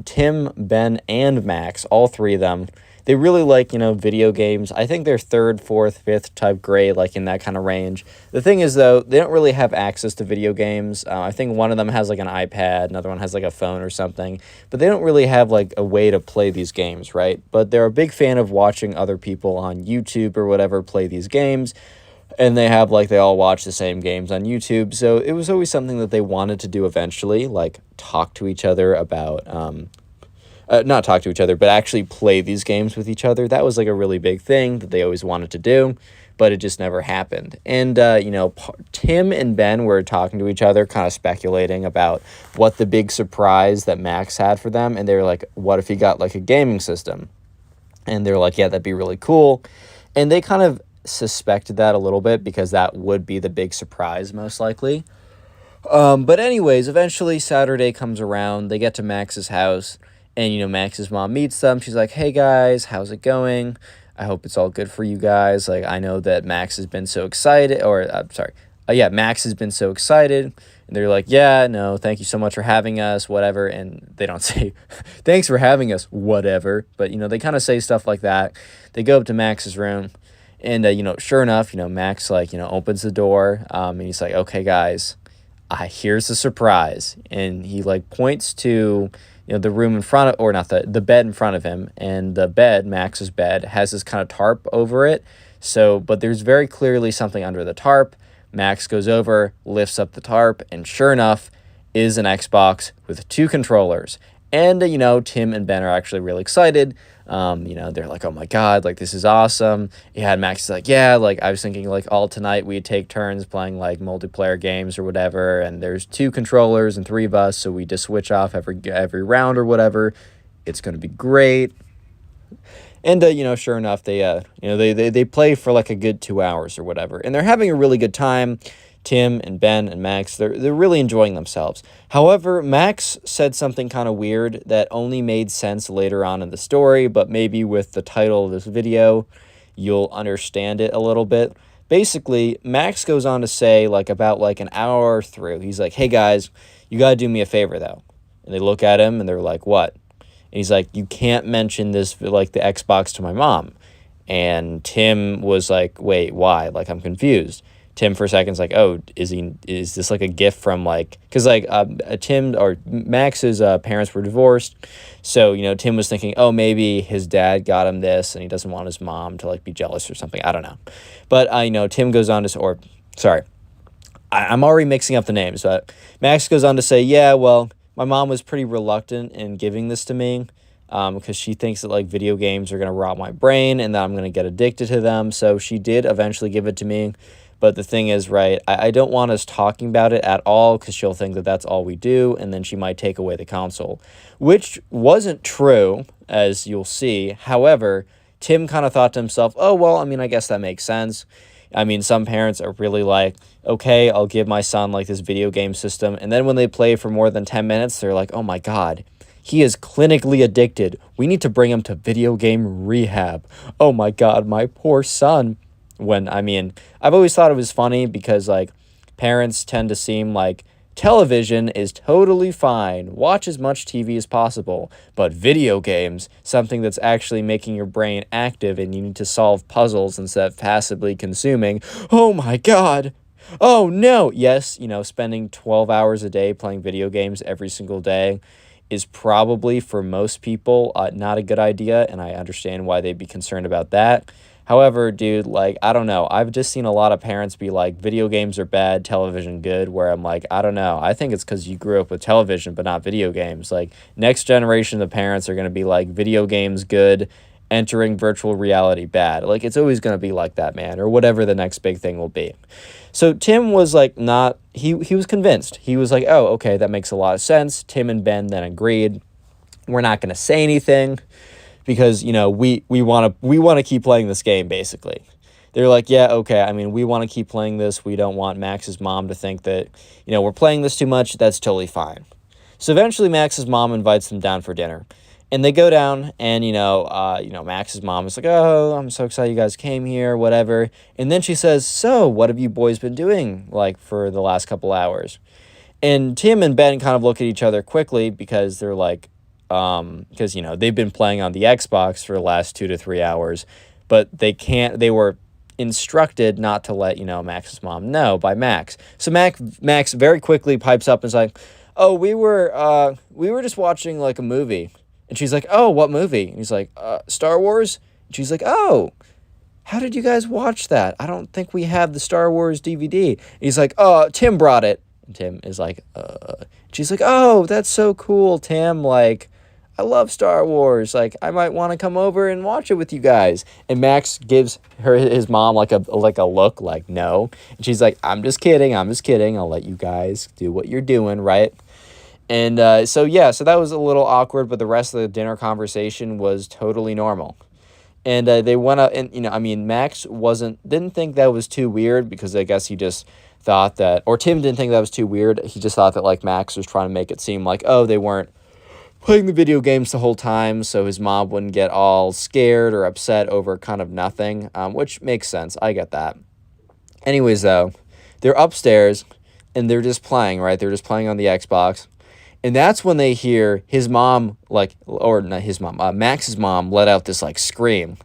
Tim, Ben, and Max, all three of them, they really like, video games. I think they're 3rd, 4th, 5th type grade, in that kind of range. The thing is, though, they don't really have access to video games. I think one of them has, an iPad, another one has, a phone or something. But they don't really have, a way to play these games, right? But they're a big fan of watching other people on YouTube or whatever play these games. And they have, they all watch the same games on YouTube. So it was always something that they wanted to do eventually, talk to each other about... not talk to each other, but actually play these games with each other. That was a really big thing that they always wanted to do, but it just never happened. And, Tim and Ben were talking to each other, kind of speculating about what the big surprise that Max had for them. And they were like, what if he got a gaming system? And they're like, yeah, that'd be really cool. And they kind of suspected that a little bit because that would be the big surprise, most likely. But anyways, eventually Saturday comes around. They get to Max's house. And, Max's mom meets them. She's like, hey, guys, how's it going? I hope it's all good for you guys. I know that Max has been so excited. Max has been so excited. And they're like, yeah, no, thank you so much for having us, whatever. And they don't say, thanks for having us, whatever. But, they kind of say stuff like that. They go up to Max's room. And, sure enough, Max, opens the door. And he's like, okay, guys, here's the surprise. And he, points to... the room in front of, or not the bed in front of him, and the bed, Max's bed, has this kind of tarp over it. So, but there's very clearly something under the tarp. Max goes over, lifts up the tarp, and sure enough, is an Xbox with 2 controllers. And, Tim and Ben are actually really excited. They're like, oh my God, like, this is awesome. Yeah, and Max is like, yeah, like, I was thinking, like, all tonight we'd take turns playing, like, multiplayer games or whatever, and there's 2 controllers and 3 of us, so we just switch off every round or whatever. It's going to be great. And, sure enough, they play for, like, a good 2 hours or whatever, and they're having a really good time. Tim and Ben and Max, they're really enjoying themselves. However, Max said something kind of weird that only made sense later on in the story, but maybe with the title of this video, you'll understand it a little bit. Basically, Max goes on to say, like, about, like, an hour through, he's like, hey, guys, you gotta do me a favor, though. And they look at him, and they're like, what? And he's like, you can't mention this, like, the Xbox to my mom. And Tim was like, wait, why? Like, I'm confused. Tim for a second's like, oh, is this like a gift from, like, because, like, Tim or Max's parents were divorced, so, Tim was thinking, oh, maybe his dad got him this and he doesn't want his mom to, like, be jealous or something. I don't know. But Tim goes on to, or sorry, I'm already mixing up the names, but Max goes on to say, yeah, well, my mom was pretty reluctant in giving this to me, because she thinks that, like, video games are going to rot my brain and that I'm going to get addicted to them. So she did eventually give it to me. But the thing is, right, I don't want us talking about it at all, because she'll think that that's all we do, and then she might take away the console, which wasn't true, as you'll see. However, Tim kind of thought to himself, oh, well, I mean, I guess that makes sense. I mean, some parents are really like, okay, I'll give my son, like, this video game system, and then when they play for more than 10 minutes, they're like, oh my God, he is clinically addicted. We need to bring him to video game rehab. Oh my God, my poor son. When, I mean, I've always thought it was funny because, like, parents tend to seem like television is totally fine. Watch as much TV as possible. But video games, something that's actually making your brain active and you need to solve puzzles instead of passively consuming. Oh my God. Oh no. Yes, spending 12 hours a day playing video games every single day is probably, for most people, not a good idea. And I understand why they'd be concerned about that. However, dude, like, I don't know. I've just seen a lot of parents be like, video games are bad, television good, where I'm like, I don't know. I think it's because you grew up with television, but not video games. Like, next generation of parents are going to be like, video games good, entering virtual reality bad. Like, it's always going to be like that, man, or whatever the next big thing will be. So Tim was like, he was convinced. He was like, oh, okay, that makes a lot of sense. Tim and Ben then agreed. We're not going to say anything, because, we want to keep playing this game, basically. They're like, yeah, okay, I mean, we want to keep playing this. We don't want Max's mom to think that, we're playing this too much. That's totally fine. So eventually Max's mom invites them down for dinner. And they go down, and, Max's mom is like, oh, I'm so excited you guys came here, whatever. And then she says, so what have you boys been doing, like, for the last couple hours? And Tim and Ben kind of look at each other quickly, because they're like, because, they've been playing on the Xbox for the last 2 to 3 hours, but they were instructed not to let, Max's mom know by Max. So Max very quickly pipes up and is like, oh, we were just watching, like, a movie. And she's like, oh, what movie? And he's like, Star Wars? And she's like, oh, how did you guys watch that? I don't think we have the Star Wars DVD. And he's like, oh, Tim brought it. And Tim is like, she's like, oh, that's so cool, Tim. Like, I love Star Wars. Like, I might want to come over and watch it with you guys. And Max gives his mom like a look, like, no. And she's like, I'm just kidding. I'll let you guys do what you're doing, right? And so that was a little awkward, but the rest of the dinner conversation was totally normal. And they went out, and, Max didn't think that was too weird, because I guess he just thought that, or Tim didn't think that was too weird. He just thought that, like, Max was trying to make it seem like, oh, they weren't playing the video games the whole time, so his mom wouldn't get all scared or upset over kind of nothing, which makes sense. I get that. Anyways, though, they're upstairs, and they're just playing, right? They're just playing on the Xbox. And that's when they hear his mom, Max's mom let out this, like, scream.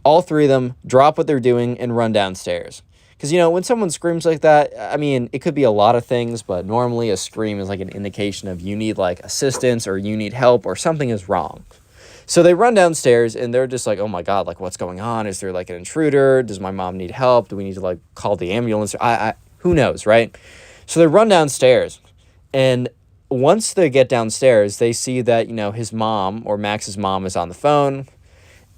All 3 of them drop what they're doing and run downstairs. Because, when someone screams like that, I mean, it could be a lot of things, but normally a scream is like an indication of you need, like, assistance, or you need help, or something is wrong. So they run downstairs, and they're just like, oh my God, like, what's going on? Is there, like, an intruder? Does my mom need help? Do we need to, like, call the ambulance? Who knows, right? So they run downstairs, and once they get downstairs, they see that, his mom, or Max's mom, is on the phone.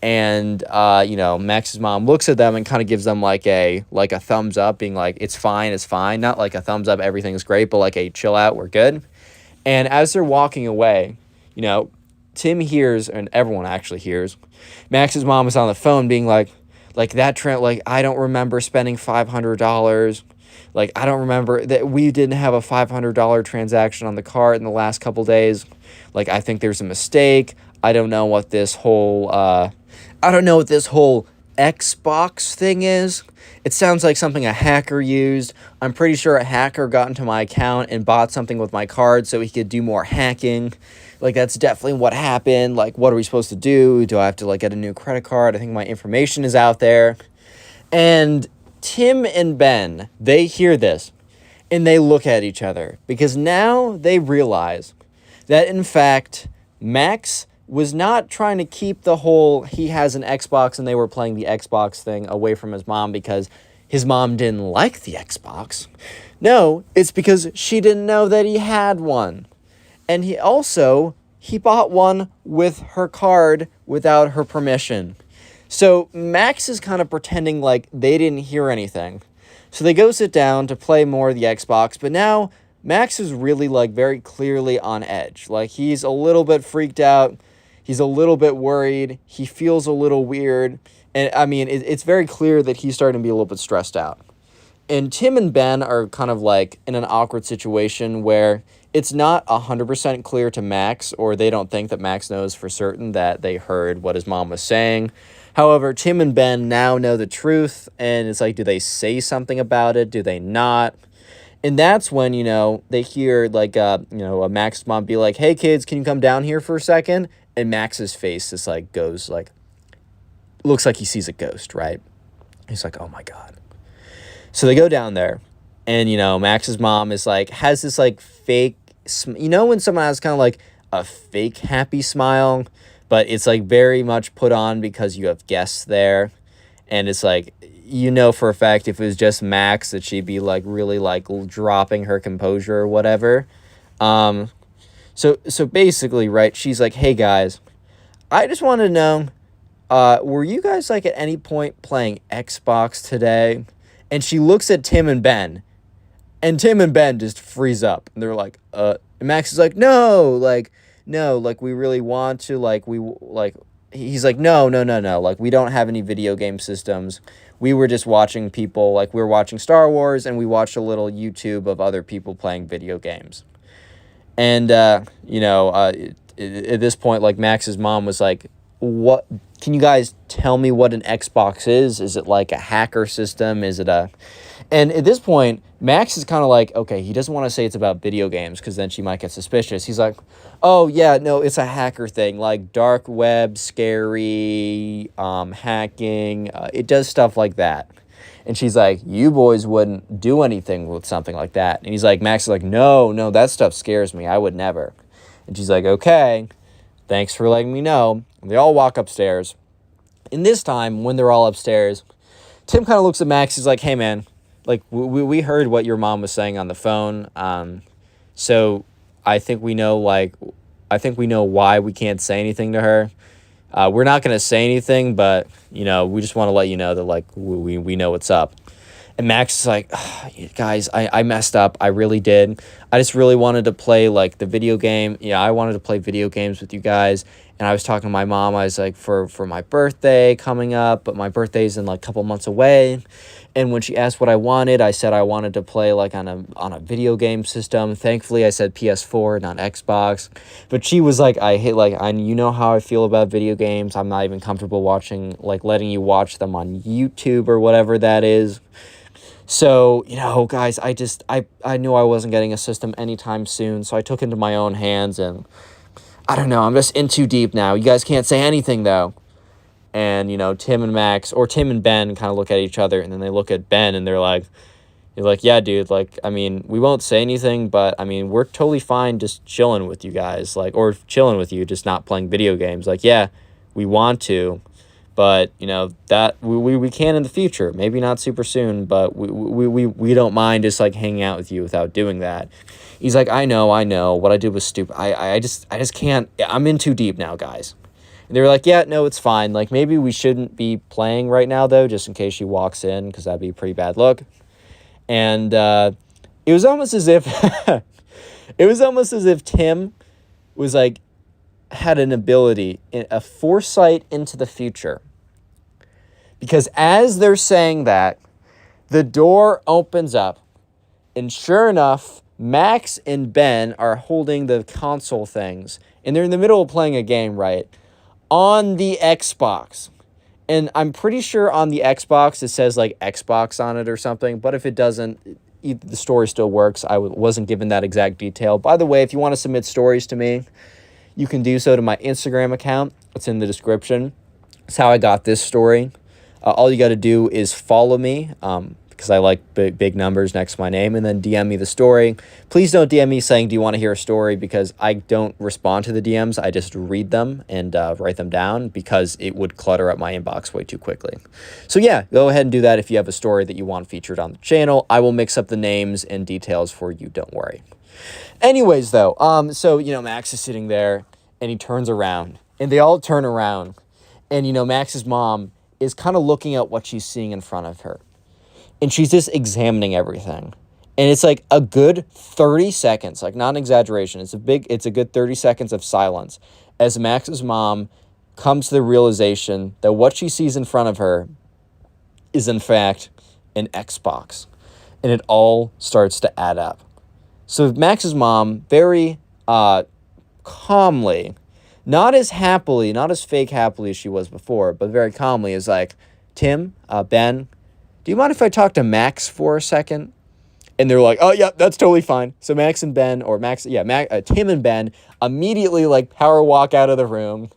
And, Max's mom looks at them and kind of gives them like a thumbs up, being like, it's fine. Not like a thumbs up, everything's great, but like a chill out, we're good. And as they're walking away, Tim hears, and everyone actually hears, Max's mom is on the phone being like that trend, like, I don't remember spending $500. Like, I don't remember that we didn't have a $500 transaction on the cart in the last couple days. Like, I think there's a mistake. I don't know what this whole Xbox thing is. It sounds like something a hacker used. I'm pretty sure a hacker got into my account and bought something with my card so he could do more hacking. Like, that's definitely what happened. Like, what are we supposed to do? Do I have to, like, get a new credit card? I think my information is out there. And Tim and Ben, they hear this, and they look at each other, because now they realize that, in fact, Max was not trying to keep the whole he has an Xbox and they were playing the Xbox thing away from his mom because his mom didn't like the Xbox. No, it's because she didn't know that he had one. And he bought one with her card without her permission. So Max is kind of pretending like they didn't hear anything. So they go sit down to play more of the Xbox, but now Max is really like very clearly on edge. Like, he's a little bit freaked out. He's a little bit worried. He feels a little weird. And I mean, it's very clear that he's starting to be a little bit stressed out. And Tim and Ben are kind of like in an awkward situation where it's not 100% clear to Max, or they don't think that Max knows for certain that they heard what his mom was saying. However, Tim and Ben now know the truth, and it's like, do they say something about it? Do they not? And that's when, they hear like, a Max's mom be like, hey kids, can you come down here for a second? And Max's face just like goes like, looks like he sees a ghost, right? He's like, oh my God. So they go down there, and, Max's mom is like, has this like fake, when someone has kind of like a fake happy smile, but it's like very much put on because you have guests there. And it's like, for a fact, if it was just Max, that she'd be like really like dropping her composure or whatever. So basically, right, she's like, hey guys, I just want to know, were you guys like at any point playing Xbox today? And she looks at Tim and Ben, and Tim and Ben just freeze up. And they're like, and Max is like, no, we really want to, he's like, no, like, we don't have any video game systems. We were just watching people, like, we were watching Star Wars, and we watched a little YouTube of other people playing video games. And, at this point, like, Max's mom was like, what, can you guys tell me what an Xbox is? Is it like a hacker system? And at this point, Max is kind of like, okay, he doesn't want to say it's about video games because then she might get suspicious. He's like, oh yeah, no, it's a hacker thing, like dark web, scary, hacking. It does stuff like that. And she's like, you boys wouldn't do anything with something like that. And he's like, Max is like, no, that stuff scares me. I would never. And she's like, okay, thanks for letting me know. And they all walk upstairs. And this time, when they're all upstairs, Tim kind of looks at Max. He's like, hey, man, like, we heard what your mom was saying on the phone. So I think we know why we can't say anything to her. We're not going to say anything, but, we just want to let you know that, like, we know what's up. And Max is like, guys, I messed up. I really did. I just really wanted to play, like, the video game. Yeah, I wanted to play video games with you guys. And I was talking to my mom. I was like, for my birthday coming up, but my birthday's in, like, a couple months away. And when she asked what I wanted, I said I wanted to play, like, on a video game system. Thankfully, I said PS4, not Xbox. But she was like, you know how I feel about video games. I'm not even comfortable letting you watch them on YouTube or whatever that is. So, guys, I knew I wasn't getting a system anytime soon, so I took it into my own hands, and I don't know, I'm just in too deep now. You guys can't say anything, though. And, Tim and Ben kind of look at each other, and then they look at Ben, and they're like, yeah, dude, like, I mean, we won't say anything, but, I mean, we're totally fine just chilling with you guys, like, or chilling with you, just not playing video games. Like, yeah, we want to, but, that we can in the future. Maybe not super soon, but we don't mind just, like, hanging out with you without doing that. He's like, I know, what I did was stupid. I just can't, I'm in too deep now, guys. And they were like, yeah, no, it's fine. Like, maybe we shouldn't be playing right now, though, just in case she walks in, because that'd be a pretty bad look. And it was almost as if Tim was like, had an ability, a foresight into the future. Because as they're saying that, the door opens up, and sure enough, Max and Ben are holding the console things, and they're in the middle of playing a game, right? On the Xbox. And I'm pretty sure on the Xbox it says like Xbox on it or something, but if it doesn't, the story still works. I wasn't given that exact detail. By the way, if you want to submit stories to me, you can do so to my Instagram account. It's in the description. It's how I got this story. All you got to do is follow me, because I like big numbers next to my name, and then DM me the story. Please don't DM me saying, do you want to hear a story? Because I don't respond to the DMs. I just read them and write them down, because it would clutter up my inbox way too quickly. So yeah, go ahead and do that if you have a story that you want featured on the channel. I will mix up the names and details for you. Don't worry. Anyways, though, so, Max is sitting there, and he turns around, and they all turn around, and, Max's mom is kind of looking at what she's seeing in front of her, and she's just examining everything, and it's like a good 30 seconds, like not an exaggeration, it's a good 30 seconds of silence, as Max's mom comes to the realization that what she sees in front of her is, in fact, an Xbox, and it all starts to add up. So Max's mom, very calmly, not as happily, not as fake happily as she was before, but very calmly is like, Tim, Ben, do you mind if I talk to Max for a second? And they're like, oh, yeah, that's totally fine. So Tim and Ben immediately like power walk out of the room.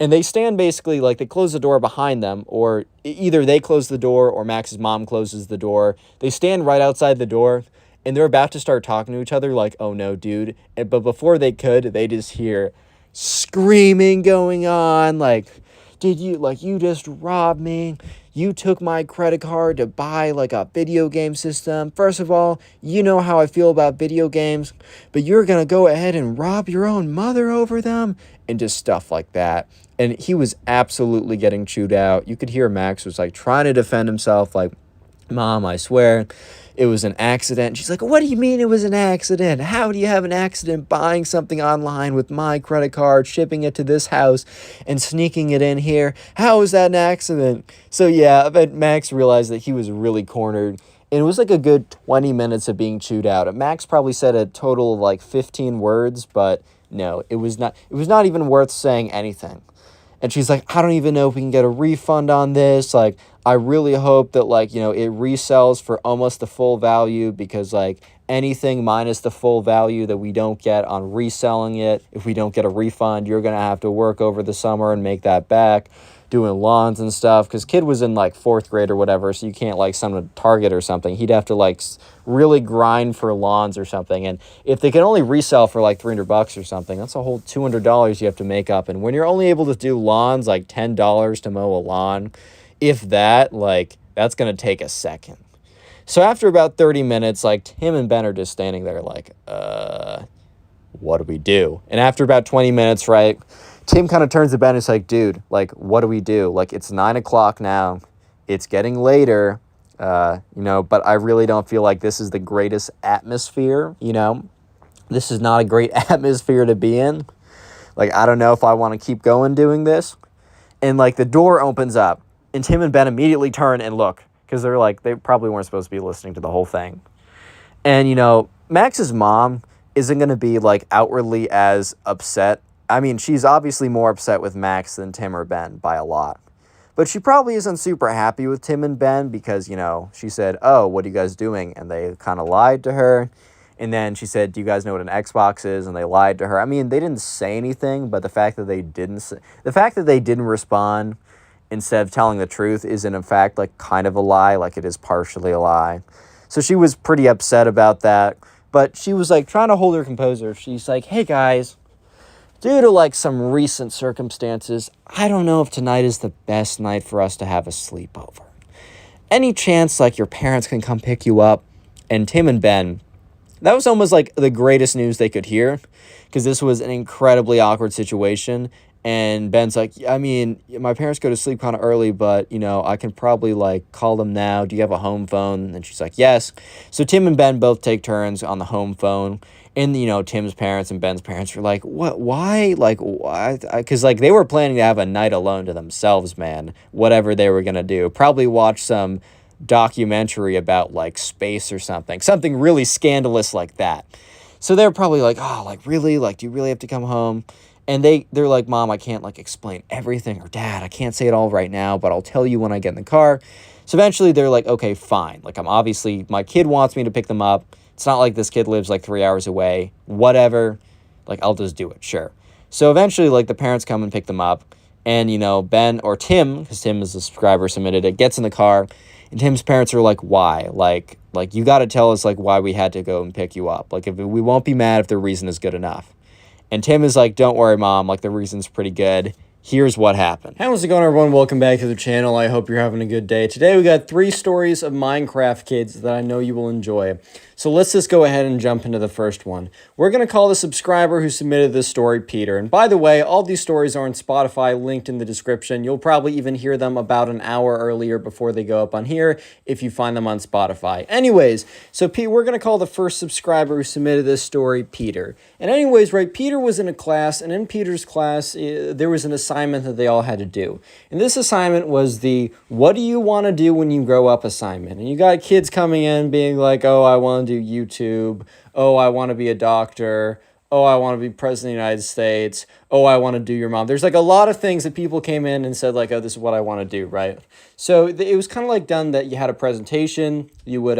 And they stand basically like they close the door behind them, or either they close the door or Max's mom closes the door. They stand right outside the door. And they're about to start talking to each other like, oh, no, dude. But before they could, they just hear screaming going on. Like, you just robbed me. You took my credit card to buy, like, a video game system. First of all, you know how I feel about video games. But you're going to go ahead and rob your own mother over them? And just stuff like that. And he was absolutely getting chewed out. You could hear Max was, like, trying to defend himself. Like, Mom, I swear it was an accident. She's like, what do you mean it was an accident? How do you have an accident buying something online with my credit card, shipping it to this house, and sneaking it in here? How is that an accident? So yeah, but Max realized that he was really cornered. And it was like a good 20 minutes of being chewed out. Max probably said a total of like 15 words, but no, it was not even worth saying anything. And she's like, I don't even know if we can get a refund on this. Like, I really hope that, like, it resells for almost the full value, because, like, anything minus the full value that we don't get on reselling it, if we don't get a refund, you're going to have to work over the summer and make that back, doing lawns and stuff. Because kid was in, like, 4th grade or whatever, so you can't, like, send him to Target or something. He'd have to, like, really grind for lawns or something. And if they can only resell for, like, $300 or something, that's a whole $200 you have to make up. And when you're only able to do lawns, like, $10 to mow a lawn, if that, like, that's going to take a second. So after about 30 minutes, like, Tim and Ben are just standing there like, what do we do? And after about 20 minutes, right, Tim kind of turns to Ben and is like, dude, like, what do we do? Like, it's 9 o'clock now. It's getting later, but I really don't feel like this is the greatest atmosphere, This is not a great atmosphere to be in. Like, I don't know if I want to keep going doing this. And, like, the door opens up. And Tim and Ben immediately turn and look, because they're like, they probably weren't supposed to be listening to the whole thing. And, Max's mom isn't going to be, like, outwardly as upset. I mean, she's obviously more upset with Max than Tim or Ben by a lot. But she probably isn't super happy with Tim and Ben because, she said, oh, what are you guys doing? And they kind of lied to her. And then she said, do you guys know what an Xbox is? And they lied to her. I mean, they didn't say anything, but the fact that they didn't respond instead of telling the truth isn't, in fact, like, kind of a lie, like it is partially a lie. So she was pretty upset about that, but she was, like, trying to hold her composure. She's like, hey, guys, due to, like, some recent circumstances, I don't know if tonight is the best night for us to have a sleepover. Any chance, like, your parents can come pick you up? And Tim and Ben, that was almost, like, the greatest news they could hear, because this was an incredibly awkward situation. And Ben's like, I mean, my parents go to sleep kind of early, but, you know, I can probably, like, call them now. Do you have a home phone? And she's like, yes. So Tim and Ben both take turns on the home phone. And, you know, Tim's parents and Ben's parents were like, what, why? Like, why? Because, like, they were planning to have a night alone to themselves, man. Whatever they were going to do. Probably watch some documentary about, like, space or something. Something really scandalous like that. So they're probably like, oh, like, really? Like, do you really have to come home? And they're like, Mom, I can't, like, explain everything. Or, Dad, I can't say it all right now, but I'll tell you when I get in the car. So eventually they're like, okay, fine. Like, my kid wants me to pick them up. It's not like this kid lives, like, 3 hours away. Whatever. Like, I'll just do it. Sure. So eventually, like, the parents come and pick them up. And, you know, Ben or Tim, because Tim is the subscriber, submitted it, gets in the car. And Tim's parents are like, why? Like you got to tell us, like, why we had to go and pick you up. Like, if we won't be mad if the reason is good enough. And Tim is like, don't worry, Mom. Like, the reason's pretty good. Here's what happened. How's it going, everyone? Welcome back to the channel. I hope you're having a good day. Today, we got 3 stories of Minecraft kids that I know you will enjoy. So let's just go ahead and jump into the first one. We're going to call the subscriber who submitted this story Peter. And by the way, all these stories are on Spotify, linked in the description. You'll probably even hear them about an hour earlier before they go up on here if you find them on Spotify. Anyways, so we're going to call the first subscriber who submitted this story Peter. And anyways, right, Peter was in a class, and in Peter's class, there was an assignment that they all had to do. And this assignment was the what do you want to do when you grow up assignment. And you got kids coming in being like, oh, I want to do YouTube. Oh, I want to be a doctor. Oh, I want to be president of the United States. Oh, I want to do your mom. There's like a lot of things that people came in and said like, oh, this is what I want to do, right? So it was kind of like done that you had a presentation. You would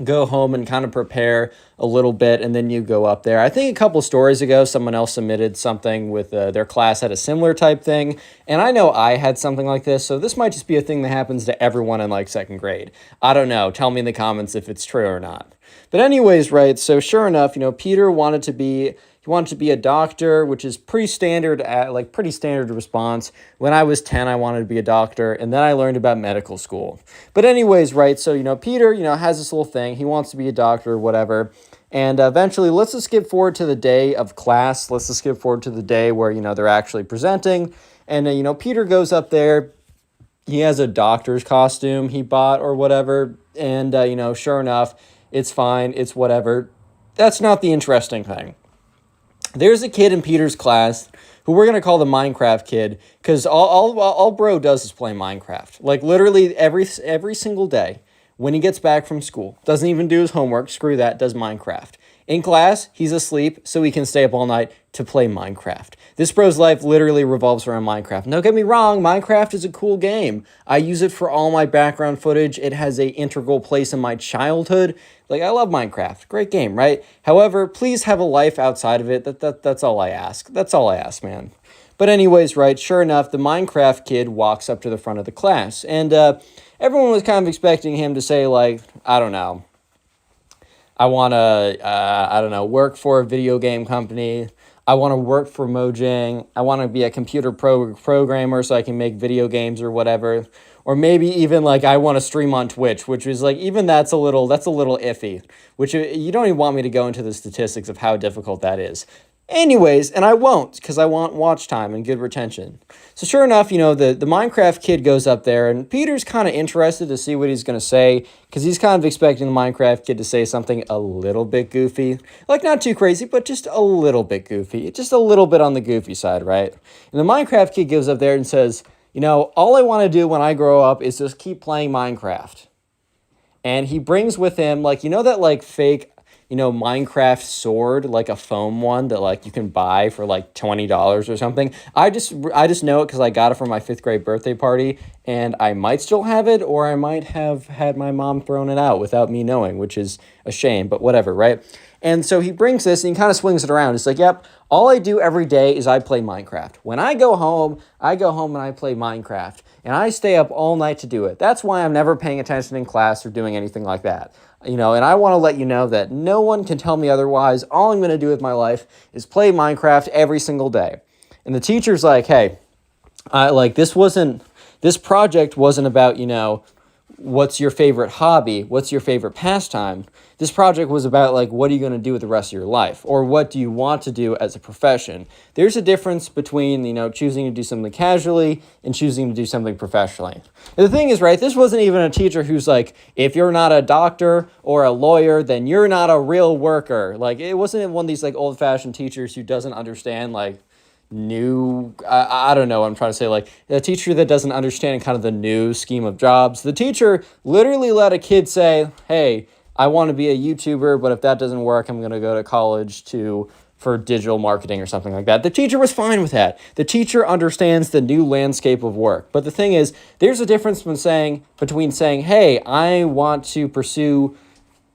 go home and kind of prepare a little bit, and then you go up there. I think a couple stories ago, someone else submitted something with their class had a similar type thing, and I know I had something like this, so this might just be a thing that happens to everyone in, like, 2nd grade. I don't know. Tell me in the comments if it's true or not. But anyways, right, so sure enough, you know, Peter wanted to be a doctor, which is pretty standard response. When I was 10, I wanted to be a doctor, and then I learned about medical school. But anyways, right, so, you know, Peter, you know, has this little thing. He wants to be a doctor or whatever. And eventually, let's just skip forward to the day of class. Let's just skip forward to the day where, you know, they're actually presenting. And, you know, Peter goes up there. He has a doctor's costume he bought or whatever. And, you know, sure enough, it's fine. It's whatever. That's not the interesting thing. There's a kid in Peter's class who we're going to call the Minecraft kid, because all bro does is play Minecraft. Like, literally every single day when he gets back from school. Doesn't even do his homework. Screw that. Does Minecraft. In class, he's asleep, so he can stay up all night to play Minecraft. This bro's life literally revolves around Minecraft. Don't get me wrong, Minecraft is a cool game. I use it for all my background footage. It has an integral place in my childhood. Like, I love Minecraft. Great game, right? However, please have a life outside of it. That's all I ask. That's all I ask, man. But anyways, right, sure enough, the Minecraft kid walks up to the front of the class. And everyone was kind of expecting him to say, like, I don't know, I want to, work for a video game company. I want to work for Mojang. I want to be a computer programmer so I can make video games or whatever. Or maybe even, like, I want to stream on Twitch, which is, like, even that's a little iffy. Which you don't even want me to go into the statistics of how difficult that is. Anyways, and I won't, because I want watch time and good retention. So sure enough, you know, the Minecraft kid goes up there, and Peter's kind of interested to see what he's going to say, because he's kind of expecting the Minecraft kid to say something a little bit goofy. Like, not too crazy, but just a little bit goofy. Just a little bit on the goofy side, right? And the Minecraft kid goes up there and says, you know, all I want to do when I grow up is just keep playing Minecraft. And he brings with him, like, you know that, like, fake, you know, Minecraft sword, like a foam one that, like, you can buy for like $20 or something. I just know it because I got it for my 5th grade birthday party, and I might still have it, or I might have had my mom thrown it out without me knowing, which is a shame, but whatever, right? And so he brings this and he kind of swings it around. It's like, yep, all I do every day is I play Minecraft. When I go home and I play Minecraft, and I stay up all night to do it. That's why I'm never paying attention in class or doing anything like that. You know, and I want to let you know that no one can tell me otherwise. All I'm going to do with my life is play Minecraft every single day. And the teacher's like, hey, this project wasn't about, you know, what's your favorite hobby? What's your favorite pastime? This project was about like, what are you going to do with the rest of your life? Or what do you want to do as a profession? There's a difference between, choosing to do something casually and choosing to do something professionally. And the thing is, right, this wasn't even a teacher who's like, if you're not a doctor or a lawyer, then you're not a real worker. Like, it wasn't one of these like old-fashioned teachers who doesn't understand like I don't know what I'm trying to say, like a teacher that doesn't understand kind of the new scheme of jobs. The teacher literally let a kid say, hey, I want to be a YouTuber, but if that doesn't work, I'm going to go to college for digital marketing or something like that. The teacher was fine with that. The teacher understands the new landscape of work. But the thing is, there's a difference between saying, hey, I want to pursue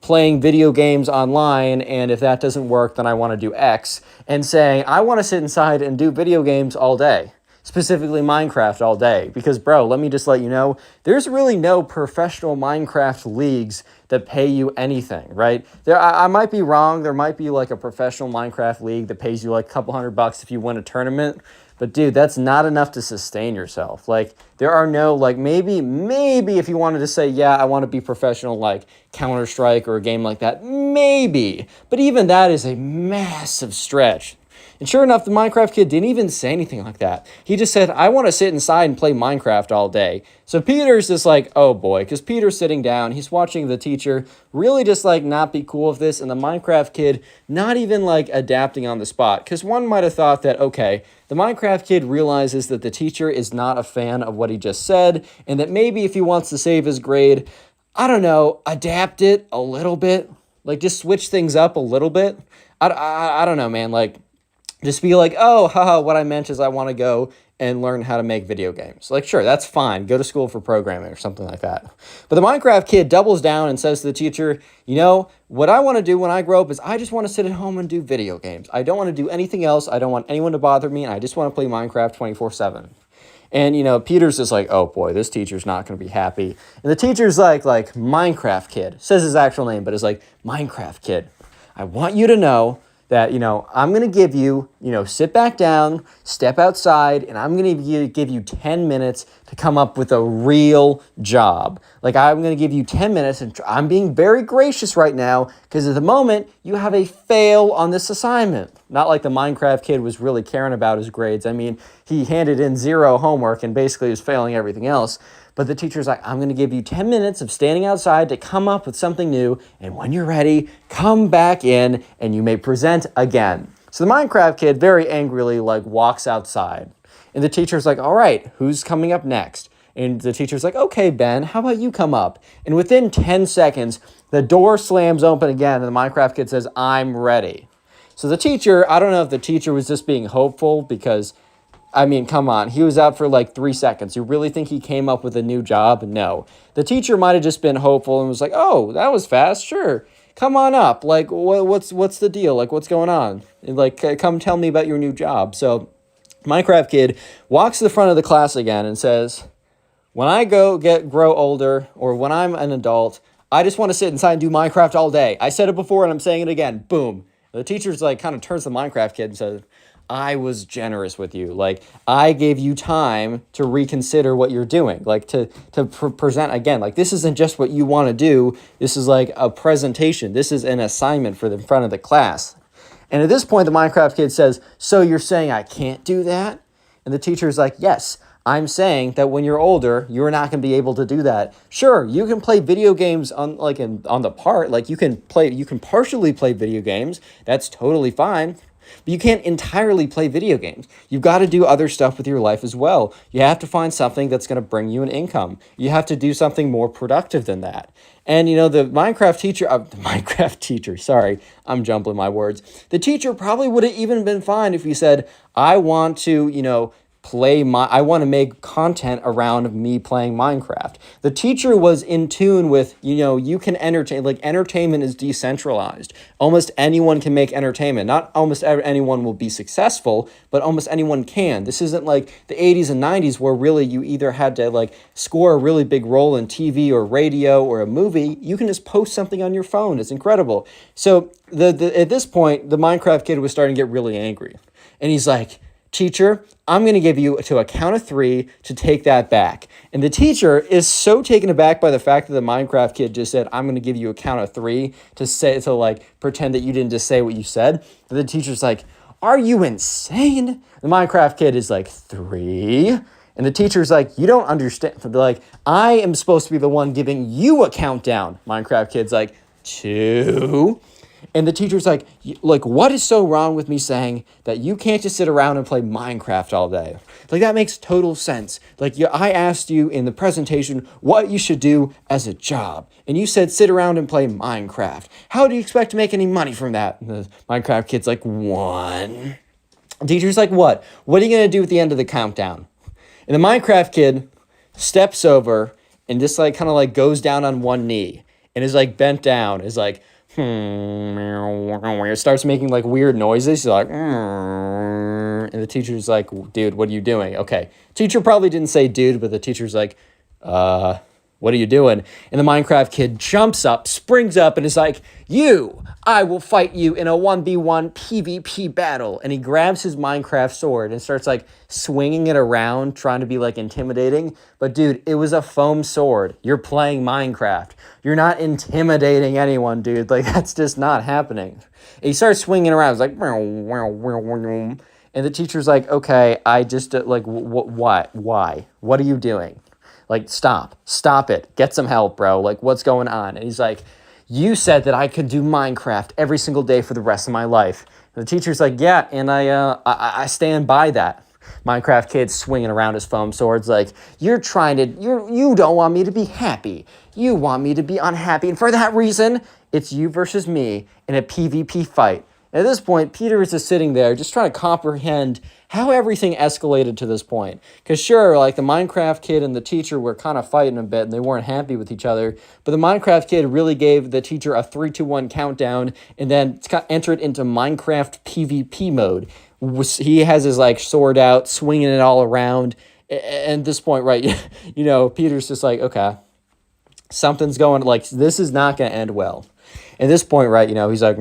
playing video games online, and if that doesn't work, then I want to do X, and saying, I want to sit inside and do video games all day, specifically Minecraft all day. Because, bro, let me just let you know, there's really no professional Minecraft leagues that pay you anything, right? I might be wrong. There might be like a professional Minecraft league that pays you like a couple $100 if you win a tournament. But dude, that's not enough to sustain yourself. Like, there are no, like, maybe if you wanted to say, yeah, I want to be professional, like Counter-Strike or a game like that, maybe. But even that is a massive stretch. And sure enough, the Minecraft kid didn't even say anything like that. He just said, I want to sit inside and play Minecraft all day. So Peter's just like, oh boy, because Peter's sitting down, he's watching the teacher really just like not be cool with this, and the Minecraft kid not even like adapting on the spot. Because one might have thought that, okay, the Minecraft kid realizes that the teacher is not a fan of what he just said, and that maybe if he wants to save his grade, I don't know, adapt it a little bit. Like, just switch things up a little bit. I don't know, man, like, just be like, oh, haha, what I meant is I want to go and learn how to make video games. Like, sure, that's fine. Go to school for programming or something like that. But the Minecraft kid doubles down and says to the teacher, what I want to do when I grow up is I just want to sit at home and do video games. I don't want to do anything else. I don't want anyone to bother me, and I just want to play Minecraft 24/7. And, Peter's just like, oh boy, this teacher's not going to be happy. And the teacher's like Minecraft kid, says his actual name, but is like, Minecraft kid, I want you to know that, I'm going to give you, sit back down, step outside, and I'm going to give you 10 minutes to come up with a real job. Like, I'm going to give you 10 minutes, and I'm being very gracious right now, because at the moment, you have a fail on this assignment. Not like the Minecraft kid was really caring about his grades. I mean, he handed in 0 homework and basically was failing everything else. But the teacher's like, I'm going to give you 10 minutes of standing outside to come up with something new. And when you're ready, come back in and you may present again. So the Minecraft kid very angrily walks outside. And the teacher's like, all right, who's coming up next? And the teacher's like, okay, Ben, how about you come up? And within 10 seconds, the door slams open again. And the Minecraft kid says, I'm ready. So the teacher, I don't know if the teacher was just being hopeful because, I mean, come on. He was out for 3 seconds. You really think he came up with a new job? No. The teacher might have just been hopeful and was like, oh, that was fast. Sure. Come on up. What's the deal? What's going on? And, come tell me about your new job. So Minecraft kid walks to the front of the class again and says, when I grow older, or when I'm an adult, I just want to sit inside and do Minecraft all day. I said it before and I'm saying it again. Boom. The teacher's kind of turns to the Minecraft kid and says, I was generous with you. I gave you time to reconsider what you're doing. To present again. This isn't just what you want to do. This is a presentation. This is an assignment for the front of the class. And at this point, the Minecraft kid says, so you're saying I can't do that? And the teacher's like, yes, I'm saying that when you're older, you're not going to be able to do that. Sure, you can play video games on the part. You can partially play video games. That's totally fine. But you can't entirely play video games. You've got to do other stuff with your life as well. You have to find something that's going to bring you an income. You have to do something more productive than that. And, the Minecraft teacher, sorry, I'm jumbling my words. The teacher probably would have even been fine if he said, I want to, I want to make content around me playing Minecraft. The teacher was in tune with, you can entertain, entertainment is decentralized. Almost anyone can make entertainment. Not almost anyone will be successful, but almost anyone can. This isn't like the 80s and 90s where really you either had to score a really big role in TV or radio or a movie. You can just post something on your phone. It's incredible. So at this point, the Minecraft kid was starting to get really angry. And he's like, teacher, I'm going to give you to a count of 3 to take that back. And the teacher is so taken aback by the fact that the Minecraft kid just said, I'm going to give you a count of 3 to like pretend that you didn't just say what you said. But the teacher's like, are you insane? The Minecraft kid is like, 3. And the teacher's like, you don't understand. They're like, I am supposed to be the one giving you a countdown. Minecraft kid's like, 2. And the teacher's like, what is so wrong with me saying that you can't just sit around and play Minecraft all day? Like, that makes total sense. Like, I asked you in the presentation what you should do as a job. And you said sit around and play Minecraft. How do you expect to make any money from that? And the Minecraft kid's like, 1. The teacher's like, what? What are you going to do at the end of the countdown? And the Minecraft kid steps over and just like kind of like goes down on one knee and is like bent down, is like, starts making like weird noises. He's like, and the teacher's like, dude, what are you doing? Okay. Teacher probably didn't say dude, but the teacher's like, what are you doing? And the Minecraft kid jumps up, springs up, and is like, I will fight you in a 1v1 PvP battle. And he grabs his Minecraft sword and starts like swinging it around, trying to be like intimidating. But dude, it was a foam sword. You're playing Minecraft. You're not intimidating anyone, dude. Like, that's just not happening. And he starts swinging around. It's like, and the teacher's like, okay, I just, like, why? What are you doing? Like, stop it. Get some help, bro. Like, what's going on? And he's like, you said that I could do Minecraft every single day for the rest of my life. And the teacher's like, yeah, and I stand by that. Minecraft kid's swinging around his foam swords like, you don't want me to be happy. You want me to be unhappy. And for that reason, it's you versus me in a PvP fight. At this point, Peter is just sitting there just trying to comprehend how everything escalated to this point. Because sure, like the Minecraft kid and the teacher were kind of fighting a bit and they weren't happy with each other. But the Minecraft kid really gave the teacher a 3-2-1 countdown and then entered into Minecraft PvP mode. He has his like sword out, swinging it all around. And at this point, right, Peter's just like, okay, something's going, like, this is not going to end well. At this point, right, he's like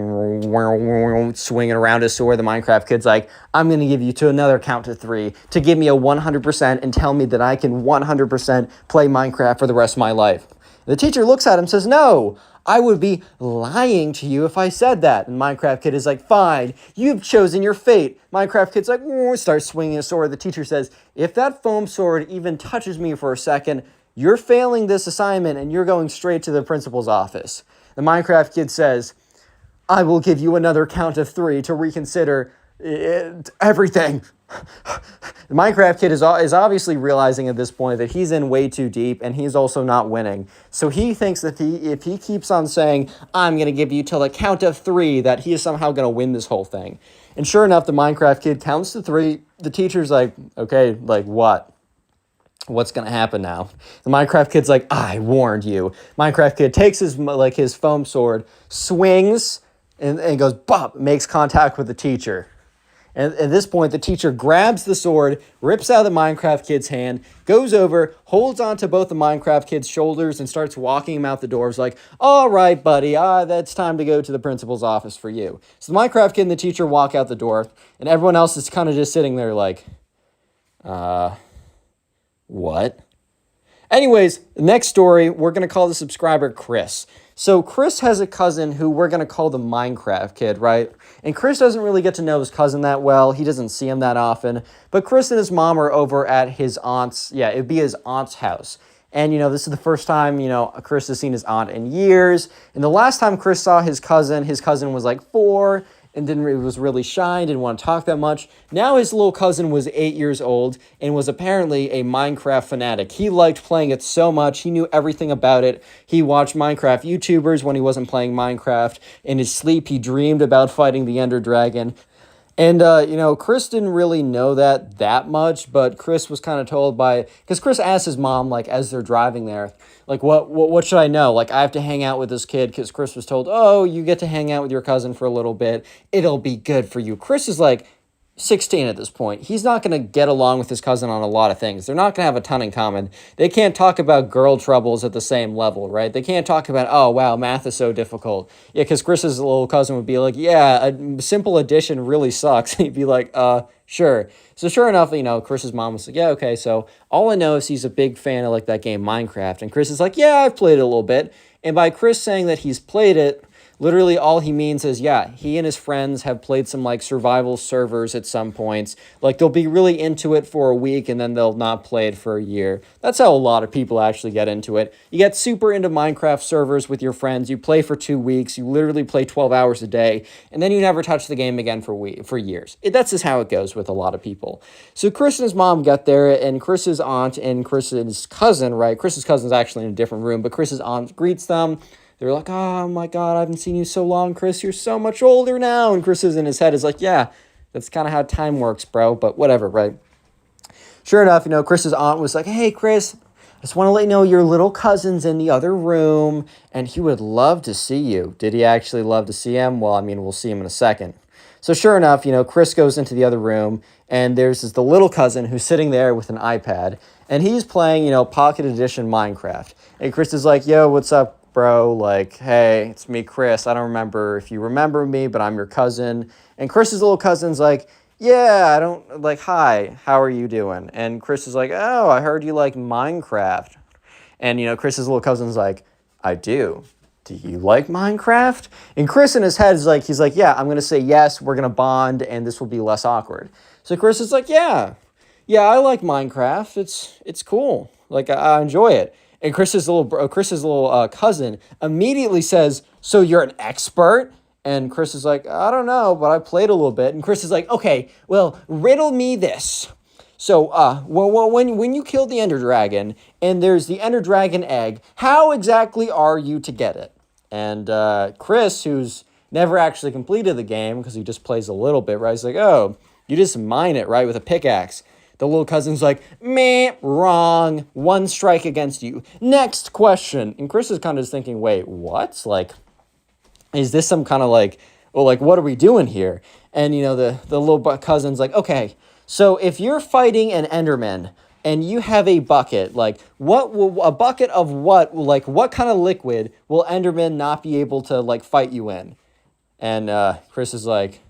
swinging around his sword. The Minecraft kid's like, I'm going to give you to another count to 3 to give me a 100% and tell me that I can 100% play Minecraft for the rest of my life. The teacher looks at him and says, no, I would be lying to you if I said that. And Minecraft kid is like, fine, you've chosen your fate. Minecraft kid's like, starts swinging his sword. The teacher says, if that foam sword even touches me for a second, you're failing this assignment and you're going straight to the principal's office. The Minecraft kid says, I will give you another count of 3 to reconsider everything. The Minecraft kid is obviously realizing at this point that he's in way too deep and he's also not winning. So he thinks that if he keeps on saying, I'm going to give you till the count of 3, that he is somehow going to win this whole thing. And sure enough, the Minecraft kid counts to 3. The teacher's like, okay, like what? What's going to happen now? The Minecraft kid's like, I warned you. Minecraft kid takes his foam sword, swings, and goes, bop, makes contact with the teacher. And at this point, the teacher grabs the sword, rips out of the Minecraft kid's hand, goes over, holds onto both the Minecraft kid's shoulders, and starts walking him out the door. It's like, all right, buddy, that's time to go to the principal's office for you. So the Minecraft kid and the teacher walk out the door, and everyone else is kind of just sitting there like, what? Anyways, the next story, we're going to call the subscriber Chris. So Chris has a cousin who we're going to call the Minecraft kid, right? And Chris doesn't really get to know his cousin that well. He doesn't see him that often. But Chris and his mom are over at his aunt's, it'd be his aunt's house. And, this is the first time, Chris has seen his aunt in years. And the last time Chris saw his cousin was like 4 and was really shy, didn't want to talk that much. Now his little cousin was 8 years old and was apparently a Minecraft fanatic. He liked playing it so much. He knew everything about it. He watched Minecraft YouTubers when he wasn't playing Minecraft. In his sleep, he dreamed about fighting the Ender Dragon. And, Chris didn't really know that much, but Chris was kind of told because Chris asked his mom, like, as they're driving there, like, what should I know? Like, I have to hang out with this kid, because Chris was told, oh, you get to hang out with your cousin for a little bit. It'll be good for you. Chris is like, 16 at this point. He's not going to get along with his cousin on a lot of things. They're not going to have a ton in common. They can't talk about girl troubles at the same level, right? They can't talk about, oh, wow, math is so difficult. Yeah, because Chris's little cousin would be like, yeah, a simple addition really sucks. He'd be like, sure. So sure enough, Chris's mom was like, yeah, okay. So all I know is he's a big fan of like that game Minecraft. And Chris is like, yeah, I've played it a little bit. And by Chris saying that he's played it, literally all he means is, yeah, he and his friends have played some like survival servers at some points. Like they'll be really into it for a week and then they'll not play it for a year. That's how a lot of people actually get into it. You get super into Minecraft servers with your friends. You play for 2 weeks. You literally play 12 hours a day. And then you never touch the game again for years. That's just how it goes with a lot of people. So Chris and his mom get there, and Chris's aunt and Chris's cousin, right? Chris's cousin's actually in a different room, but Chris's aunt greets them. They're like, oh my God, I haven't seen you so long, Chris. You're so much older now. And Chris is in his head is like, yeah, that's kind of how time works, bro. But whatever, right? Sure enough, Chris's aunt was like, hey, Chris, I just want to let you know your little cousin's in the other room, and he would love to see you. Did he actually love to see him? Well, we'll see him in a second. So sure enough, Chris goes into the other room, and there's the little cousin who's sitting there with an iPad, and he's playing, Pocket Edition Minecraft. And Chris is like, yo, what's up, bro? Like, hey, it's me, Chris. I don't remember if you remember me, but I'm your cousin. And Chris's little cousin's like, yeah, I don't, like, hi, how are you doing? And Chris is like, oh, I heard you like Minecraft. And, Chris's little cousin's like, I do. Do you like Minecraft? And Chris in his head is like, he's like, yeah, I'm going to say yes, we're going to bond, and this will be less awkward. So Chris is like, yeah, I like Minecraft. It's cool. Like, I enjoy it. And Chris's little cousin immediately says, so you're an expert? And Chris is like, I don't know, but I played a little bit. And Chris is like, okay, well, riddle me this. So when you kill the Ender Dragon and there's the Ender Dragon egg, how exactly are you to get it? And Chris, who's never actually completed the game because he just plays a little bit, right? He's like, oh, you just mine it, right, with a pickaxe. The little cousin's like, meh, wrong. 1 strike against you. Next question. And Chris is kind of just thinking, wait, what? Like, is this some kind of like, well, like, what are we doing here? And, the little cousin's like, okay, so if you're fighting an Enderman and you have a bucket, like, a bucket of what, like, what kind of liquid will Enderman not be able to, like, fight you in? And Chris is like,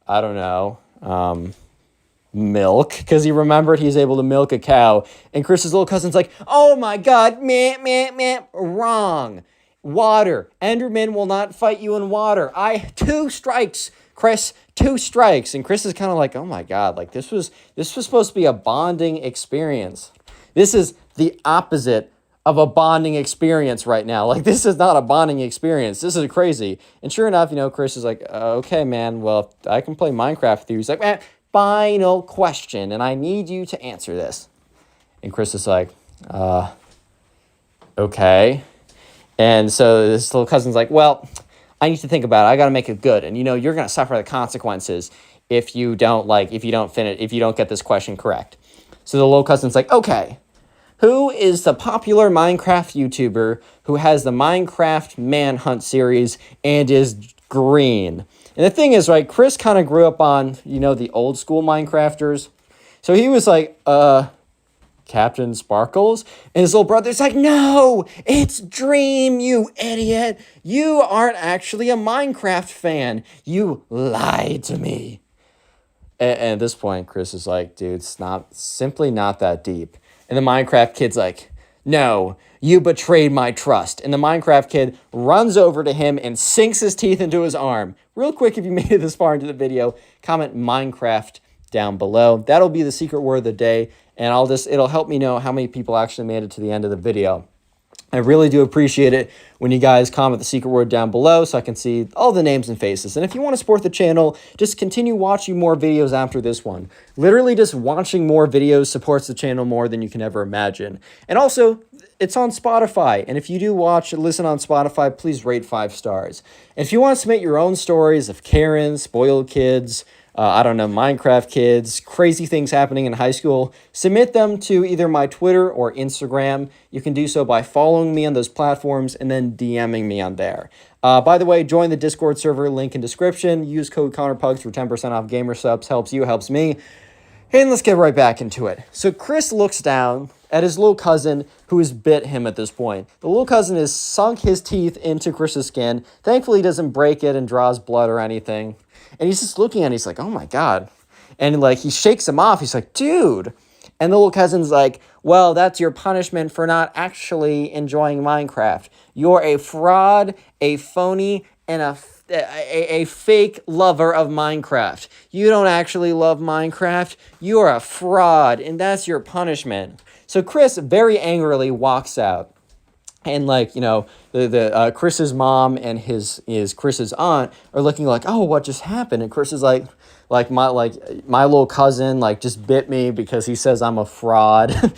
I don't know, milk, because he remembered he's able to milk a cow. And Chris's little cousin's like, oh my God, meh, wrong. Water. Enderman will not fight you in water. 2 strikes, Chris, 2 strikes. And Chris is kind of like, oh my God, like this was supposed to be a bonding experience. This is the opposite of a bonding experience right now. Like, this is not a bonding experience. This is crazy. And sure enough, Chris is like, okay, man, well, I can play Minecraft with you. He's like, man, final question, and I need you to answer this. And Chris is like, okay. And so this little cousin's like, well, I need to think about it. I got to make it good. And, you're going to suffer the consequences if you don't get this question correct. So the little cousin's like, okay, who is the popular Minecraft YouTuber who has the Minecraft Manhunt series and is green? And the thing is, right, Chris kind of grew up on, the old school Minecrafters. So he was like, Captain Sparkles? And his little brother's like, no, it's Dream, you idiot. You aren't actually a Minecraft fan. You lied to me. And at this point, Chris is like, dude, it's simply not that deep. And the Minecraft kid's like, no, you betrayed my trust. And the Minecraft kid runs over to him and sinks his teeth into his arm. Real quick, if you made it this far into the video, comment Minecraft down below. That'll be the secret word of the day. And it'll help me know how many people actually made it to the end of the video. I really do appreciate it when you guys comment the secret word down below so I can see all the names and faces. And if you want to support the channel, just continue watching more videos after this one. Literally just watching more videos supports the channel more than you can ever imagine. And also, it's on Spotify. And if you do listen on Spotify, please rate 5 stars. And if you want to submit your own stories of Karen, spoiled kids, I don't know, Minecraft kids, crazy things happening in high school, submit them to either my Twitter or Instagram. You can do so by following me on those platforms and then DMing me on there. By the way, join the Discord server, link in description. Use code ConnorPugs for 10% off gamer subs. Helps you, helps me. And let's get right back into it. So Chris looks down at his little cousin who has bit him at this point. The little cousin has sunk his teeth into Chris's skin. Thankfully, he doesn't break it and draws blood or anything. And he's just looking at it. He's like, oh my God. And like, he shakes him off. He's like, dude. And the little cousin's like, well, that's your punishment for not actually enjoying Minecraft. You're a fraud, a phony, and a fake lover of Minecraft. You don't actually love Minecraft. You're a fraud, and that's your punishment. So Chris very angrily walks out. And like, you know, the Chris's mom and his Chris's aunt are looking like, oh, what just happened? And Chris is like my little cousin like just bit me because he says I'm a fraud.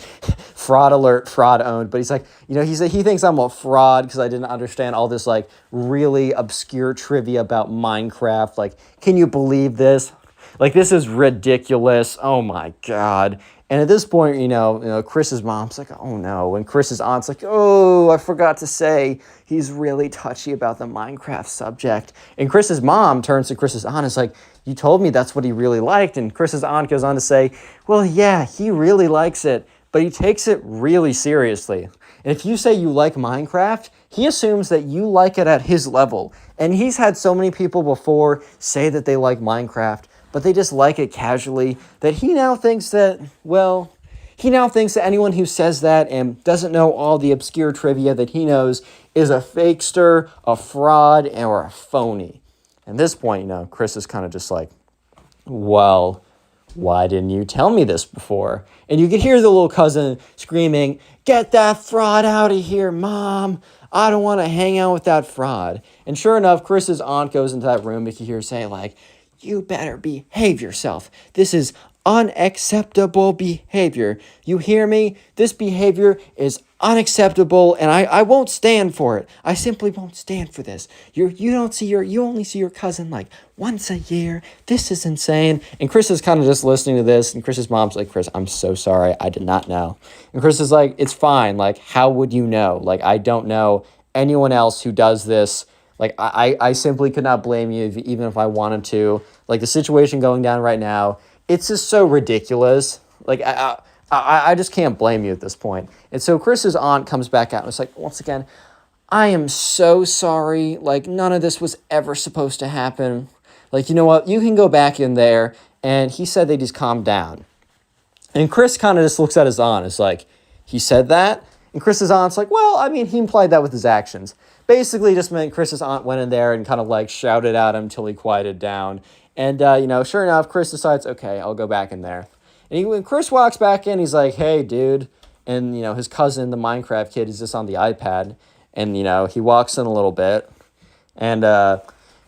Fraud alert, fraud owned. But he's like, you know, he thinks I'm a fraud because I didn't understand all this like really obscure trivia about Minecraft. Like, can you believe this? Like, this is ridiculous. Oh my God. And at this point, you know, Chris's mom's like, oh no. And Chris's aunt's like, oh, I forgot to say, he's really touchy about the Minecraft subject. And Chris's mom turns to Chris's aunt and is like, you told me that's what he really liked. And Chris's aunt goes on to say, well, yeah, he really likes it, but he takes it really seriously. And if you say you like Minecraft, he assumes that you like it at his level. And he's had so many people before say that they like Minecraft, but they just like it casually, that he now thinks that, well, anyone who says that and doesn't know all the obscure trivia that he knows is a fakester, a fraud, or a phony. At this point, you know, Chris is kind of just like, well, why didn't you tell me this before? And you could hear the little cousin screaming, get that fraud out of here, Mom. I don't want to hang out with that fraud. And sure enough, Chris's aunt goes into that room. You can hear her say like, you better behave yourself. This is unacceptable behavior. You hear me? This behavior is unacceptable, and I won't stand for it. I simply won't stand for this. You only see your cousin like once a year. This is insane. And Chris is kind of just listening to this, and Chris's mom's like, Chris, I'm so sorry. I did not know. And Chris is like, it's fine. Like, how would you know? Like, I don't know anyone else who does this. Like, I simply could not blame you even if I wanted to. Like, the situation going down right now, it's just so ridiculous. Like, I just can't blame you at this point. And so Chris's aunt comes back out and it's like, once again, I am so sorry. Like, none of this was ever supposed to happen. Like, you know what? You can go back in there. And he said they just calmed down. And Chris kind of just looks at his aunt. It's like, he said that? And Chris's aunt's like, well, I mean, he implied that with his actions. Basically just meant Chris's aunt went in there and kind of like shouted at him till he quieted down. And, you know, sure enough, Chris decides, okay, I'll go back in there. And when Chris walks back in, he's like, hey, dude. And, you know, his cousin, the Minecraft kid, is just on the iPad. And, you know, he walks in a little bit. And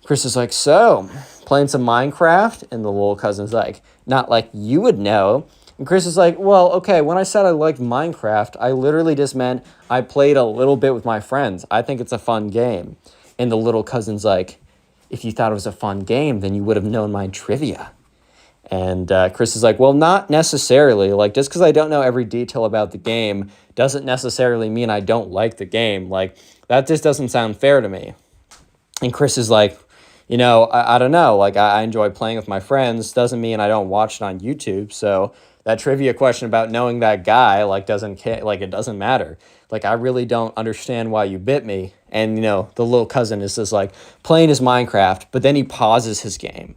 Chris is like, so, playing some Minecraft? And the little cousin's like, not like you would know. And Chris is like, well, okay, when I said I liked Minecraft, I literally just meant I played a little bit with my friends. I think it's a fun game. And the little cousin's like, if you thought it was a fun game, then you would have known my trivia. And Chris is like, well, not necessarily. Like, just because I don't know every detail about the game doesn't necessarily mean I don't like the game. Like, that just doesn't sound fair to me. And Chris is like, you know, I don't know. Like, I enjoy playing with my friends. Doesn't mean I don't watch it on YouTube. So that trivia question about knowing that guy, like, it doesn't matter. Like, I really don't understand why you bit me. And, you know, the little cousin is just, like, playing his Minecraft, but then he pauses his game.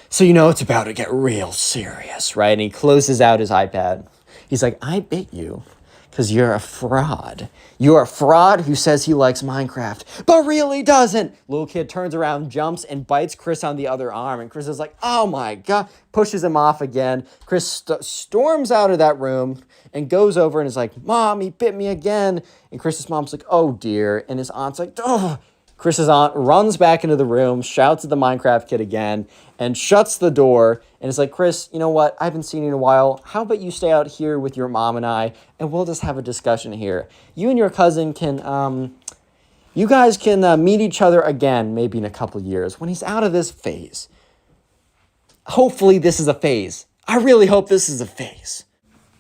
So, you know, it's about to get real serious, right? And he closes out his iPad. He's like, I bit you because you're a fraud. You're a fraud who says he likes Minecraft, but really doesn't. Little kid turns around, jumps, and bites Chris on the other arm. And Chris is like, oh my God, pushes him off again. Chris storms out of that room and goes over and is like, Mom, he bit me again. And Chris's mom's like, oh dear. And his aunt's like, oh. Chris's aunt runs back into the room, shouts at the Minecraft kid again, and shuts the door. And is like, Chris, you know what? I haven't seen you in a while. How about you stay out here with your mom and I, and we'll just have a discussion here. You and your cousin can, you guys can meet each other again, maybe in a couple years, when he's out of this phase. hopefully this is a phase. I really hope this is a phase.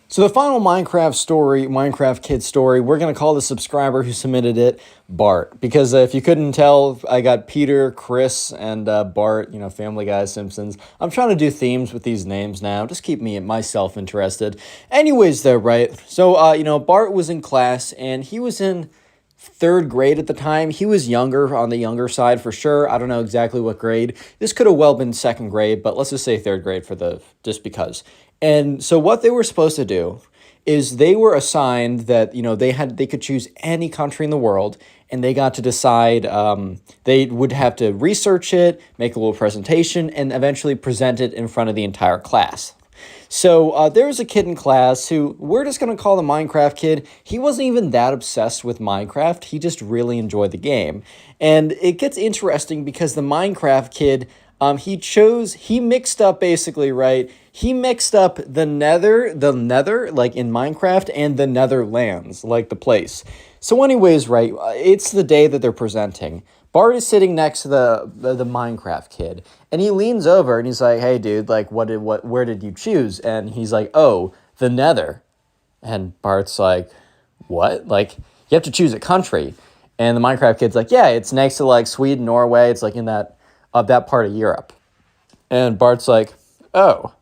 So the final Minecraft kid story, we're going to call the subscriber who submitted it Bart. Because if you couldn't tell, I got Peter, Chris, and Bart, Family Guy, Simpsons. I'm trying to do themes with these names now. Just keep myself interested. Anyways, though, right? So, Bart was in class, and he was in 3rd grade at the time. He was on the younger side for sure. I don't know exactly what grade. This could have well been 2nd grade, but let's just say 3rd grade just because. And so what they were supposed to do is they were assigned that, they could choose any country in the world, and they got to decide, they would have to research it, make a little presentation, and eventually present it in front of the entire class. So there was a kid in class who we're just going to call the Minecraft kid. He wasn't even that obsessed with Minecraft. He just really enjoyed the game. And it gets interesting because the Minecraft kid, he mixed up basically, right? He mixed up the nether, like in Minecraft, and the Netherlands, like the place. So anyways, right, it's the day that they're presenting. Bart is sitting next to the Minecraft kid, and he leans over and he's like, "Hey, dude, like, where did you choose?" And he's like, "Oh, the Nether." And Bart's like, "What? Like, you have to choose a country?" And the Minecraft kid's like, "Yeah, it's next to like Sweden, Norway. It's like in that part of Europe." And Bart's like, "Oh,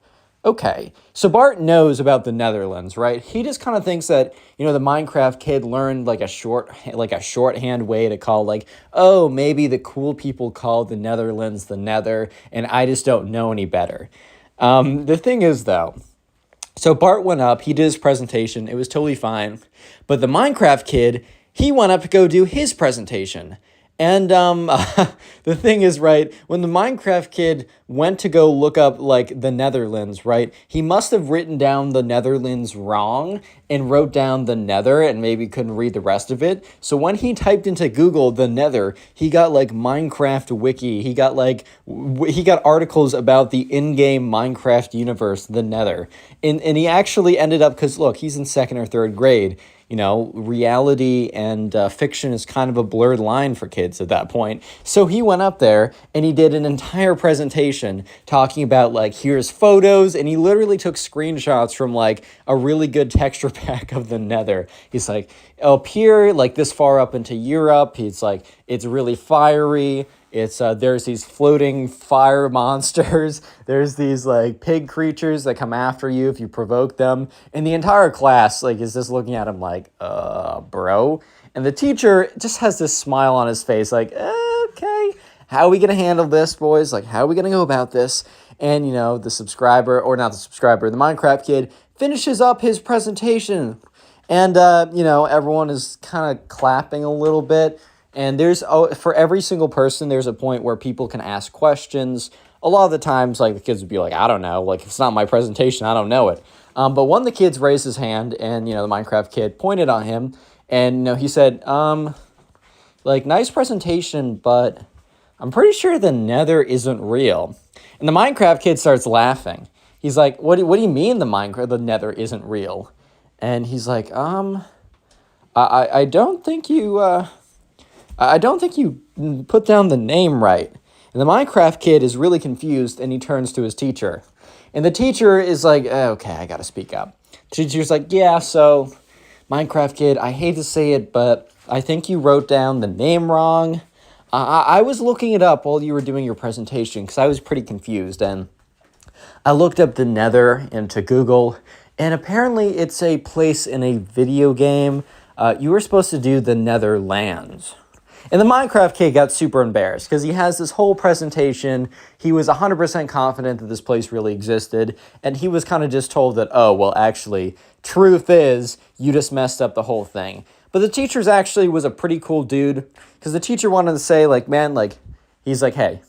okay." So Bart knows about the Netherlands, right? He just kind of thinks that, the Minecraft kid learned like a shorthand way to call like, oh, maybe the cool people call the Netherlands the Nether, and I just don't know any better. The thing is, though, so Bart went up, he did his presentation, it was totally fine. But the Minecraft kid, he went up to go do his presentation. And the thing is, right, when the Minecraft kid went to go look up, like, the Netherlands, right, he must have written down the Netherlands wrong and wrote down the Nether and maybe couldn't read the rest of it. So when he typed into Google the Nether, he got, like, Minecraft Wiki. He got articles about the in-game Minecraft universe, the Nether. And he actually ended up, because, look, he's in 2nd or 3rd grade. Reality and fiction is kind of a blurred line for kids at that point. So he went up there and he did an entire presentation talking about, like, here's photos, and he literally took screenshots from, like, a really good texture pack of the Nether. He's like, up here, like, this far up into Europe, he's like, it's really fiery. It's there's these floating fire monsters. There's these like pig creatures that come after you if you provoke them. And the entire class like is just looking at him like, bro. And the teacher just has this smile on his face like, okay, how are we gonna handle this, boys? Like, how are we gonna go about this? And the Minecraft kid finishes up his presentation, and everyone is kind of clapping a little bit. And for every single person, there's a point where people can ask questions. A lot of the times, like, the kids would be like, I don't know. Like, if it's not my presentation, I don't know it. But one of the kids raised his hand, and, the Minecraft kid pointed on him. And, he said, nice presentation, but I'm pretty sure the Nether isn't real. And the Minecraft kid starts laughing. He's like, what do you mean the Nether isn't real? And he's like, I don't think you... I don't think you put down the name right. And the Minecraft kid is really confused, and he turns to his teacher. And the teacher is like, okay, I gotta speak up. The teacher's like, yeah, so, Minecraft kid, I hate to say it, but I think you wrote down the name wrong. I was looking it up while you were doing your presentation, because I was pretty confused, and I looked up the Nether into Google, and apparently it's a place in a video game. You were supposed to do the Netherlands. And the Minecraft kid got super embarrassed because he has this whole presentation. He was 100% confident that this place really existed. And he was kind of just told that, oh, well, actually, truth is, you just messed up the whole thing. But the teacher's actually was a pretty cool dude because the teacher wanted to say, like, man, like, he's like, hey,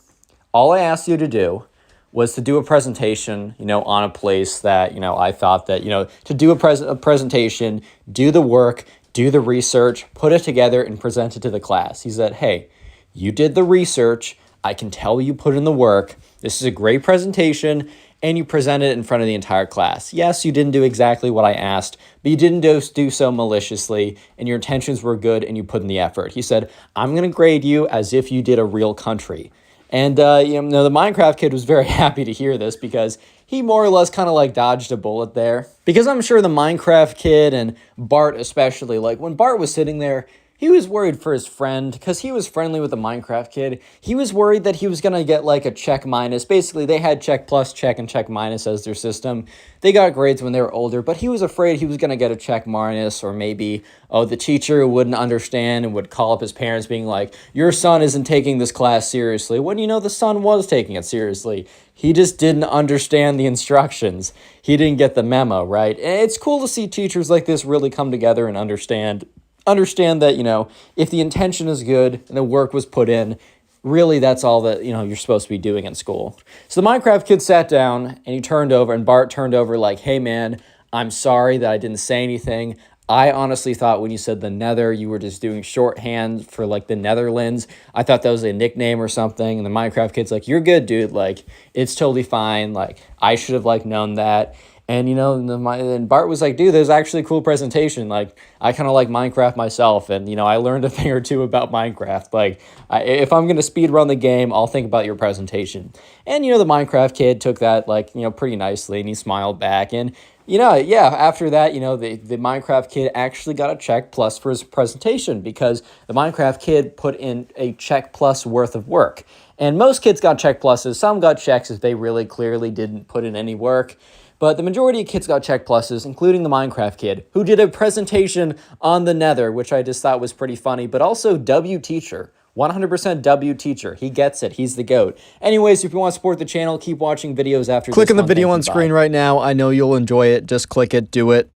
all I asked you to do was to do a presentation, on a place that, I thought that, to do a presentation, do the work, do the research, put it together, and present it to the class. He said, hey, you did the research. I can tell you put in the work. This is a great presentation, and you presented it in front of the entire class. Yes, you didn't do exactly what I asked, but you didn't do so maliciously, and your intentions were good, and you put in the effort. He said, I'm going to grade you as if you did a real country. And, the Minecraft kid was very happy to hear this because he more or less kind of like dodged a bullet there. Because I'm sure the Minecraft kid and Bart especially, like when Bart was sitting there, he was worried for his friend because he was friendly with the Minecraft kid. He was worried that he was going to get like a check minus. Basically, they had check plus, check, and check minus as their system. They got grades when they were older, but he was afraid he was going to get a check minus, or maybe, the teacher wouldn't understand and would call up his parents being like, your son isn't taking this class seriously. When the son was taking it seriously. He just didn't understand the instructions. He didn't get the memo, right? And it's cool to see teachers like this really come together and understand that, if the intention is good and the work was put in, really that's all that, you're supposed to be doing in school. So the Minecraft kid sat down and Bart turned over like, hey man, I'm sorry that I didn't say anything. I honestly thought when you said the Nether, you were just doing shorthand for like the Netherlands. I thought that was a nickname or something. And the Minecraft kid's like, you're good, dude. Like, it's totally fine. Like, I should have like known that. And, and Bart was like, dude, there's actually a cool presentation. Like, I kind of like Minecraft myself. And, I learned a thing or two about Minecraft. Like, if I'm going to speed run the game, I'll think about your presentation. And, the Minecraft kid took that, like, pretty nicely. And he smiled back. And, after that, the Minecraft kid actually got a check plus for his presentation because the Minecraft kid put in a check plus worth of work. And most kids got check pluses. Some got checks if they really clearly didn't put in any work. But the majority of kids got check pluses, including the Minecraft kid, who did a presentation on the Nether, which I just thought was pretty funny, but also W teacher. 100% W teacher. He gets it. He's the GOAT. Anyways, if you want to support the channel, keep watching videos after Click this on the one. video Thank on you. screen Bye. right now. I know you'll enjoy it. Just click it. Do it.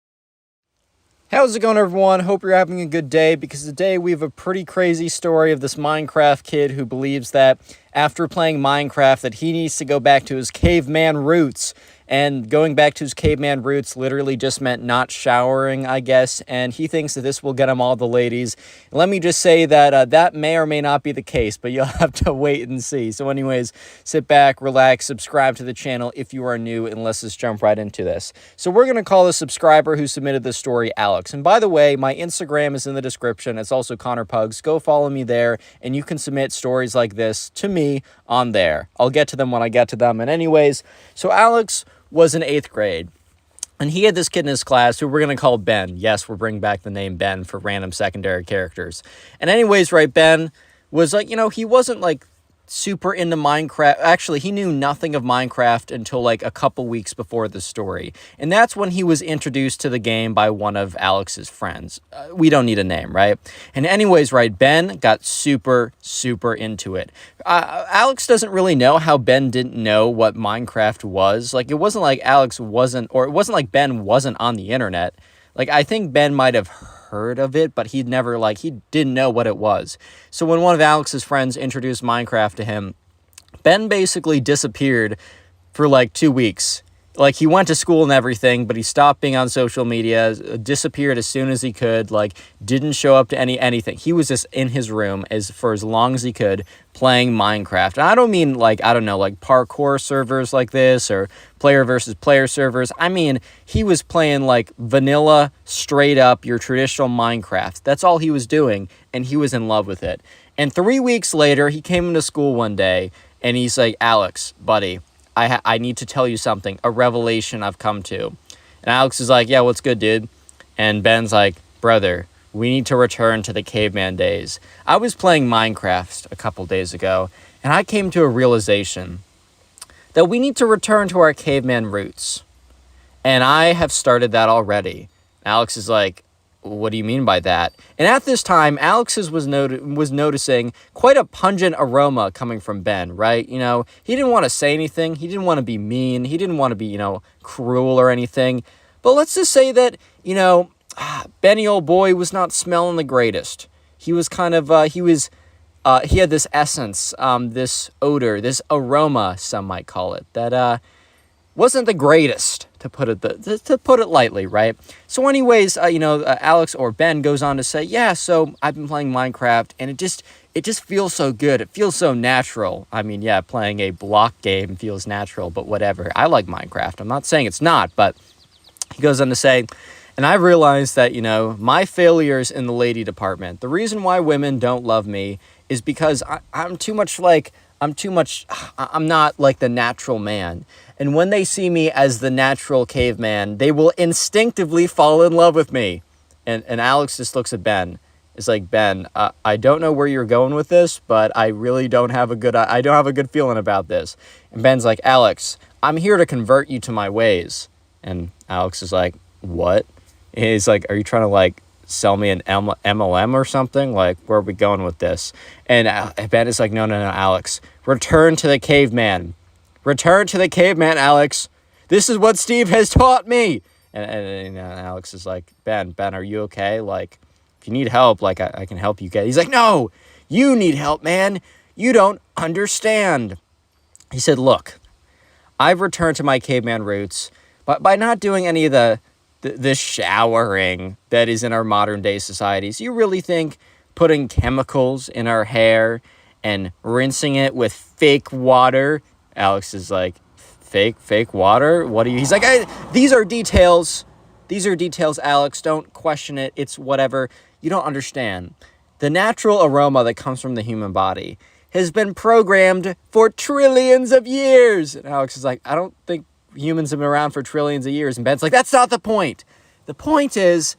How's it going, everyone? Hope you're having a good day, because today we have a pretty crazy story of this Minecraft kid who believes that after playing Minecraft that he needs to go back to his caveman roots. And going back to his caveman roots literally just meant not showering, I guess. And he thinks that this will get him all the ladies. Let me just say that that may or may not be the case, but you'll have to wait and see. So anyways, sit back, relax, subscribe to the channel if you are new, and let's just jump right into this. So we're going to call the subscriber who submitted this story Alex. And by the way, my Instagram is in the description. It's also Connor Pugs. Go follow me there, and you can submit stories like this to me on there. I'll get to them when I get to them. And anyways, so Alex was in 8th grade, and he had this kid in his class who we're going to call Ben. Yes, we're bringing back the name Ben for random secondary characters. And anyways, right, Ben was like, he wasn't like super into Minecraft. Actually, he knew nothing of Minecraft until like a couple weeks before the story. And that's when he was introduced to the game by one of Alex's friends. We don't need a name, right? And anyways, right, Ben got super, super into it. Alex doesn't really know how Ben didn't know what Minecraft was. Like, it wasn't like Alex wasn't, or it wasn't like Ben wasn't on the internet. Like, I think Ben might have heard of it, but he didn't know what it was. So when one of Alex's friends introduced Minecraft to him, Ben basically disappeared for like 2 weeks. Like, he went to school and everything, but he stopped being on social media, disappeared as soon as he could, like, didn't show up to anything. He was just in his room for as long as he could, playing Minecraft. And I don't mean, like, I don't know, like parkour servers like this, or player versus player servers. I mean, he was playing, like, vanilla, straight up, your traditional Minecraft. That's all he was doing, and he was in love with it. And 3 weeks later, he came into school one day, and he's like, Alex, buddy, I need to tell you something, a revelation I've come to. And Alex is like, yeah, what's good, dude? And Ben's like, brother, we need to return to the caveman days. I was playing Minecraft a couple days ago, and I came to a realization that we need to return to our caveman roots. And I have started that already. Alex is like, what do you mean by that? And at this time, Alex was noticing quite a pungent aroma coming from Ben, right? He didn't want to say anything. He didn't want to be mean. He didn't want to be, cruel or anything. But let's just say that, Benny old boy was not smelling the greatest. He was kind of, he had this essence, this odor, this aroma, some might call it, that, wasn't the greatest, to put it lightly, right? So anyways, Alex or Ben goes on to say, yeah, so I've been playing Minecraft, and it just feels so good. It feels so natural. I mean, yeah, playing a block game feels natural, but whatever. I like Minecraft. I'm not saying it's not, but he goes on to say, and I realized that, my failures in the lady department, the reason why women don't love me is because I'm too much like I'm too much, I'm not like the natural man. And when they see me as the natural caveman, they will instinctively fall in love with me. And Alex just looks at Ben. It's like, Ben, I don't know where you're going with this, but I really don't have a good feeling about this. And Ben's like, Alex, I'm here to convert you to my ways. And Alex is like, what? And he's like, are you trying to like sell me an MLM or something? Like, where are we going with this? And Ben is like, no, Alex. Return to the caveman. Return to the caveman, Alex. This is what Steve has taught me. And Alex is like, Ben, are you okay? Like, if you need help, like, I can help you get. He's like, no, you need help, man. You don't understand. He said, look, I've returned to my caveman roots by not doing any of the showering that is in our modern day societies. You really think putting chemicals in our hair and rinsing it with fake water? Alex is like, fake water? What are you? He's like, these are details. These are details, Alex. Don't question it. It's whatever. You don't understand. The natural aroma that comes from the human body has been programmed for trillions of years. And Alex is like, I don't think humans have been around for trillions of years. And Ben's like, that's not the point. The point is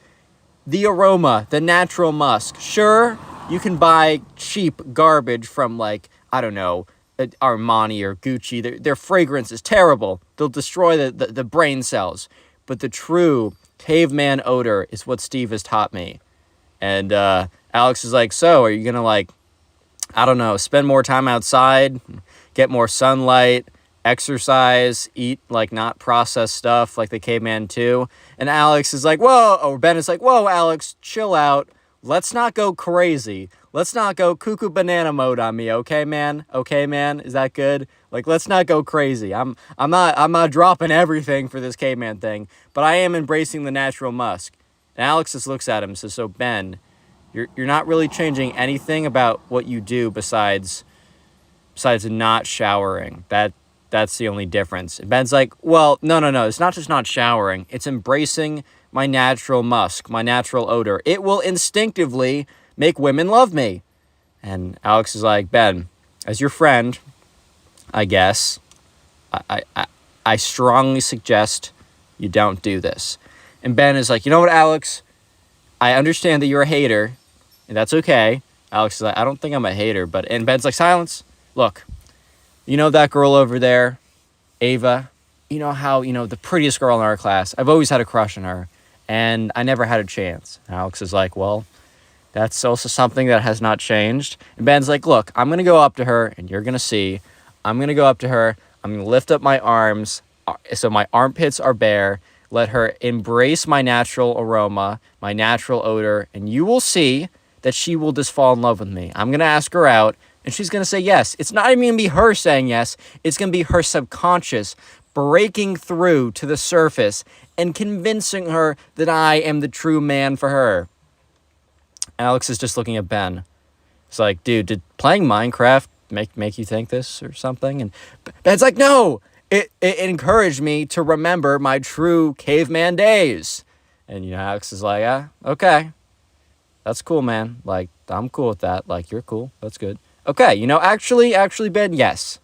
the aroma, the natural musk. Sure, you can buy cheap garbage from, like, I don't know, Armani or Gucci. Their fragrance is terrible. They'll destroy the brain cells. But the true caveman odor is what Steve has taught me. And Alex is like, so are you going to, like, I don't know, spend more time outside, get more sunlight, exercise, eat like not processed stuff like the caveman too? And Alex is like, whoa, or Ben is like, whoa, Alex, chill out. Let's not go crazy. Let's not go cuckoo banana mode on me, okay, man? Okay, man, is that good? Like, let's not go crazy. I'm not dropping everything for this caveman thing, but I am embracing the natural musk. And Alex just looks at him and says, so Ben, you're not really changing anything about what you do besides not showering. That's the only difference. And Ben's like, well, no. It's not just not showering. It's embracing my natural musk, my natural odor. It will instinctively make women love me. And Alex is like, Ben, as your friend, I guess, I strongly suggest you don't do this. And Ben is like, you know what, Alex? I understand that you're a hater, and that's okay. Alex is like, I don't think I'm a hater, and Ben's like, silence. Look, you know that girl over there, Ava? You know how, the prettiest girl in our class? I've always had a crush on her, and I never had a chance. And Alex is like, well, that's also something that has not changed. And Ben's like, look, I'm going to go up to her, and you're going to see. I'm going to go up to her. I'm going to lift up my arms so my armpits are bare. Let her embrace my natural aroma, my natural odor, and you will see that she will just fall in love with me. I'm going to ask her out, and she's going to say yes. It's not even going to be her saying yes. It's going to be her subconscious breaking through to the surface and convincing her that I am the true man for her. Alex is just looking at Ben. It's like, dude, did playing Minecraft make you think this or something? And Ben's like, no, it encouraged me to remember my true caveman days. And, Alex is like, yeah, okay. That's cool, man. Like, I'm cool with that. Like, you're cool. That's good. Okay, actually, Ben, yes.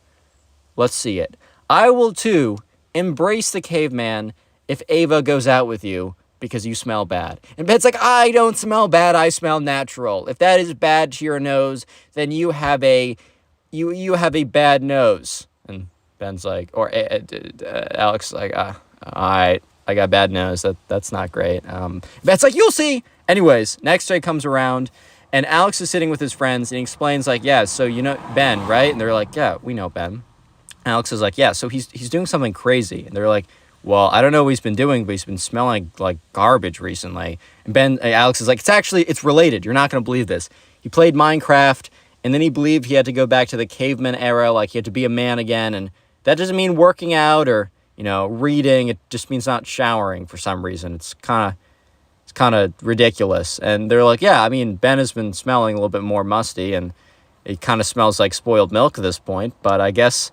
Let's see it. I will, too, embrace the caveman if Ava goes out with you because you smell bad. And Ben's like, I don't smell bad. I smell natural. If that is bad to your nose, then you have a bad nose. And Ben's like, or Alex is like, all right, I got bad nose. That's not great. Ben's like, you'll see. Anyways, next day comes around, and Alex is sitting with his friends, and he explains, like, yeah, so Ben, right? And they're like, yeah, we know Ben. Alex is like, yeah, so he's doing something crazy. And they're like, well, I don't know what he's been doing, but he's been smelling like garbage recently. And Alex is like, it's related. You're not going to believe this. He played Minecraft, and then he believed he had to go back to the caveman era, like he had to be a man again. And that doesn't mean working out or, reading. It just means not showering for some reason. It's kind of ridiculous. And they're like, yeah, I mean, Ben has been smelling a little bit more musty, and it kind of smells like spoiled milk at this point. But I guess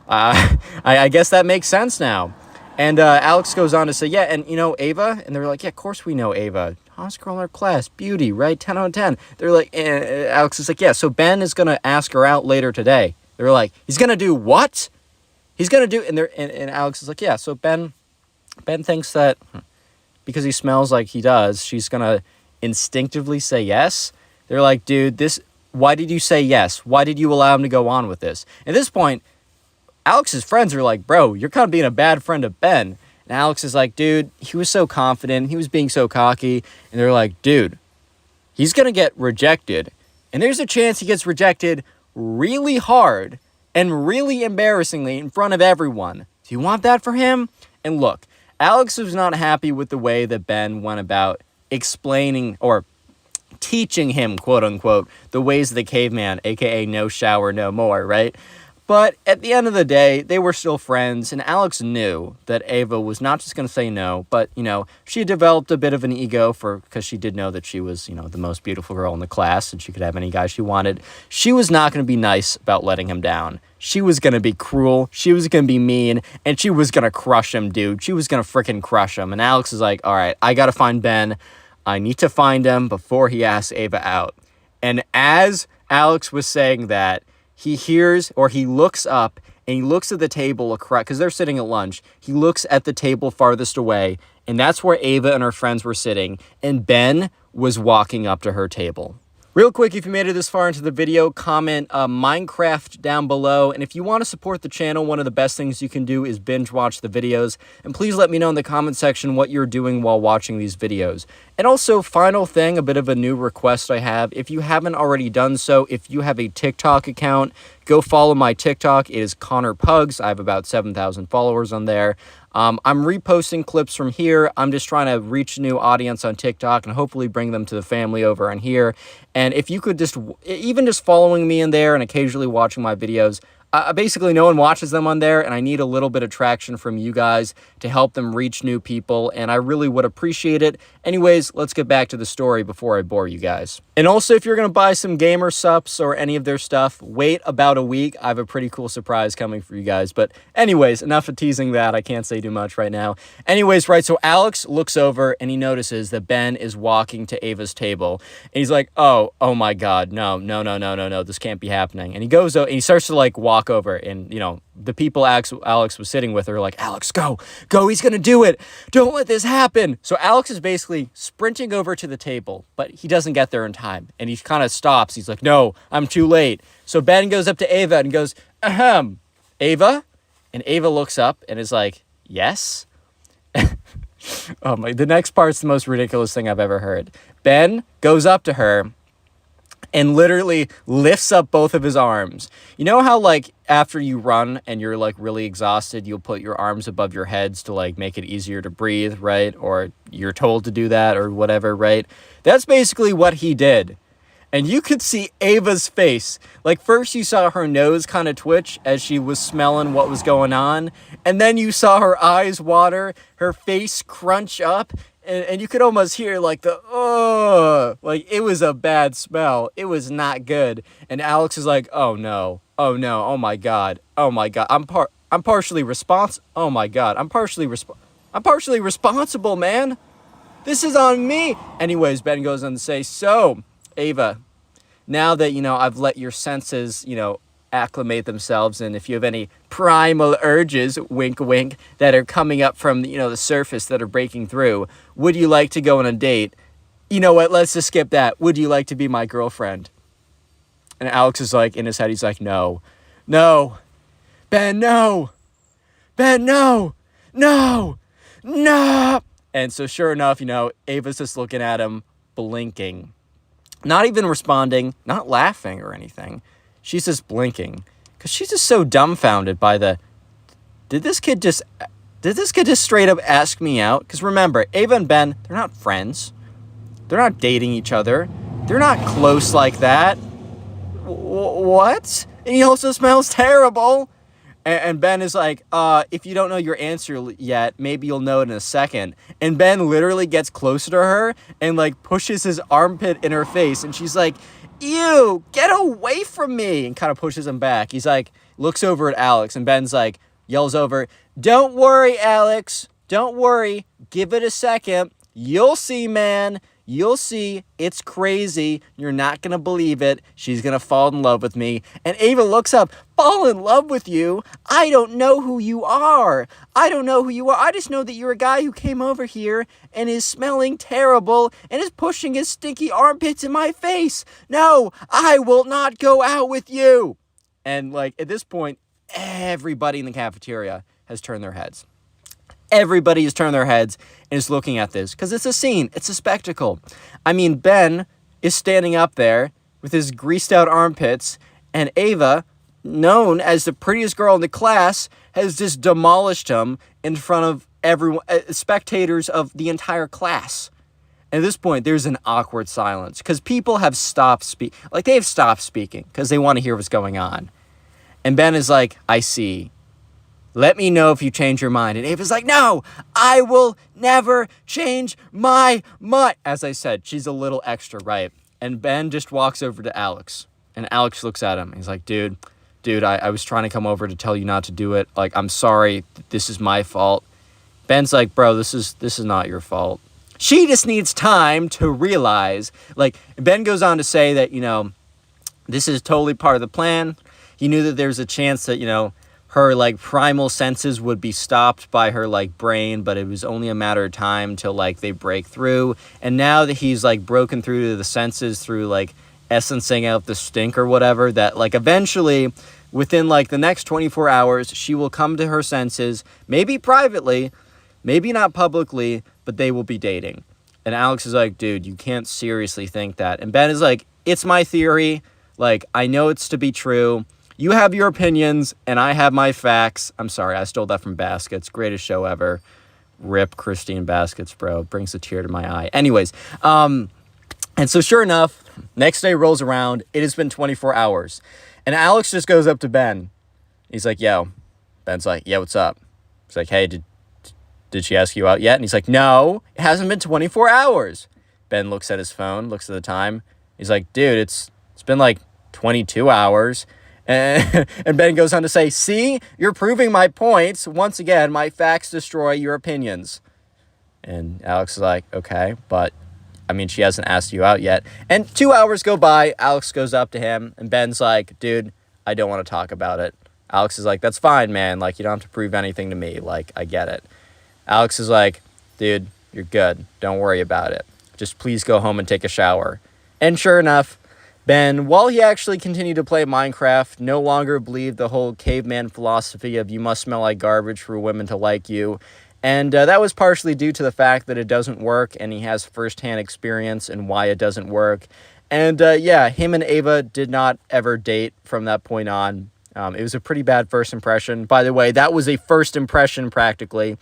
I guess that makes sense now. And Alex goes on to say, yeah, and Ava? And they're like, yeah, of course we know Ava. Hottest girl in our class, beauty, right? 10 out of 10. They're like, Alex is like, yeah, so Ben is going to ask her out later today. They're like, he's going to do what? He's going to do, and Alex is like, yeah, so Ben thinks that because he smells like he does, she's going to instinctively say yes. They're like, dude, why did you say yes? Why did you allow him to go on with this? At this point, Alex's friends are like, bro, you're kind of being a bad friend of Ben. And Alex is like, dude, he was so confident. He was being so cocky. And they're like, dude, he's going to get rejected. And there's a chance he gets rejected really hard and really embarrassingly in front of everyone. Do you want that for him? And look, Alex was not happy with the way that Ben went about explaining or teaching him, quote unquote, the ways of the caveman, aka no shower, no more, right? But at the end of the day, they were still friends, and Alex knew that Ava was not just going to say no, but, she developed a bit of an ego because she did know that she was, the most beautiful girl in the class, and she could have any guy she wanted. She was not going to be nice about letting him down. She was going to be cruel, she was going to be mean, and she was going to crush him, dude. She was going to freaking crush him. And Alex is like, all right, I got to find Ben. I need to find him before he asks Ava out. And as Alex was saying that, he hears, or he looks up, and he looks at the table across, because they're sitting at lunch. He looks at the table farthest away, and that's where Ava and her friends were sitting, and Ben was walking up to her table. Real quick, if you made it this far into the video, comment Minecraft down below. And if you want to support the channel, one of the best things you can do is binge watch the videos. And please let me know in the comment section what you're doing while watching these videos. And also, final thing, a bit of a new request I have. If you haven't already done so, if you have a TikTok account, go follow my TikTok. It is Connor Pugs. I have about 7,000 followers on there. I'm reposting clips from here. I'm just trying to reach a new audience on TikTok and hopefully bring them to the family over on here. And if you could even just following me in there and occasionally watching my videos, basically no one watches them on there, and I need a little bit of traction from you guys to help them reach new people, and I really would appreciate it. Anyways, let's get back to the story before I bore you guys. And also, if you're going to buy some gamer subs or any of their stuff, wait about a week. I have a pretty cool surprise coming for you guys. But anyways, enough of teasing that. I can't say too much right now. Anyways, right, so Alex looks over and he notices that Ben is walking to Ava's table. And he's like, oh my God, no, this can't be happening. And he goes and he starts to like walk over, and the people Alex was sitting with are like, Alex, go, he's gonna do it, don't let this happen. So Alex is basically sprinting over to the table, but he doesn't get there in time, and he kind of stops. He's like, no, I'm too late. So Ben goes up to Ava and goes, Ava? And Ava looks up and is like, yes. Oh my, the next part's the most ridiculous thing I've ever heard. Ben goes up to her and literally lifts up both of his arms. You know how, like, after you run and you're, like, really exhausted, you'll put your arms above your heads to, like, make it easier to breathe, right? Or you're told to do that or whatever, right? That's basically what he did. And you could see Ava's face. Like, first you saw her nose kind of twitch as she was smelling what was going on. And then you saw her eyes water, her face crunch up. And you could almost hear like like it was a bad smell. It was not good. And Alex is like, oh no, oh my God, I'm partially responsible. Oh my God, I'm partially responsible, man. This is on me. Anyways, Ben goes on to say, so Ava, now that I've let your senses acclimate themselves, and if you have any primal urges, wink wink, that are coming up from the surface that are breaking through, would you like to go on a date? You know what, let's just skip that. Would you like to be my girlfriend? And Alex is like, in his head, he's like, no, Ben, no, and so sure enough, Ava's just looking at him, blinking, not even responding, not laughing or anything. She's just blinking because she's just so dumbfounded by did this kid just straight up ask me out? Because remember, Ava and Ben, they're not friends. They're not dating each other. They're not close like that. What? And he also smells terrible. And Ben is like, if you don't know your answer yet, maybe you'll know it in a second. And Ben literally gets closer to her and like pushes his armpit in her face. And she's like, ew, get away from me, and kind of pushes him back. He's like, looks over at Alex, and Ben's like, yells over, don't worry, Alex, don't worry, give it a second, you'll see, man, You'll see. It's crazy. You're not going to believe it. She's going to fall in love with me. And Ava looks up. Fall in love with you? I don't know who you are. I don't know who you are. I just know that you're a guy who came over here and is smelling terrible and is pushing his stinky armpits in my face. No, I will not go out with you. And like at this point, everybody in the cafeteria has turned their heads. Everybody has turned their heads and is looking at this because it's a scene. It's a spectacle. I mean, Ben is standing up there with his greased out armpits, and Ava, known as the prettiest girl in the class, has just demolished him in front of everyone, spectators of the entire class. And at this point, there's an awkward silence because people have stopped speaking. Like, they have stopped speaking because they want to hear what's going on. And Ben is like, I see. Let me know if you change your mind. And Ava's like, no, I will never change my mind. As I said, she's a little extra, right? And Ben just walks over to Alex. And Alex looks at him. He's like, dude, I was trying to come over to tell you not to do it. Like, I'm sorry. This is my fault. Ben's like, bro, this is not your fault. She just needs time to realize. Like, Ben goes on to say that, this is totally part of the plan. He knew that there's a chance that, her like primal senses would be stopped by her like brain, but it was only a matter of time till like they break through. And now that he's like broken through to the senses through like essencing out the stink or whatever, that like eventually within like the next 24 hours, she will come to her senses, maybe privately, maybe not publicly, but they will be dating. And Alex is like, dude, you can't seriously think that. And Ben is like, it's my theory. Like, I know it's to be true. You have your opinions, and I have my facts. I'm sorry, I stole that from Baskets. Greatest show ever. Rip Christine Baskets, bro. Brings a tear to my eye. Anyways, and so sure enough, next day rolls around. It has been 24 hours. And Alex just goes up to Ben. He's like, yo. Ben's like, yeah, what's up? He's like, hey, did she ask you out yet? And he's like, no, it hasn't been 24 hours. Ben looks at his phone, looks at the time. He's like, dude, it's been like 22 hours. And Ben goes on to say, see, you're proving my points. Once again, my facts destroy your opinions. And Alex is like, okay, but I mean, she hasn't asked you out yet. And 2 hours go by. Alex goes up to him and Ben's like, dude, I don't want to talk about it. Alex is like, that's fine, man. Like, you don't have to prove anything to me. Like, I get it. Alex is like, dude, you're good. Don't worry about it. Just please go home and take a shower. And sure enough, Ben, while he actually continued to play Minecraft, no longer believed the whole caveman philosophy of you must smell like garbage for women to like you. And that was partially due to the fact that it doesn't work, and he has firsthand experience in why it doesn't work. And yeah, him and Ava did not ever date from that point on. It was a pretty bad first impression. By the way, that was a first impression practically.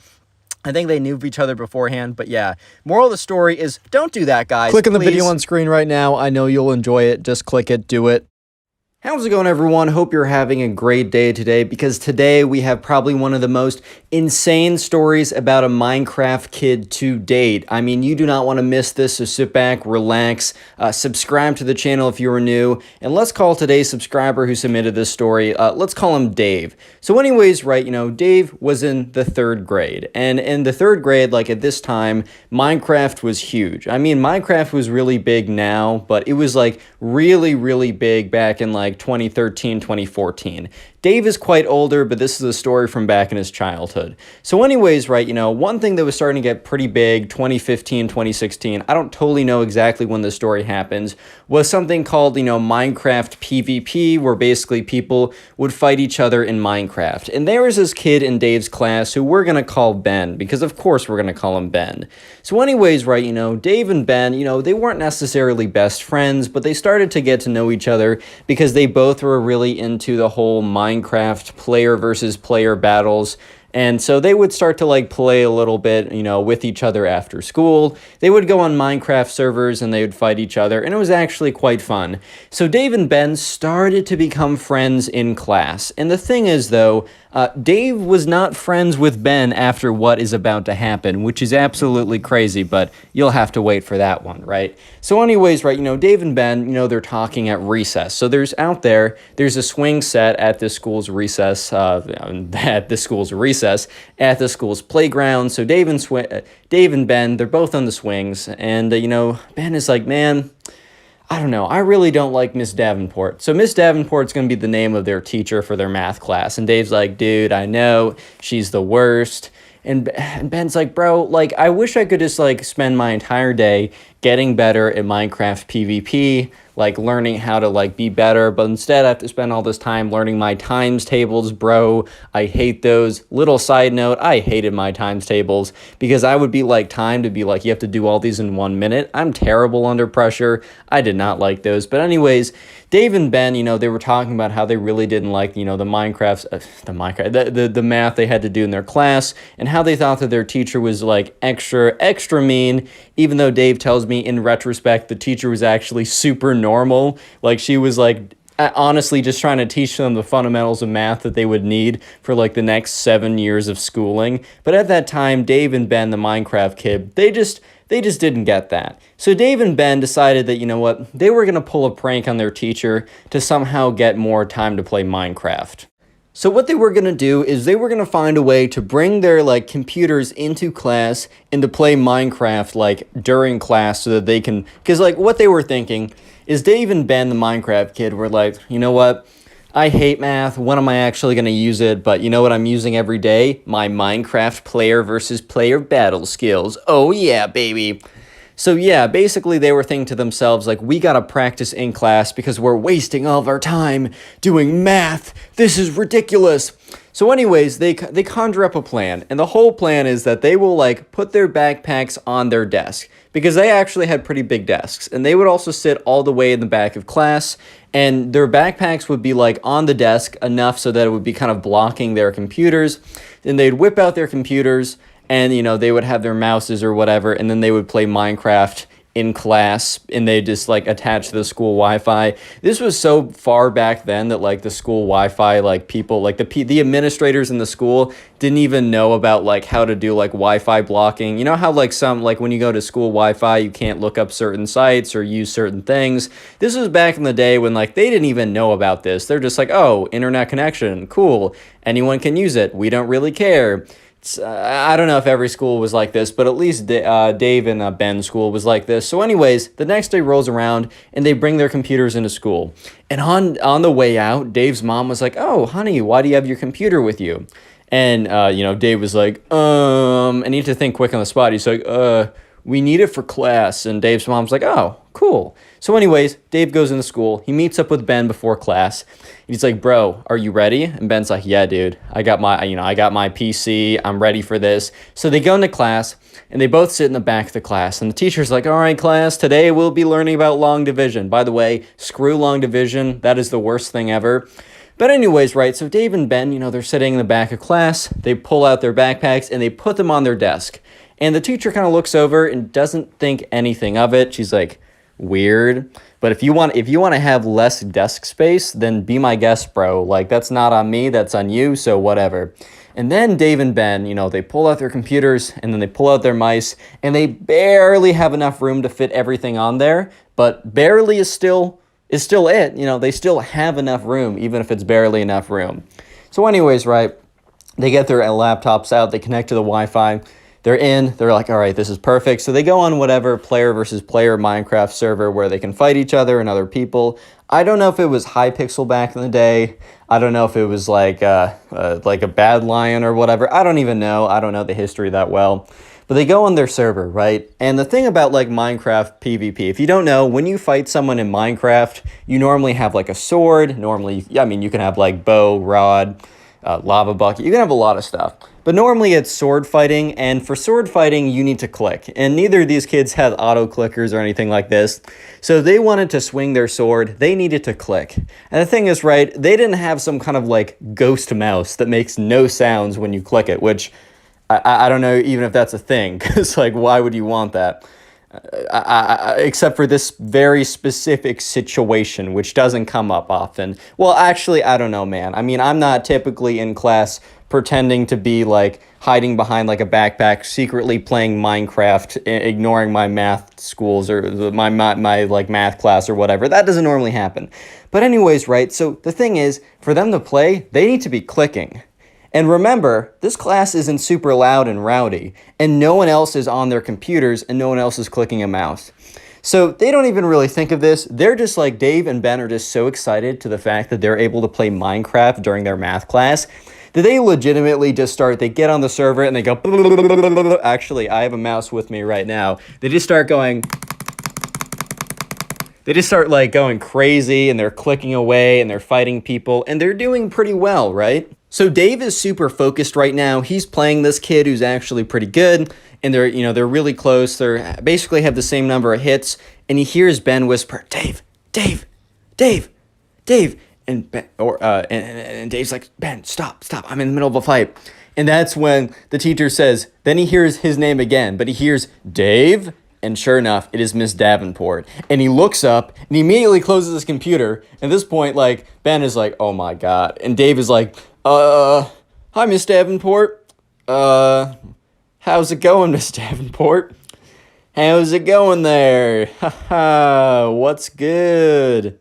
I think they knew of each other beforehand, but yeah. Moral of the story is, don't do that, guys. Click on the please. video on screen right now. I know you'll enjoy it. Just click it. Do it. How's it going, everyone? Hope you're having a great day today, because today we have probably one of the most insane stories about a Minecraft kid to date. I mean, you do not want to miss this, so sit back, relax, subscribe to the channel if you are new, and let's call today's subscriber who submitted this story, let's call him Dave. So anyways, right, Dave was in the 3rd grade, and in the 3rd grade, like at this time, Minecraft was huge. I mean, Minecraft was really big now, but it was like really, really big back in like 2013, 2014. Dave is quite older, but this is a story from back in his childhood. So anyways, right, one thing that was starting to get pretty big, 2015, 2016, I don't totally know exactly when this story happens, was something called, Minecraft PvP, where basically people would fight each other in Minecraft. And there was this kid in Dave's class who we're going to call Ben, because of course we're going to call him Ben. So anyways, right, Dave and Ben, they weren't necessarily best friends, but they started to get to know each other because they both were really into the whole Minecraft player versus player battles. And so they would start to like play a little bit, with each other after school. They would go on Minecraft servers and they would fight each other, and it was actually quite fun. So Dave and Ben started to become friends in class. And the thing is, though, Dave was not friends with Ben after what is about to happen, which is absolutely crazy, but you'll have to wait for that one, right? So anyways, right, Dave and Ben, they're talking at recess. So there's a swing set at this school's recess, at the school's playground. So Dave and Ben, they're both on the swings, and, Ben is like, man, I don't know. I really don't like Miss Davenport. So Miss Davenport's going to be the name of their teacher for their math class. And Dave's like, dude, I know. She's the worst. And Ben's like, bro, like, I wish I could just, like, spend my entire day getting better at Minecraft PvP, like, learning how to, like, be better. But instead, I have to spend all this time learning my times tables, bro. I hate those. Little side note, I hated my times tables because I would be, like, timed to be, like, you have to do all these in 1 minute. I'm terrible under pressure. I did not like those. But anyways, Dave and Ben, they were talking about how they really didn't like, the math they had to do in their class, and how they thought that their teacher was, like, extra mean, even though Dave tells me in retrospect the teacher was actually super normal. Like, she was, like, honestly just trying to teach them the fundamentals of math that they would need for, like, the next 7 years of schooling. But at that time, Dave and Ben, the Minecraft kid, they just didn't get that. So Dave and Ben decided that, they were going to pull a prank on their teacher to somehow get more time to play Minecraft. So what they were going to do is they were going to find a way to bring their, like, computers into class and to play Minecraft, like, during class so that they can... Because, like, what they were thinking is Dave and Ben, the Minecraft kid, were like, you know what? I hate math. When am I actually going to use it? But you know what I'm using every day? My Minecraft player versus player battle skills. Oh yeah, baby. So yeah, basically they were thinking to themselves, like, we gotta practice in class because we're wasting all of our time doing math. This is ridiculous. So anyways, they conjure up a plan, and the whole plan is that they will, like, put their backpacks on their desk, because they actually had pretty big desks, and they would also sit all the way in the back of class, and their backpacks would be, like, on the desk enough so that it would be kind of blocking their computers. Then they'd whip out their computers, and, they would have their mouses or whatever, and then they would play Minecraft in class, and they just, like, attach to the school Wi-Fi. This was so far back then that, like, the school Wi-Fi, like, people, like, the administrators in the school didn't even know about, like, how to do, like, Wi-Fi blocking. You know how, like, when you go to school Wi-Fi, you can't look up certain sites or use certain things? This was back in the day when, like, they didn't even know about this. They're just like, oh, internet connection, cool. Anyone can use it. We don't really care. I don't know if every school was like this, but at least Dave and Ben's school was like this. So anyways, the next day rolls around, and they bring their computers into school. And on the way out, Dave's mom was like, oh, honey, why do you have your computer with you? And, Dave was like, I need to think quick on the spot. He's like, we need it for class. And Dave's mom's like, oh, cool. So anyways, Dave goes into school. He meets up with Ben before class. He's like, bro, are you ready? And Ben's like, yeah, dude, I got my PC. I'm ready for this. So they go into class, and they both sit in the back of the class. And the teacher's like, all right, class, today we'll be learning about long division. By the way, screw long division. That is the worst thing ever. But anyways, right, so Dave and Ben, they're sitting in the back of class. They pull out their backpacks, and they put them on their desk. And the teacher kind of looks over and doesn't think anything of it. She's like, weird. But if you want to have less desk space, then be my guest, bro. Like, that's not on me, that's on you, so whatever. And then Dave and Ben, they pull out their computers, and then they pull out their mice, and they barely have enough room to fit everything on there. But barely is still it. They still have enough room, even if it's barely enough room. So anyways, right, they get their laptops out, they connect to the Wi-Fi. They're in, they're like, all right, this is perfect. So they go on whatever player versus player Minecraft server where they can fight each other and other people. I don't know if it was Hypixel back in the day. I don't know if it was like a Bad Lion or whatever. I don't even know. I don't know the history that well. But they go on their server, right? And the thing about, like, Minecraft PvP, if you don't know, when you fight someone in Minecraft, you normally have, like, a sword. Normally, you can have, like, bow, rod, lava bucket. You can have a lot of stuff. But normally it's sword fighting, and for sword fighting, you need to click. And neither of these kids had auto clickers or anything like this. So they wanted to swing their sword, they needed to click. And the thing is, right, they didn't have some kind of, like, ghost mouse that makes no sounds when you click it, which I don't know even if that's a thing, because, like, why would you want that? except for this very specific situation, which doesn't come up often. Well, actually, I don't know, man. I mean, I'm not typically in class pretending to be like hiding behind like a backpack, secretly playing Minecraft, ignoring my math schools or my like math class or whatever. That doesn't normally happen. But anyways, right? So the thing is, for them to play, they need to be clicking. And remember, this class isn't super loud and rowdy, and no one else is on their computers, and no one else is clicking a mouse. So they don't even really think of this. They're just like, Dave and Ben are just so excited to the fact that they're able to play Minecraft during their math class that they legitimately just they get on the server and they go, actually, I have a mouse with me right now. They just start like going crazy, and they're clicking away and they're fighting people, and they're doing pretty well, right? So Dave is super focused right now. He's playing this kid who's actually pretty good, and they're really close. They're basically have the same number of hits, and he hears Ben whisper, "Dave, Dave, Dave, Dave," and Dave's like, "Ben, stop, I'm in the middle of a fight." And that's when the teacher says, then he hears his name again, but he hears Dave. And sure enough, it is Miss Davenport. And he looks up and he immediately closes his computer. At this point, like, Ben is like, oh my God. And Dave is like, hi, Miss Davenport. How's it going, Miss Davenport? How's it going there? Haha, what's good?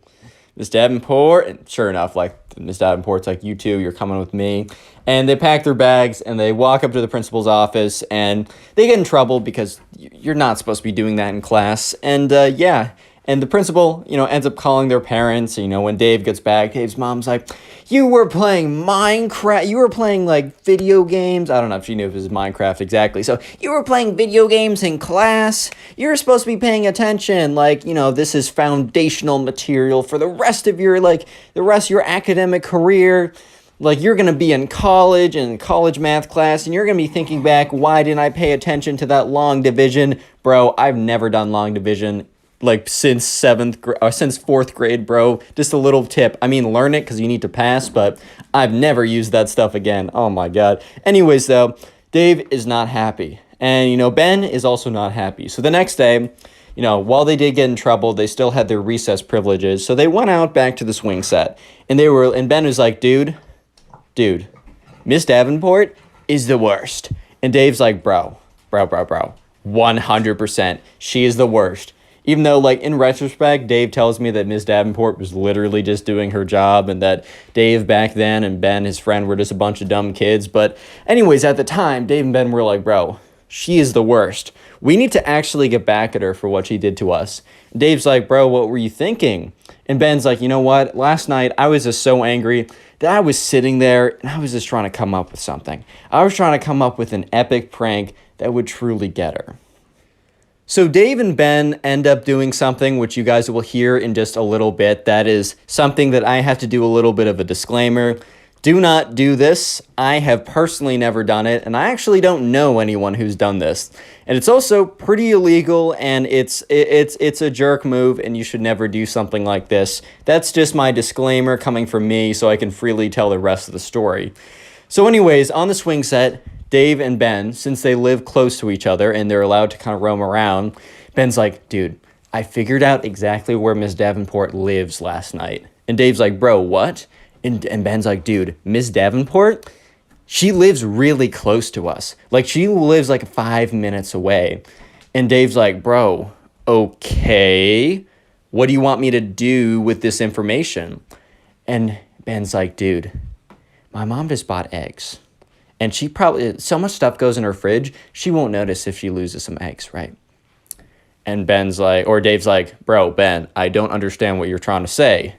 Miss Davenport. And sure enough, like, Miss Davenport's like, you two, you're coming with me. And they pack their bags and they walk up to the principal's office, and they get in trouble because you're not supposed to be doing that in class. And and the principal, ends up calling their parents. When Dave gets back, Dave's mom's like, you were playing Minecraft. You were playing like video games. I don't know if she knew if it was Minecraft exactly. So you were playing video games in class. You're supposed to be paying attention. Like, this is foundational material for the rest of your academic career. Like, you're going to be in college math class, and you're going to be thinking back, why didn't I pay attention to that long division? Bro, I've never done long division, like, since fourth grade, bro. Just a little tip. I mean, learn it because you need to pass, but I've never used that stuff again. Oh, my God. Anyways, though, Dave is not happy. And, Ben is also not happy. So the next day, while they did get in trouble, they still had their recess privileges. So they went out back to the swing set. And Ben was like, dude, Miss Davenport is the worst. And Dave's like, bro, 100%. She is the worst. Even though, like, in retrospect, Dave tells me that Miss Davenport was literally just doing her job, and that Dave back then and Ben, his friend, were just a bunch of dumb kids. But anyways, at the time, Dave and Ben were like, bro, she is the worst. We need to actually get back at her for what she did to us. Dave's like, bro, what were you thinking? And Ben's like, you know what? Last night, I was just so angry that I was sitting there and I was just trying to come up with something. I was trying to come up with an epic prank that would truly get her. So Dave and Ben end up doing something which you guys will hear in just a little bit. That is something that I have to do a little bit of a disclaimer. Do not do this. I have personally never done it, and I actually don't know anyone who's done this. And it's also pretty illegal, and it's a jerk move, and you should never do something like this. That's just my disclaimer coming from me, so I can freely tell the rest of the story. So anyways, on the swing set, Dave and Ben, since they live close to each other and they're allowed to kind of roam around, Ben's like, dude, I figured out exactly where Miss Davenport lives last night. And Dave's like, bro, what? And Ben's like, dude, Miss Davenport, she lives really close to us. Like, she lives like 5 minutes away. And Dave's like, bro, okay, what do you want me to do with this information? And Ben's like, dude, my mom just bought eggs. And she probably, so much stuff goes in her fridge, she won't notice if she loses some eggs, right? And Dave's like, bro, Ben, I don't understand what you're trying to say.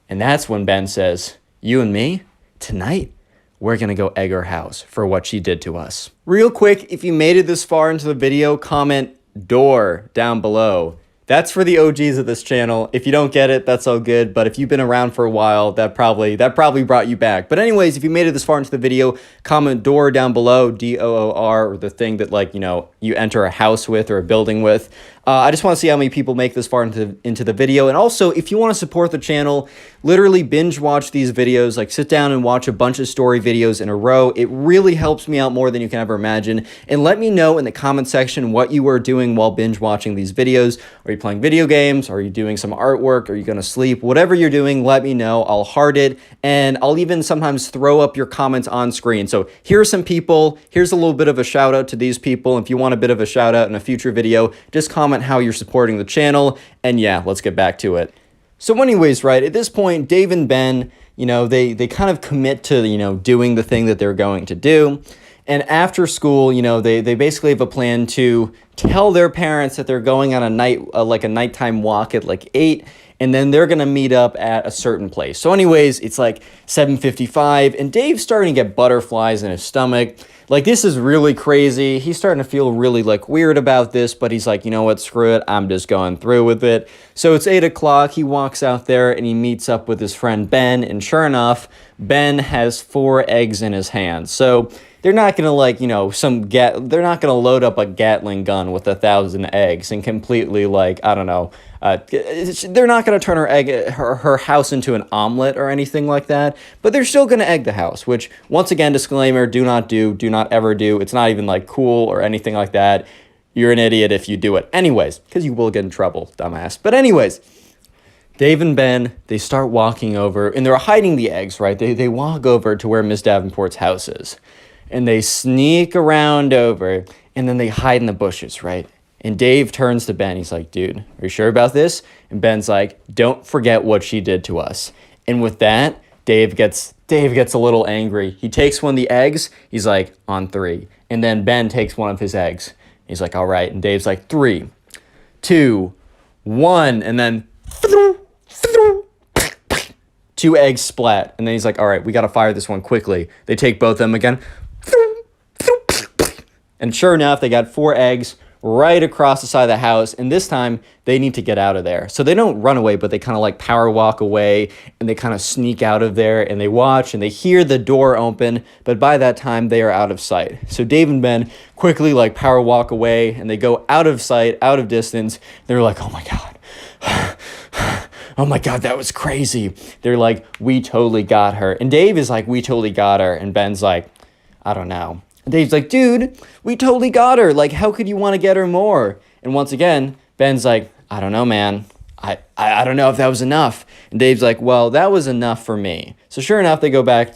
And that's when Ben says, you and me, tonight, we're going to go egg her house for what she did to us. Real quick, if you made it this far into the video, comment door down below. That's for the OGs of this channel. If you don't get it, that's all good. But if you've been around for a while, that probably brought you back. But anyways, if you made it this far into the video, comment door down below, DOOR, or the thing that, like, you know, you enter a house with or a building with. I just want to see how many people make this far into the video. And also, if you want to support the channel, literally binge watch these videos, like sit down and watch a bunch of story videos in a row. It really helps me out more than you can ever imagine. And let me know in the comment section what you are doing while binge watching these videos. Are you playing video games? Are you doing some artwork? Are you going to sleep? Whatever you're doing, let me know. I'll heart it. And I'll even sometimes throw up your comments on screen. So here are some people. Here's a little bit of a shout out to these people. If you want a bit of a shout out in a future video, just comment how you're supporting the channel. And yeah, let's get back to it. So anyways, right, at this point, Dave and Ben, you know, they kind of commit to, you know, doing the thing that they're going to do. And after school, you know, they basically have a plan to tell their parents that they're going on a nighttime walk at like 8, and then they're going to meet up at a certain place. So anyways, it's like 7:55, and Dave's starting to get butterflies in his stomach. Like, this is really crazy. He's starting to feel really, like, weird about this, but he's like, you know what, screw it. I'm just going through with it. So it's 8 o'clock. He walks out there, and he meets up with his friend Ben, and sure enough, Ben has 4 eggs in his hand. So they're not going to, like, you know, they're not going to load up a Gatling gun with 1,000 eggs and completely, like, I don't know, they're not going to turn her house into an omelet or anything like that, but they're still going to egg the house, which, once again, disclaimer, do not ever do. It's not even, like, cool or anything like that. You're an idiot if you do it. Anyways, because you will get in trouble, dumbass. But anyways, Dave and Ben, they start walking over, and they're hiding the eggs, right? They walk over to where Miss Davenport's house is, and they sneak around over, and then they hide in the bushes, right? And Dave turns to Ben. He's like, dude, are you sure about this? And Ben's like, don't forget what she did to us. And with that, Dave gets a little angry. He takes one of the eggs. He's like, on 3. And then Ben takes one of his eggs. He's like, all right. And Dave's like, 3, 2, 1. And then 2 eggs splat. And then he's like, all right, we got to fire this one quickly. They take both of them again. And sure enough, they got 4 eggs right across the side of the house, and this time they need to get out of there. So they don't run away, but they kind of like power walk away, and they kind of sneak out of there, and they watch, and they hear the door open, but by that time they are out of sight. So Dave and Ben quickly like power walk away, and they go out of sight, out of distance. They're like, oh my God. Oh my God, that was crazy. They're like, we totally got her. And Dave is like, we totally got her. And Ben's like, I don't know. And Dave's like, dude, we totally got her. Like, how could you want to get her more? And once again, Ben's like, I don't know, man. I don't know if that was enough. And Dave's like, well, that was enough for me. So sure enough, they go back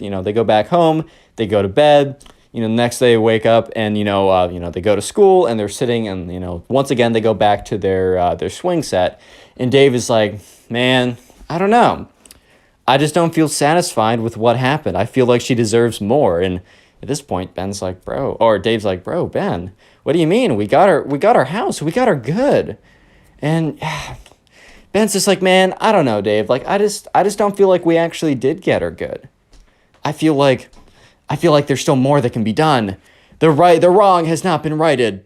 home, they go to bed. You know, the next day they wake up and, they go to school and they're sitting and, once again, they go back to their swing set. And Dave is like, man, I don't know. I just don't feel satisfied with what happened. I feel like she deserves more. And at this point, Dave's like, bro, Ben, what do you mean? We got our house. We got her good. And Ben's just like, man, I don't know, Dave. Like, I just don't feel like we actually did get her good. I feel like there's still more that can be done. The wrong has not been righted.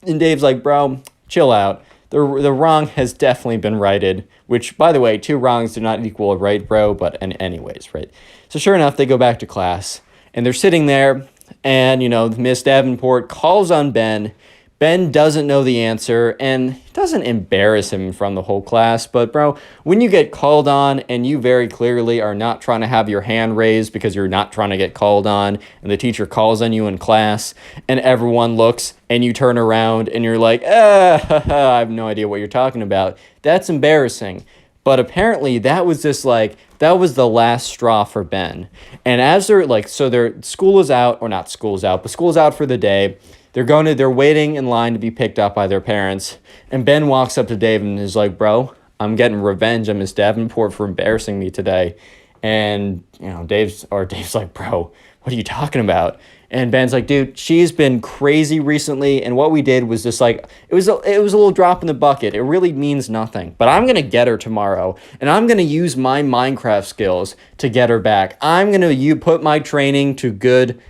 And Dave's like, bro, chill out. The wrong has definitely been righted, which, by the way, 2 wrongs do not equal a right, bro. But anyways, right? So sure enough, they go back to class. And they're sitting there, and, Miss Davenport calls on Ben. Ben doesn't know the answer, and it doesn't embarrass him in front of the whole class. But, bro, when you get called on, and you very clearly are not trying to have your hand raised because you're not trying to get called on, and the teacher calls on you in class, and everyone looks, and you turn around, and you're like, I have no idea what you're talking about. That's embarrassing. But apparently that was just like, that was the last straw for Ben. And as they're like, so their school is out, or not school's out, but school's out for the day. They're waiting in line to be picked up by their parents. And Ben walks up to Dave and is like, bro, I'm getting revenge on Miss Davenport for embarrassing me today. And, Dave's like, bro, what are you talking about? And Ben's like, dude, she's been crazy recently, and what we did was just like, it was a little drop in the bucket. It really means nothing. But I'm going to get her tomorrow, and I'm going to use my Minecraft skills to get her back. I'm going to put my training to good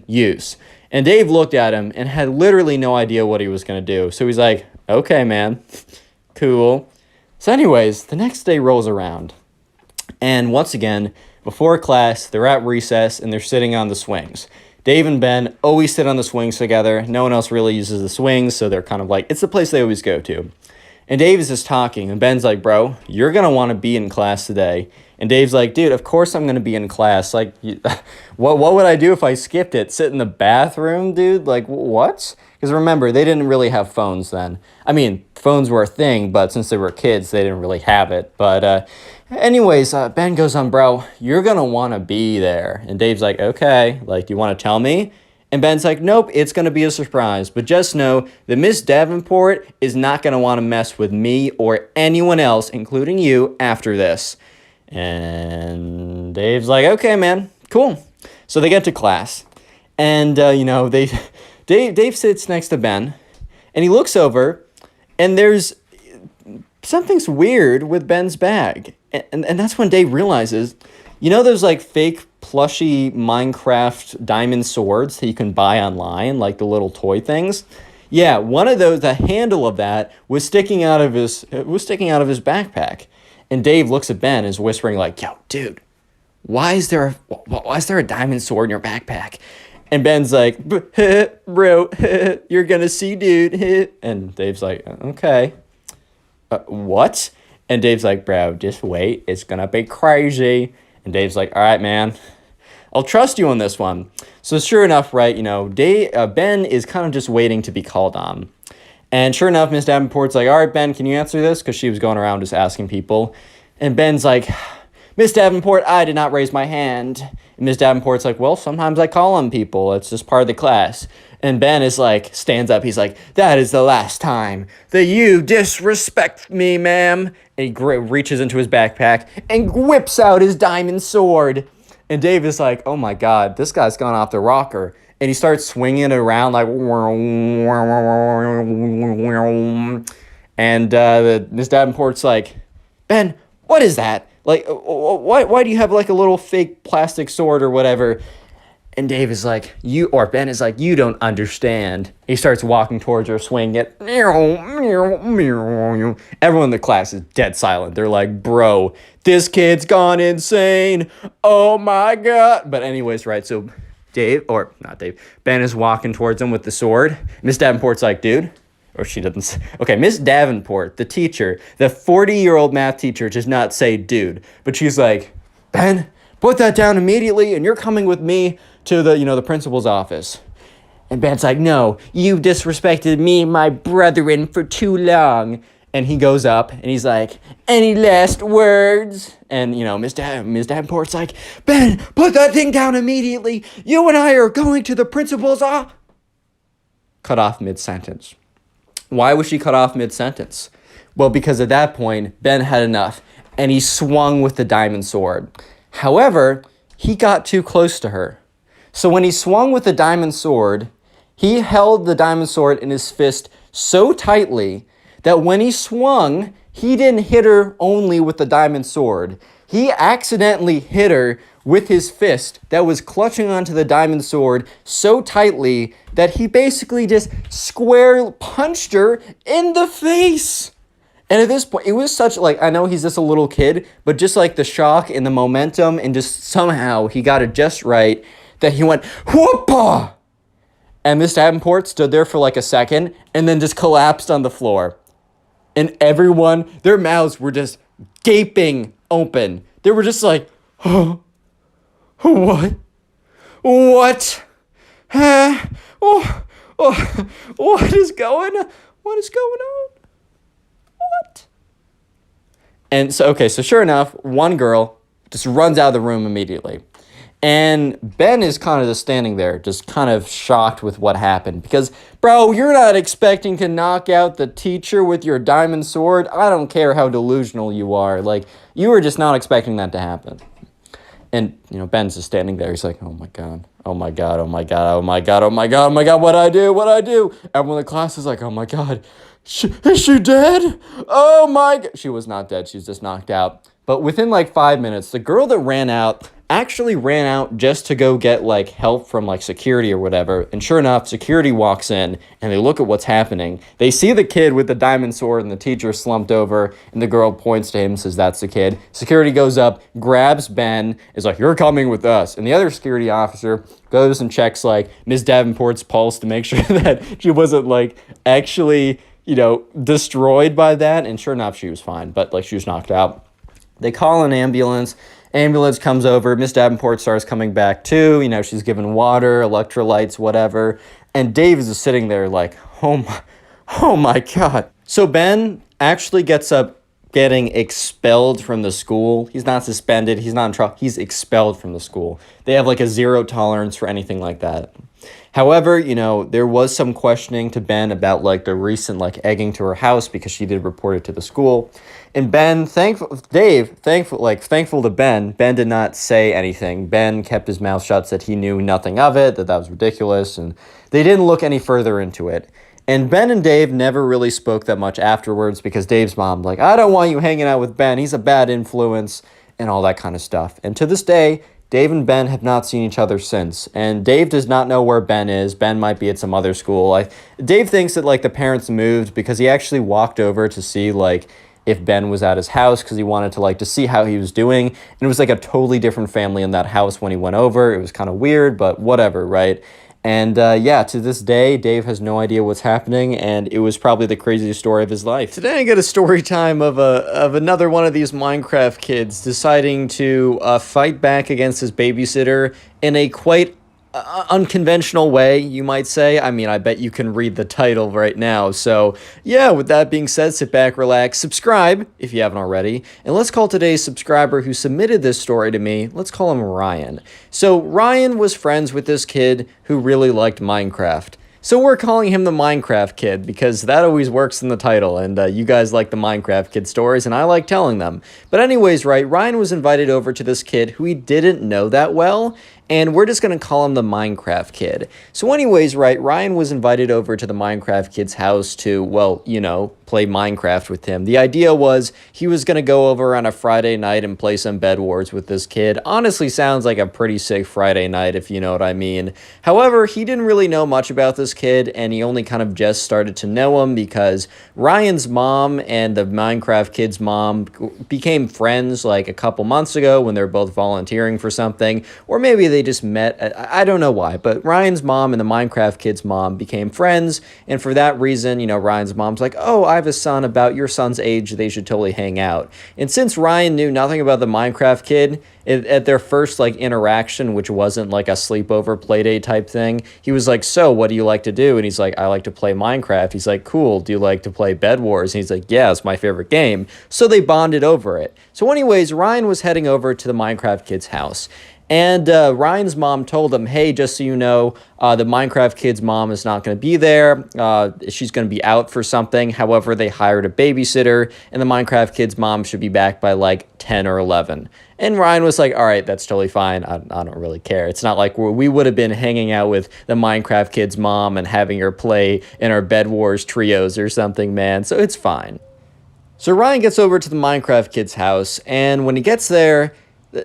use. And Dave looked at him and had literally no idea what he was going to do. So he's like, okay, man. Cool. So anyways, the next day rolls around. And once again, before class, they're at recess and they're sitting on the swings. Dave and Ben always sit on the swings together. No one else really uses the swings, so they're kind of like, it's the place they always go to. And Dave is just talking, and Ben's like, bro, you're going to want to be in class today. And Dave's like, dude, of course I'm going to be in class. Like, what would I do if I skipped it? Sit in the bathroom, dude? Like, what? Because remember, they didn't really have phones then. I mean, phones were a thing, but since they were kids, they didn't really have it. But anyways, Ben goes on, bro, you're going to want to be there. And Dave's like, okay, like, do you want to tell me? And Ben's like, nope, it's going to be a surprise. But just know that Miss Davenport is not going to want to mess with me or anyone else, including you, after this. And Dave's like, okay, man, cool. So they get to class. And, Dave sits next to Ben. And he looks over. And there's something's weird with Ben's bag. And that's when Dave realizes, you know those like fake plushy Minecraft diamond swords that you can buy online, like the little toy things? Yeah, one of those, the handle of that was sticking out of his backpack. And Dave looks at Ben and is whispering like, yo, dude, why is there a diamond sword in your backpack? And Ben's like, bro, you're gonna see, dude. And Dave's like, okay. What? And Dave's like, bro, just wait. It's gonna be crazy. And Dave's like, all right, man, I'll trust you on this one. So sure enough, right, Ben is kind of just waiting to be called on. And sure enough, Miss Davenport's like, all right, Ben, can you answer this? Because she was going around just asking people. And Ben's like, Miss Davenport, I did not raise my hand. And Miss Davenport's like, well, sometimes I call on people. It's just part of the class. And Ben is like, stands up. He's like, that is the last time that you disrespect me, ma'am. And he reaches into his backpack and whips out his diamond sword. And Dave is like, oh my God, this guy's gone off the rocker. And he starts swinging it around like, and Miss Davenport's like, Ben, what is that? Like, why do you have like a little fake plastic sword or whatever? And Ben is like, you don't understand. He starts walking towards her, swinging it. Everyone in the class is dead silent. They're like, bro, this kid's gone insane. Oh my God. But anyways, right, so Ben is walking towards him with the sword. Miss Davenport's like, dude. Or she doesn't. Okay, Miss Davenport, the teacher, the 40-year-old math teacher, does not say dude. But she's like, Ben, put that down immediately, and you're coming with me to the principal's office. And Ben's like, no, you disrespected me and my brethren for too long. And he goes up, and he's like, any last words? And, Miss Davenport's like, Ben, put that thing down immediately. You and I are going to the principal's office. Cut off mid-sentence. Why was she cut off mid-sentence? Well, because at that point, Ben had enough, and he swung with the diamond sword. However, he got too close to her. So when he swung with the diamond sword, he held the diamond sword in his fist so tightly that when he swung, he didn't hit her only with the diamond sword. He accidentally hit her with his fist that was clutching onto the diamond sword so tightly that he basically just square punched her in the face. And at this point, it was such, I know he's just a little kid, but just like the shock and the momentum and just somehow he got it just right that he went, whoopah! And Miss Davenport stood there for a second and then just collapsed on the floor. And everyone, their mouths were just gaping open. They were just like, oh, what? What? Huh? Oh, what is going on? What is going on? What? And so sure enough, one girl just runs out of the room immediately. And Ben is kind of just standing there, just kind of shocked with what happened. Because, bro, you're not expecting to knock out the teacher with your diamond sword. I don't care how delusional you are. You were just not expecting that to happen. And, Ben's just standing there. He's like, oh, my God. oh my God, oh my God, oh my God, oh my God, oh my God, what'd I do? What'd I do? Everyone in the class is like, oh my God, is she dead? Oh my God. She was not dead. She's just knocked out. But within like 5 minutes, the girl that ran out actually ran out just to go get like help from like security or whatever. And sure enough, security walks in and they look at what's happening. They see the kid with the diamond sword and the teacher slumped over, and the girl points to him and says, that's the kid. Security goes up, grabs Ben, is like, you're coming with us. And the other security officer goes and checks like Ms. Davenport's pulse to make sure that she wasn't like actually, destroyed by that. And sure enough, she was fine, but like she was knocked out. They call an ambulance. Ambulance comes over. Miss Davenport starts coming back too. She's given water, electrolytes, whatever. And Dave is just sitting there like, oh my God. So Ben actually gets up getting expelled from the school. He's not suspended. He's not in trouble. He's expelled from the school. They have like a zero tolerance for anything like that. However, there was some questioning to Ben about like the recent like egging to her house because she did report it to the school. And thankful to Ben did not say anything. Ben kept his mouth shut, said he knew nothing of it, that was ridiculous, and they didn't look any further into it. And Ben and Dave never really spoke that much afterwards because Dave's mom like, I don't want you hanging out with Ben. He's a bad influence and all that kind of stuff. And to this day, Dave and Ben have not seen each other since. And Dave does not know where Ben is. Ben might be at some other school. Dave thinks that like the parents moved because he actually walked over to see like if Ben was at his house because he wanted to like to see how he was doing. And it was like a totally different family in that house when he went over. It was kind of weird, but whatever, right? And to this day, Dave has no idea what's happening, and it was probably the craziest story of his life. Today I get a story time of another one of these Minecraft kids deciding to fight back against his babysitter in a quite unconventional way, you might say. I mean, I bet you can read the title right now. So, yeah, with that being said, sit back, relax, subscribe if you haven't already, and let's call today's subscriber who submitted this story to me, let's call him Ryan. So, Ryan was friends with this kid who really liked Minecraft. So we're calling him the Minecraft Kid because that always works in the title, and you guys like the Minecraft Kid stories, and I like telling them. But anyways, right, Ryan was invited over to this kid who he didn't know that well, and we're just going to call him the Minecraft Kid. So anyways, right, Ryan was invited over to the Minecraft Kid's house to, well, play Minecraft with him. The idea was he was going to go over on a Friday night and play some Bed Wars with this kid. Honestly, sounds like a pretty sick Friday night, if you know what I mean. However, he didn't really know much about this kid, and he only kind of just started to know him because Ryan's mom and the Minecraft Kid's mom became friends like a couple months ago when they were both volunteering for something, or maybe they just met. I don't know why, but Ryan's mom and the Minecraft Kid's mom became friends, and for that reason, Ryan's mom's like, oh, I have a son about your son's age, they should totally hang out. And since Ryan knew nothing about the Minecraft Kid, at their first interaction, which wasn't like a sleepover playdate type thing, he was like, so what do you like to do? And he's like, I like to play Minecraft. He's like, cool, do you like to play Bed Wars? And he's like, yeah, it's my favorite game. So they bonded over it. So anyways, Ryan was heading over to the Minecraft Kid's house. And Ryan's mom told him, hey, just so you know, the Minecraft Kid's mom is not going to be there. She's going to be out for something. However, they hired a babysitter, and the Minecraft Kid's mom should be back by 10 or 11. And Ryan was like, all right, that's totally fine. I don't really care. It's not like we would have been hanging out with the Minecraft Kid's mom and having her play in our Bed Wars trios or something, man. So it's fine. So Ryan gets over to the Minecraft Kid's house, and when he gets there,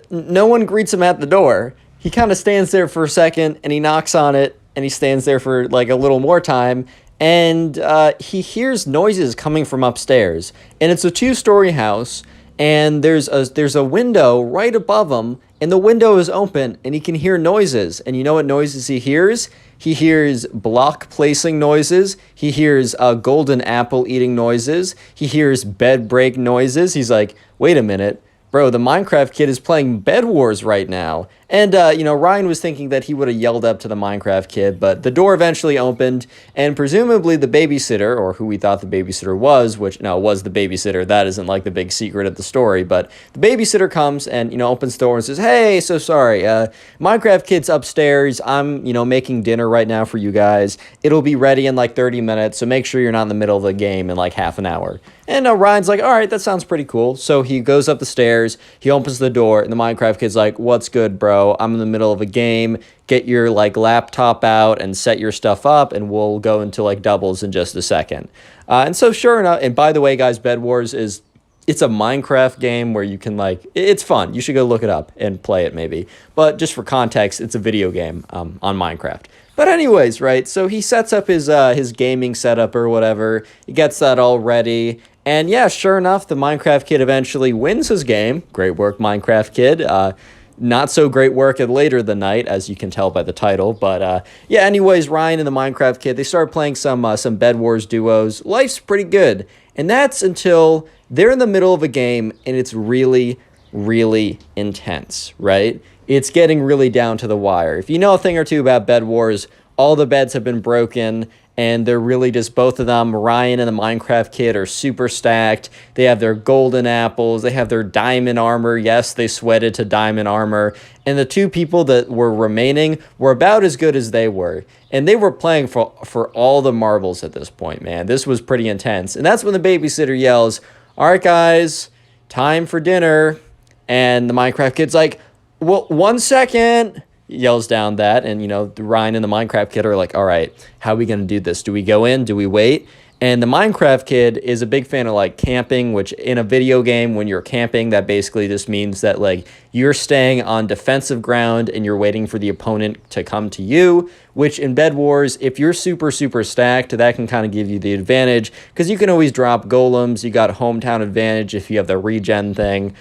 no one greets him at the door. He kind of stands there for a second, and he knocks on it, and he stands there for a little more time, and he hears noises coming from upstairs. And it's a 2-story house, and there's a window right above him, and the window is open, and he can hear noises. And you know what noises he hears? He hears block placing noises. He hears golden apple eating noises. He hears bed break noises. He's like, wait a minute. Bro, the Minecraft Kid is playing Bed Wars right now. And, Ryan was thinking that he would have yelled up to the Minecraft Kid, but the door eventually opened, and presumably the babysitter, or who we thought the babysitter was, which, no, was the babysitter. That isn't, the big secret of the story, but the babysitter comes and, opens the door and says, hey, so sorry, Minecraft Kid's upstairs. I'm, making dinner right now for you guys. It'll be ready in, 30 minutes, so make sure you're not in the middle of the game in, half an hour. And Ryan's like, all right, that sounds pretty cool. So he goes up the stairs, he opens the door, and the Minecraft Kid's like, what's good, bro? bro. I'm in the middle of a game. Get your like laptop out and set your stuff up, and we'll go into like doubles in just a second. And so sure enough, and by the way, guys, Bed Wars it's a Minecraft game where you can like, it's fun. You should go look it up and play it maybe. But just for context, it's a video game on Minecraft. But anyways, right, so he sets up his gaming setup or whatever. He gets that all ready. And yeah, sure enough, the Minecraft kid eventually wins his game. Great work, Minecraft kid. Not so great work at later the night, as you can tell by the title. But yeah, anyways, Ryan and the Minecraft kid, they start playing some Bed Wars duos. Life's pretty good. And that's until they're in the middle of a game and it's really, really intense, right? It's getting really down to the wire. If you know a thing or two about Bed Wars, all the beds have been broken and they're really just both of them. Ryan and the Minecraft kid are super stacked. They have their golden apples. They have their diamond armor. Yes, they sweated to diamond armor. And the two people that were remaining were about as good as they were. And they were playing for all the marbles at this point, man. This was pretty intense. And that's when the babysitter yells, "All right, guys, time for dinner." And the Minecraft kid's like, "Well, 1 second." Yells down that, and you know, Ryan and the Minecraft kid are like, "All right, how are we gonna do this? Do we go in? Do we wait?" And the Minecraft kid is a big fan of like camping, which in a video game, when you're camping, that basically just means that like you're staying on defensive ground and you're waiting for the opponent to come to you, which in Bed Wars, if you're super, super stacked, that can kind of give you the advantage because you can always drop golems. You got hometown advantage if you have the regen thing.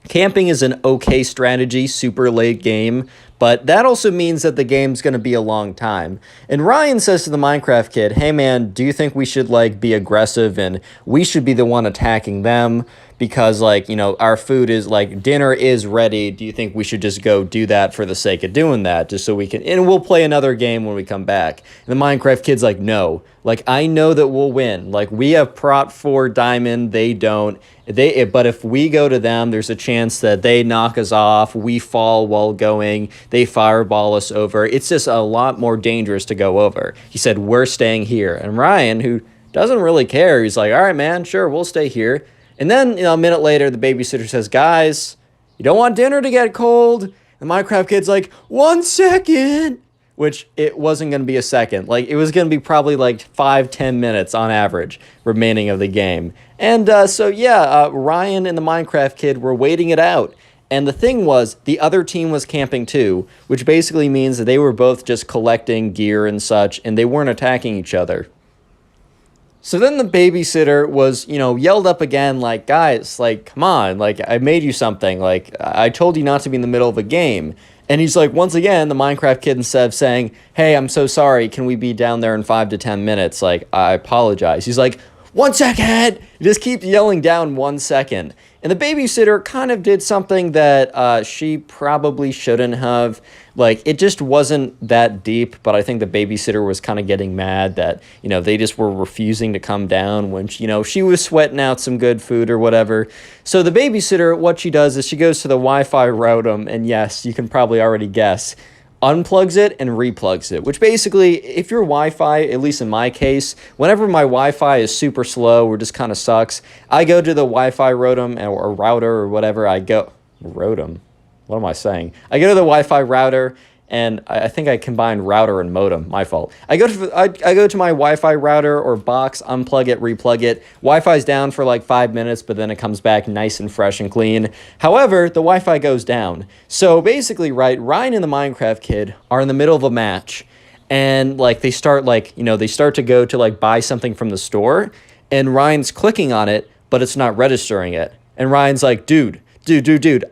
Camping is an okay strategy, super late game, but that also means that the game's going to be a long time. And Ryan says to the Minecraft kid, "Hey man, do you think we should like be aggressive and we should be the one attacking them? Because like, you know, our food is like dinner is ready. Do you think we should just go do that for the sake of doing that just so we can, and we'll play another game when we come back?" And the Minecraft kid's like, "No, like I know that we'll win. Like we have prot 4 diamond, they don't. But if we go to them, there's a chance that they knock us off, we fall while going, they fireball us over. It's just a lot more dangerous to go over." He said, "We're staying here." And Ryan, who doesn't really care, he's like, "All right, man, sure, we'll stay here." And then, you know, a minute later, the babysitter says, "Guys, you don't want dinner to get cold." The Minecraft kid's like, "1 second." Which it wasn't going to be a second. Like, it was going to be probably like 5-10 minutes on average remaining of the game. And so, yeah, Ryan and the Minecraft kid were waiting it out. And the thing was, the other team was camping too, which basically means that they were both just collecting gear and such, and they weren't attacking each other. So then the babysitter was, you know, yelled up again, like, "Guys, like, come on, like, I made you something. Like, I told you not to be in the middle of a game." And he's like, once again, the Minecraft kid, instead of saying, "Hey, I'm so sorry, can we be down there in 5 to 10 minutes? Like, I apologize." He's like, "1 second!" He just keeps yelling down 1 second. And the babysitter kind of did something that she probably shouldn't have. Like, it just wasn't that deep, but I think the babysitter was kind of getting mad that, you know, they just were refusing to come down when, you know, she was sweating out some good food or whatever. So the babysitter, what she does is she goes to the Wi-Fi router, and yes, you can probably already guess, unplugs it and replugs it, which basically, if your Wi-Fi, at least in my case, whenever my Wi-Fi is super slow or just kind of sucks, I go to the Wi-Fi modem or router or whatever. I go what am I saying? I go to the Wi-Fi router, and I think I combined router and modem. My fault. I go to my Wi-Fi router or box, unplug it, replug it. Wi-Fi's down for like 5 minutes, but then it comes back nice and fresh and clean. However, the Wi-Fi goes down. So basically, right, Ryan and the Minecraft kid are in the middle of a match, and like they start to go to like buy something from the store, and Ryan's clicking on it, but it's not registering it. And Ryan's like, dude,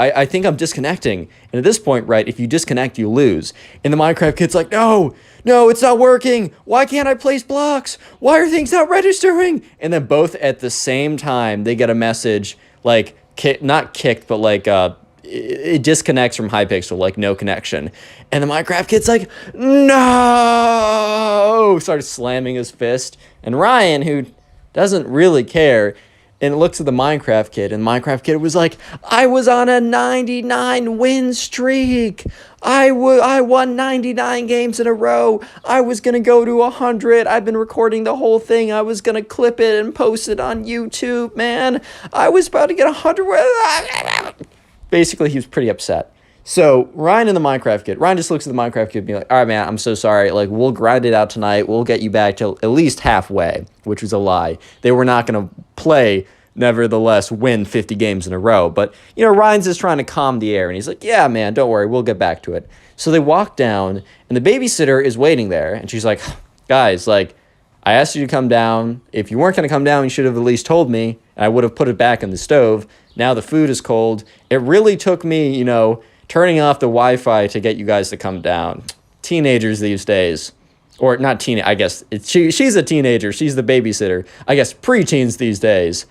I think I'm disconnecting. And at this point, right, if you disconnect, you lose. And the Minecraft kid's like, no, it's not working. Why can't I place blocks? Why are things not registering? And then both at the same time, they get a message, like, not kicked, but like, it disconnects from Hypixel, like no connection. And the Minecraft kid's like, no! Starts slamming his fist. And Ryan, who doesn't really care, and looks at the Minecraft kid, and Minecraft kid was like, I was on a 99 win streak. I won 99 games in a row. I was going to go to 100. I've been recording the whole thing. I was going to clip it and post it on YouTube, man. I was about to get 100. Basically, he was pretty upset. So Ryan and the Minecraft kid, Ryan just looks at the Minecraft kid and be like, all right, man, I'm so sorry. Like, we'll grind it out tonight. We'll get you back to at least halfway, which was a lie. They were not going to play, nevertheless, win 50 games in a row. But, you know, Ryan's just trying to calm the air. And he's like, yeah, man, don't worry. We'll get back to it. So they walk down, and the babysitter is waiting there. And she's like, guys, like, I asked you to come down. If you weren't going to come down, you should have at least told me. And I would have put it back in the stove. Now the food is cold. It really took me, you know, turning off the Wi-Fi to get you guys to come down. Teenagers these days. Or not teen, I guess. She's a teenager. She's the babysitter. I guess preteens these days.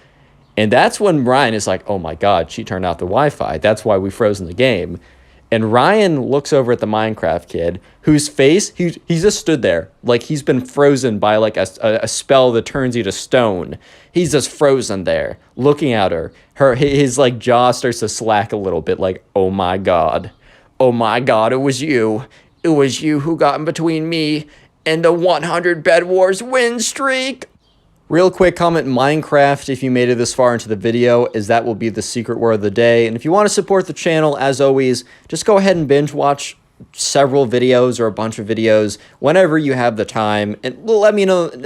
And that's when Ryan is like, oh my God, she turned off the Wi-Fi. That's why we frozen the game. And Ryan looks over at the Minecraft kid, whose face, he just stood there. Like he's been frozen by like a spell that turns you to stone. He's just frozen there, looking at her. His like jaw starts to slack a little bit, like, oh my God, it was you. It was you who got in between me and the 100 Bed Wars win streak. Real quick comment, Minecraft, if you made it this far into the video, as that will be the secret word of the day. And if you want to support the channel, as always, just go ahead and binge watch several videos or a bunch of videos whenever you have the time. And let me know in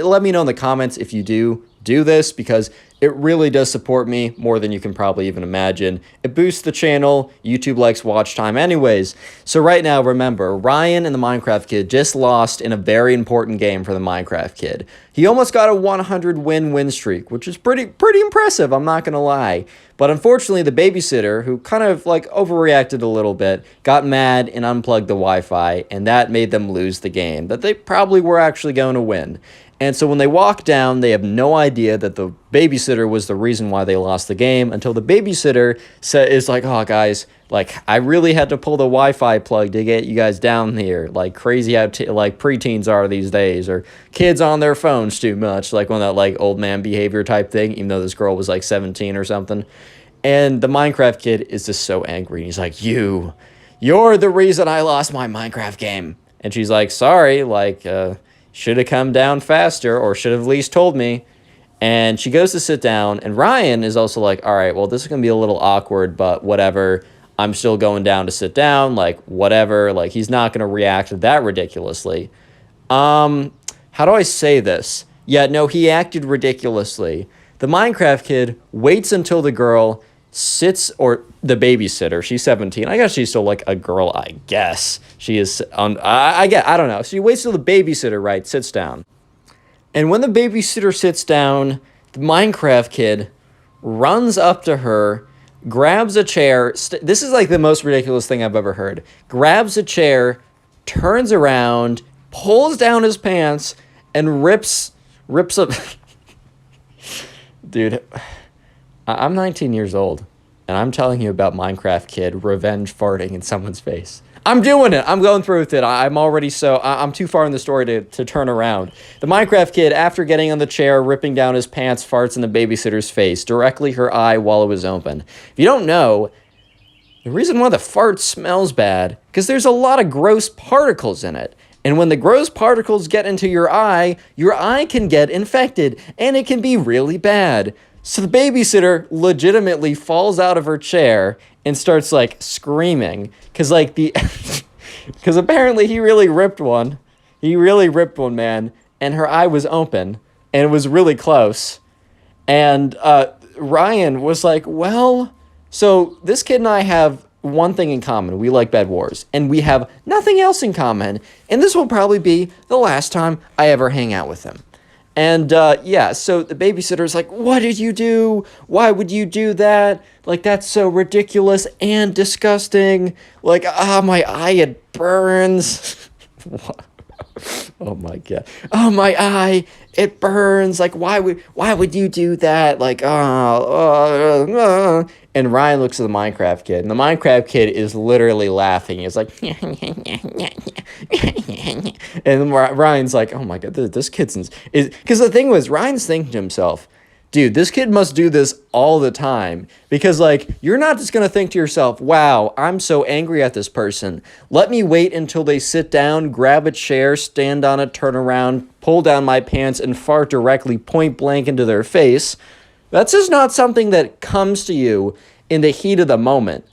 the comments if you do this, because it really does support me more than you can probably even imagine. It boosts the channel. YouTube likes watch time anyways. So right now, remember, Ryan and the Minecraft kid just lost in a very important game for the Minecraft kid. He almost got a 100 win streak, which is pretty impressive, I'm not gonna lie. But unfortunately, the babysitter, who kind of like overreacted a little bit, got mad and unplugged the Wi-Fi, and that made them lose the game that they probably were actually going to win. And so when they walk down, they have no idea that the babysitter was the reason why they lost the game, until the babysitter is like, oh, guys, like, I really had to pull the Wi-Fi plug to get you guys down here. Like, crazy how like preteens are these days, or kids on their phones too much, like one of that like old man behavior type thing, even though this girl was like 17 or something. And the Minecraft kid is just so angry. He's like, you're the reason I lost my Minecraft game. And she's like, sorry, like, should have come down faster, or should have at least told me. And she goes to sit down, and Ryan is also like, all right, well, this is going to be a little awkward, but whatever. I'm still going down to sit down, like, whatever. Like, he's not going to react that ridiculously. How do I say this? Yeah, no, he acted ridiculously. The Minecraft kid waits until the girl sits, or the babysitter, she's 17. I guess she's still like a girl, I guess. She is, I don't know. She waits till the babysitter, right, sits down. And when the babysitter sits down, the Minecraft kid runs up to her, grabs a chair. This is like the most ridiculous thing I've ever heard. Grabs a chair, turns around, pulls down his pants, and rips up. Dude, I'm 19 years old, and I'm telling you about Minecraft kid revenge farting in someone's face. I'm doing it. I'm going through with it. I'm too far in the story to turn around. The Minecraft kid, after getting on the chair, ripping down his pants, farts in the babysitter's face, directly her eye while it was open. If you don't know, the reason why the fart smells bad, because there's a lot of gross particles in it. And when the gross particles get into your eye can get infected, and it can be really bad. So the babysitter legitimately falls out of her chair and starts like screaming, because like because apparently he really ripped one. He really ripped one, man, and her eye was open, and it was really close. And Ryan was like, well, so this kid and I have one thing in common. We like Bed Wars, and we have nothing else in common, and this will probably be the last time I ever hang out with him. And, yeah, so the babysitter's like, what did you do? Why would you do that? Like, that's so ridiculous and disgusting. Like, my eye, it burns. Oh, my God. Oh, my eye, it burns. Like, why would you do that? Like, And Ryan looks at the Minecraft kid, and the Minecraft kid is literally laughing. He's like, and Ryan's like, oh my God, this kid's, because the thing was, Ryan's thinking to himself, dude, this kid must do this all the time, because like, you're not just going to think to yourself, wow, I'm so angry at this person. Let me wait until they sit down, grab a chair, stand on it, turn around, pull down my pants, and fart directly point blank into their face. That's just not something that comes to you in the heat of the moment.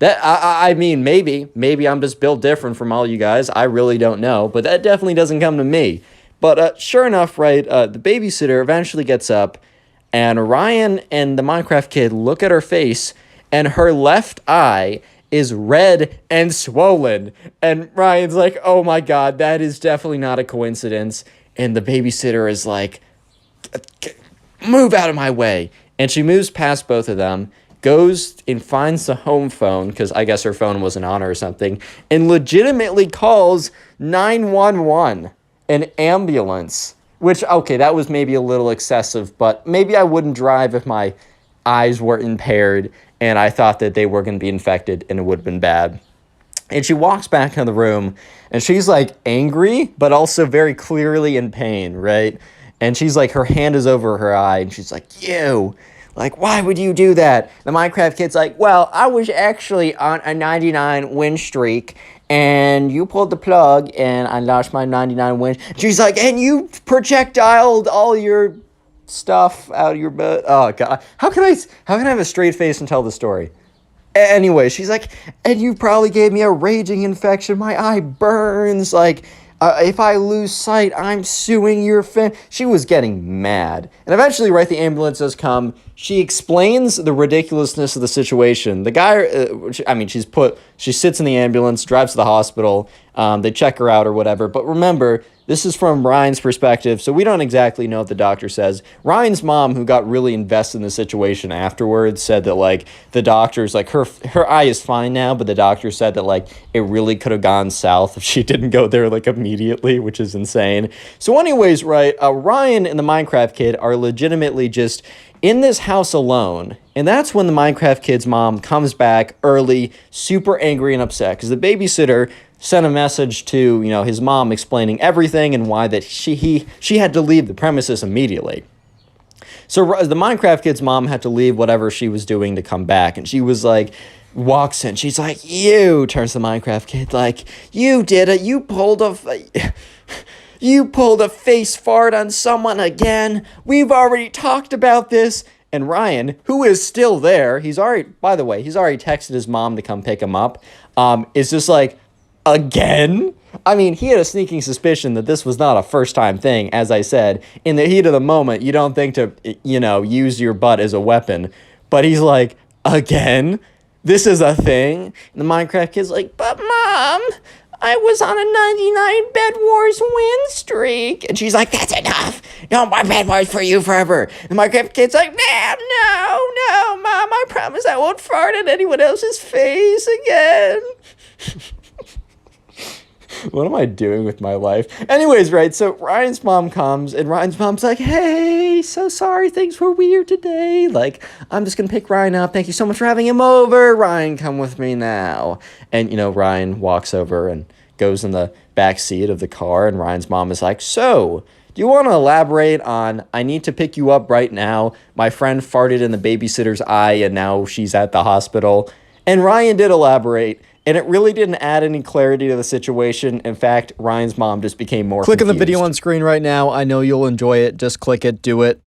I mean, maybe I'm just built different from all you guys. I really don't know, but that definitely doesn't come to me. But sure enough, right, the babysitter eventually gets up, and Ryan and the Minecraft kid look at her face, and her left eye is red and swollen. And Ryan's like, oh my God, that is definitely not a coincidence. And the babysitter is like, move out of my way. And she moves past both of them, goes and finds the home phone, because I guess her phone wasn't on or something, and legitimately calls 911, an ambulance. Which, okay, that was maybe a little excessive, but maybe I wouldn't drive if my eyes were impaired and I thought that they were going to be infected and it would have been bad. And she walks back into the room, and she's, like, angry, but also very clearly in pain, right? And she's like, her hand is over her eye, and she's like, you, like, why would you do that? The Minecraft kid's like, well, I was actually on a 99 win streak, and you pulled the plug, and I lost my 99 wins. She's like, and you projectiled all your stuff out of your butt. Oh, God. How can I have a straight face and tell the story? Anyway, she's like, and you probably gave me a raging infection. My eye burns. Like, if I lose sight, I'm suing your She was getting mad. And eventually, right, the ambulance does come. She explains the ridiculousness of the situation. The guy, she sits in the ambulance, drives to the hospital. They check her out or whatever. But remember, this is from Ryan's perspective, so we don't exactly know what the doctor says. Ryan's mom, who got really invested in the situation afterwards, said that, like, the doctor's, like, her eye is fine now, but the doctor said that, like, it really could have gone south if she didn't go there, like, immediately, which is insane. So anyways, right, Ryan and the Minecraft kid are legitimately just in this house alone, and that's when the Minecraft kid's mom comes back early, super angry and upset, because the babysitter sent a message to, his mom explaining everything and why that she had to leave the premises immediately. So the Minecraft kid's mom had to leave whatever she was doing to come back, and she was like, walks in, she's like, you, turns to the Minecraft kid, like, you did it, you pulled a face fart on someone again, we've already talked about this. And Ryan, who is still there, he's already texted his mom to come pick him up, is just like, again? I mean, he had a sneaking suspicion that this was not a first-time thing. As I said, in the heat of the moment, you don't think to, use your butt as a weapon. But he's like, again? This is a thing? And the Minecraft kid's like, but Mom, I was on a 99 Bed Wars win streak. And she's like, that's enough. No more Bed Wars for you forever. And the Minecraft kid's like, no, Mom, I promise I won't fart in anyone else's face again. What am I doing with my life? Anyways, right, so Ryan's mom comes, and Ryan's mom's like, hey, so sorry, things were weird today. Like, I'm just gonna pick Ryan up. Thank you so much for having him over. Ryan, come with me now. And, Ryan walks over and goes in the back seat of the car, and Ryan's mom is like, so, do you want to elaborate on, I need to pick you up right now. My friend farted in the babysitter's eye, and now she's at the hospital. And Ryan did elaborate. And it really didn't add any clarity to the situation. In fact, Ryan's mom just became more Click on the confused. video on screen right now. I know you'll enjoy it. Just click it. Do it.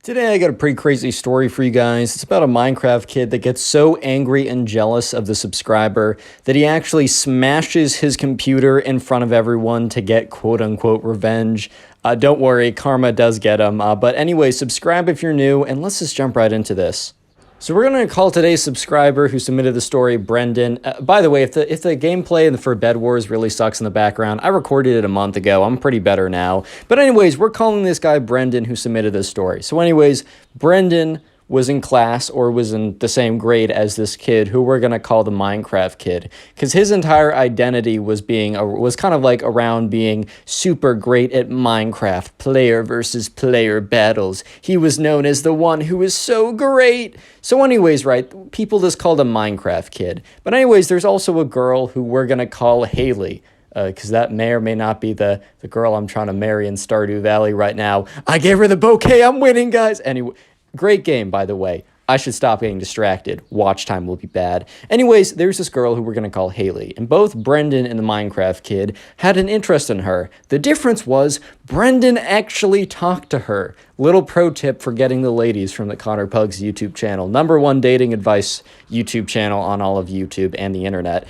Today I got a pretty crazy story for you guys. It's about a Minecraft kid that gets so angry and jealous of the subscriber that he actually smashes his computer in front of everyone to get quote-unquote revenge. Don't worry, karma does get him. But anyway, subscribe if you're new, and let's just jump right into this. So we're going to call today's subscriber who submitted the story Brendan. By the way, if the gameplay for Bed Wars really sucks in the background, I recorded it a month ago. I'm pretty better now. But anyways, we're calling this guy Brendan who submitted this story. So anyways, Brendan was in class or was in the same grade as this kid who we're going to call the Minecraft kid, because his entire identity was kind of like around being super great at Minecraft, player versus player battles. He was known as the one who is so great. So anyways, right, people just called him Minecraft kid. But anyways, there's also a girl who we're going to call Haley, because that may or may not be the girl I'm trying to marry in Stardew Valley right now. I gave her the bouquet. I'm winning, guys. Anyway, great game, by the way. I should stop getting distracted. Watch time will be bad. Anyways, there's this girl who we're going to call Haley, and both Brendan and the Minecraft kid had an interest in her. The difference was Brendan actually talked to her. Little pro tip for getting the ladies from the Connor Pugs YouTube channel. #1 dating advice YouTube channel on all of YouTube and the internet.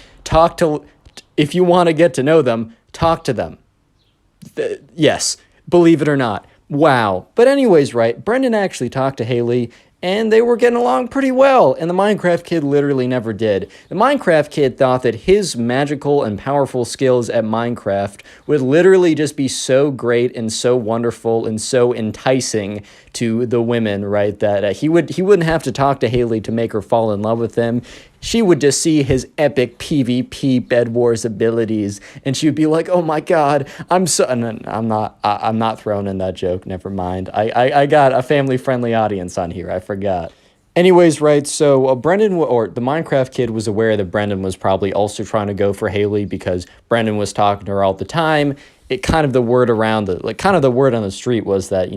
If you want to get to know them, talk to them. Yes, believe it or not. Wow. But anyways, right, Brendan actually talked to Haley, and they were getting along pretty well, and the Minecraft kid literally never did. The Minecraft kid thought that his magical and powerful skills at Minecraft would literally just be so great and so wonderful and so enticing to the women, right, that he wouldn't have to talk to Haley to make her fall in love with him. She would just see his epic PvP Bed Wars abilities, and she would be like, "Oh my God, I'm not throwing in that joke. Never mind. I got a family-friendly audience on here. I forgot." Anyways, right, so the Minecraft kid was aware that Brendan was probably also trying to go for Haley because Brendan was talking to her all the time. The word on the street was that,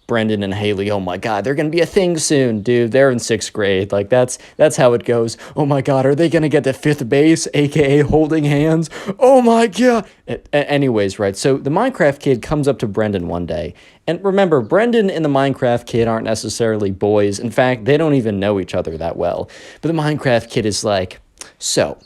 Brendan and Haley, oh my God, they're going to be a thing soon, dude. They're in 6th grade. Like, that's how it goes. Oh my God, are they going to get to 5th base, aka holding hands? Oh my God. Anyways, right, so the Minecraft kid comes up to Brendan one day. And remember, Brendan and the Minecraft kid aren't necessarily boys. In fact, they don't even know each other that well. But the Minecraft kid is like, "So,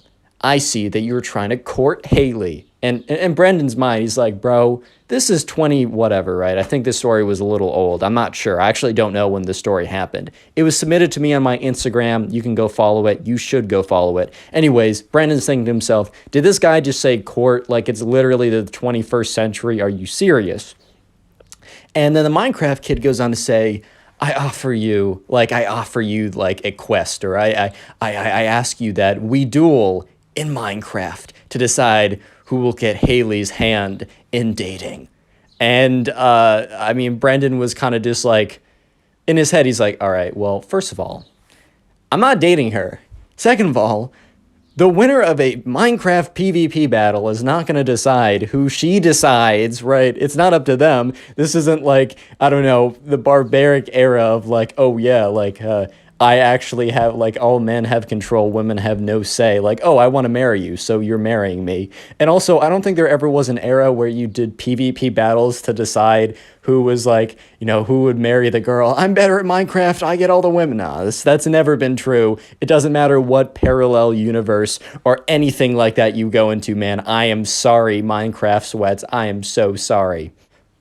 I see that you're trying to court Haley." And in Brendan's mind, he's like, "Bro, this is 20 whatever, right? I think this story was a little old. I'm not sure. I actually don't know when this story happened. It was submitted to me on my Instagram. You can go follow it. You should go follow it." Anyways, Brendan's thinking to himself, did this guy just say court like it's literally the 21st century? Are you serious? And then the Minecraft kid goes on to say, I offer you a quest, or I ask you that we duel in Minecraft to decide who will get Haley's hand in dating. And, Brendan was kind of just like, in his head, he's like, all right, well, first of all, I'm not dating her. Second of all, the winner of a Minecraft PvP battle is not going to decide who she decides, right? It's not up to them. This isn't like, I don't know, the barbaric era of like, oh yeah, like, I actually have, like, all men have control, women have no say. Like, oh, I want to marry you, so you're marrying me. And also, I don't think there ever was an era where you did PvP battles to decide who was, like, who would marry the girl. I'm better at Minecraft, I get all the women. Nah, that's never been true. It doesn't matter what parallel universe or anything like that you go into, man. I am sorry, Minecraft sweats. I am so sorry.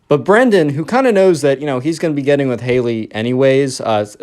But Brendan, who kind of knows that, he's going to be getting with Haley anyways,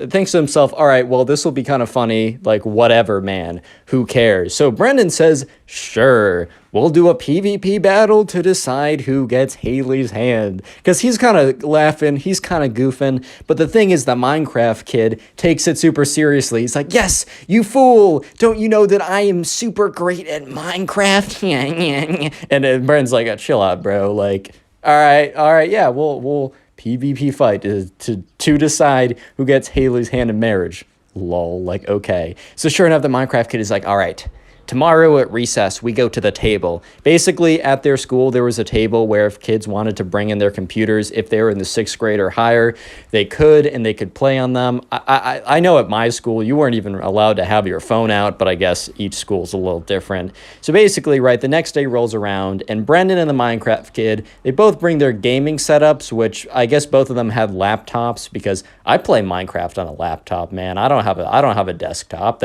thinks to himself, all right, well, this will be kind of funny, like, whatever, man, who cares? So Brendan says, sure, we'll do a PvP battle to decide who gets Haley's hand. Because he's kind of laughing, he's kind of goofing, but the thing is the Minecraft kid takes it super seriously. He's like, yes, you fool, don't you know that I am super great at Minecraft? And then Brendan's like, chill out, bro, like... All right, yeah, we'll PvP fight to decide who gets Haley's hand in marriage. Lol, like, okay. So sure enough, the Minecraft kid is like, all right, tomorrow at recess, we go to the table. Basically, at their school, there was a table where if kids wanted to bring in their computers, if they were in the 6th grade or higher, they could, and they could play on them. I know at my school, you weren't even allowed to have your phone out, but I guess each school's a little different. So basically, right, the next day rolls around, and Brendan and the Minecraft kid, they both bring their gaming setups, which I guess both of them have laptops, because I play Minecraft on a laptop, man. I don't have a desktop.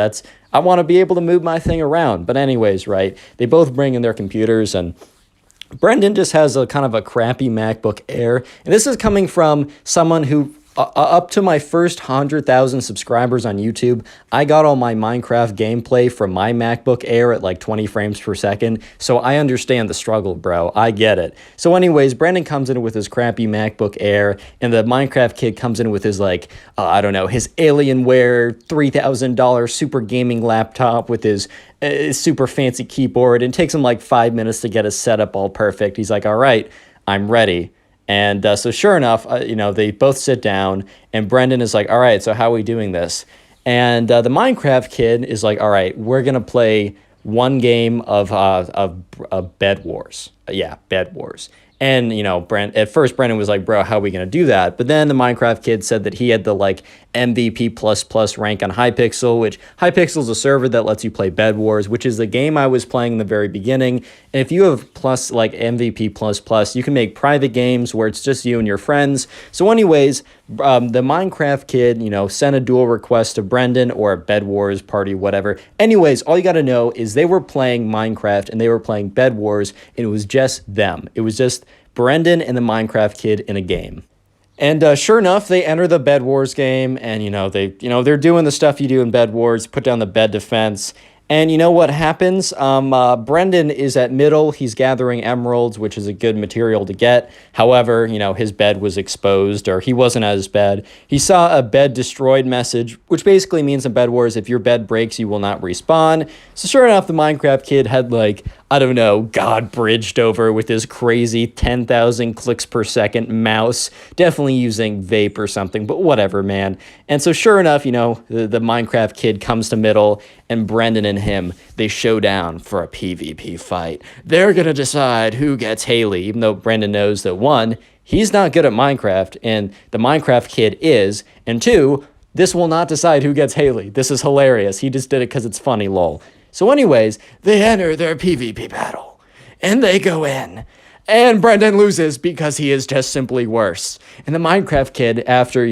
I want to be able to move my thing around. But anyways, right, they both bring in their computers, and Brendan just has a kind of a crappy MacBook Air. And this is coming from someone who, up to my first 100,000 subscribers on YouTube, I got all my Minecraft gameplay from my MacBook Air at like 20 frames per second. So I understand the struggle, bro. I get it. So anyways, Brendan comes in with his crappy MacBook Air, and the Minecraft kid comes in with his his Alienware $3,000 super gaming laptop with his super fancy keyboard. And it takes him like 5 minutes to get his setup all perfect. He's like, all right, I'm ready. And so sure enough, they both sit down, and Brendan is like, all right, so how are we doing this? And the Minecraft kid is like, all right, we're going to play one game of Bed Wars. Yeah, Bed Wars. And, at first Brendan was like, bro, how are we going to do that? But then the Minecraft kid said that he had the like MVP++ rank on Hypixel, which Hypixel is a server that lets you play Bed Wars, which is the game I was playing in the very beginning. And if you have plus like MVP++, you can make private games where it's just you and your friends. So anyways, the Minecraft kid, sent a duel request to Brendan or a Bed Wars party, whatever. Anyways, all you got to know is they were playing Minecraft and they were playing Bed Wars, and it was just them. It was just Brendan and the Minecraft kid in a game. And sure enough, they enter the Bed Wars game, and they're doing the stuff you do in Bed Wars, put down the bed defense. And you know what happens? Brendan is at middle. He's gathering emeralds, which is a good material to get. However, his bed was exposed, or he wasn't at his bed. He saw a bed destroyed message, which basically means in Bed Wars, if your bed breaks, you will not respawn. So sure enough, the Minecraft kid had God bridged over with his crazy 10,000 clicks per second mouse, definitely using vape or something, but whatever, man. And so sure enough, the Minecraft kid comes to middle, and Brendan and him, they show down for a PvP fight. They're going to decide who gets Haley, even though Brendan knows that one, he's not good at Minecraft, and the Minecraft kid is, and two, this will not decide who gets Haley. This is hilarious. He just did it because it's funny, lol. So anyways, they enter their PvP battle, and they go in, and Brendan loses because he is just simply worse. And the Minecraft kid, after,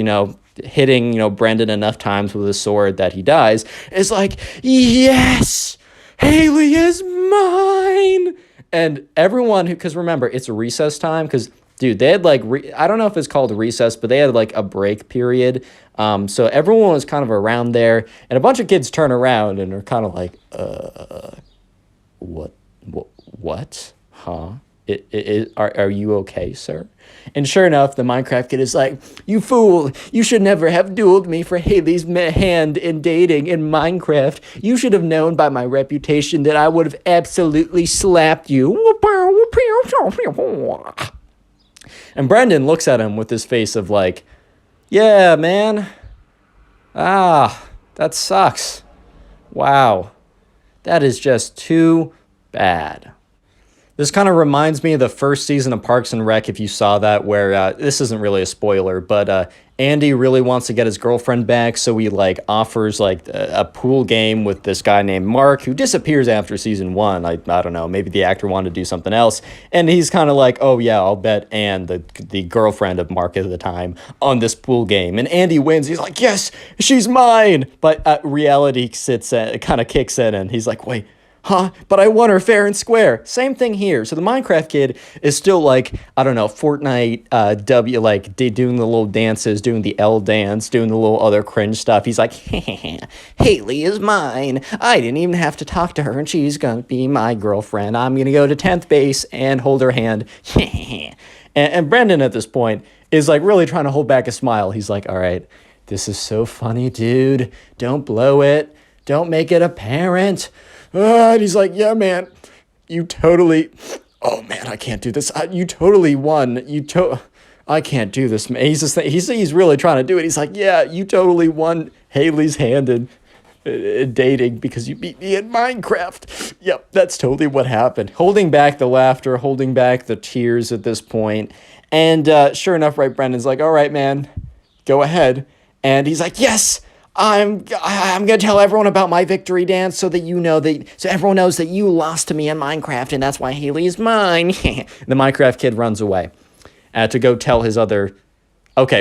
hitting, Brendan enough times with a sword that he dies, is like, yes, Haley is mine. And everyone because remember, it's recess time, because dude, they had I don't know if it's called recess, but they had a break period. So everyone was kind of around there, and a bunch of kids turn around and are kind of like, what? Huh? Are you okay, sir? And sure enough, the Minecraft kid is like, you fool, you should never have dueled me for Haley's hand in dating in Minecraft. You should have known by my reputation that I would have absolutely slapped you. And Brendan looks at him with this face of like, yeah, man. That sucks. Wow. That is just too bad. This kind of reminds me of the first season of Parks and Rec, if you saw that, where this isn't really a spoiler, but Andy really wants to get his girlfriend back, so he offers a pool game with this guy named Mark, who disappears after season 1. I don't know, maybe the actor wanted to do something else, and he's kind of like, oh yeah, I'll bet Anne, the girlfriend of Mark at the time, on this pool game, and Andy wins. He's like, yes, she's mine, but reality kind of kicks in, and he's like, wait. Huh? But I won her fair and square. Same thing here. So the Minecraft kid is still Fortnite doing the little dances, doing the L dance, doing the little other cringe stuff. He's like, Haley is mine. I didn't even have to talk to her, and she's gonna be my girlfriend. I'm gonna go to 10th base and hold her hand. and Brendan at this point is really trying to hold back a smile. He's like, all right, this is so funny, dude. Don't blow it. Don't make it apparent. And he's like, yeah, man, you totally, oh man, I can't do this. You totally won. I can't do this, man. He's really trying to do it. He's like, yeah, you totally won Haley's hand in dating because you beat me in Minecraft. Yep, that's totally what happened. Holding back the laughter, holding back the tears at this point. And sure enough, right, Brendan's like, all right, man, go ahead. And he's like, yes, I'm gonna tell everyone about my victory dance so everyone knows that you lost to me in Minecraft, and that's why Haley is mine. The Minecraft kid runs away to go tell his other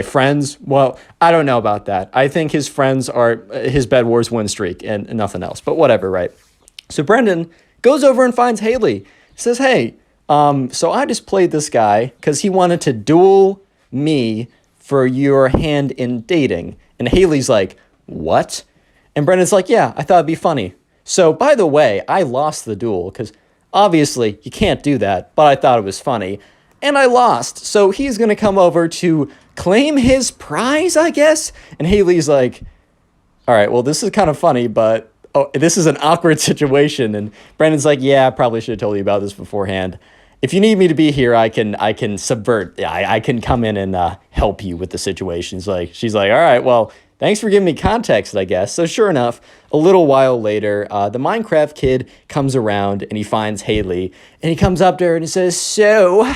friends. Well, I don't know about that. I think his friends are his Bed Wars win streak and nothing else. But whatever, right? So Brendan goes over and finds Haley. Says, hey, so I just played this guy because he wanted to duel me for your hand in dating. And Haley's like, what? And Brendan's like, yeah, I thought it'd be funny. So, by the way, I lost the duel because obviously you can't do that, but I thought it was funny. And I lost. So he's going to come over to claim his prize, I guess? And Haley's like, all right, well, this is kind of funny, but this is an awkward situation. And Brendan's like, yeah, I probably should have told you about this beforehand. If you need me to be here, I can subvert. I can come in and help you with the situation. She's like, all right, well, thanks for giving me context, I guess. So sure enough, a little while later, the Minecraft kid comes around and he finds Haley. And he comes up to her and he says, so,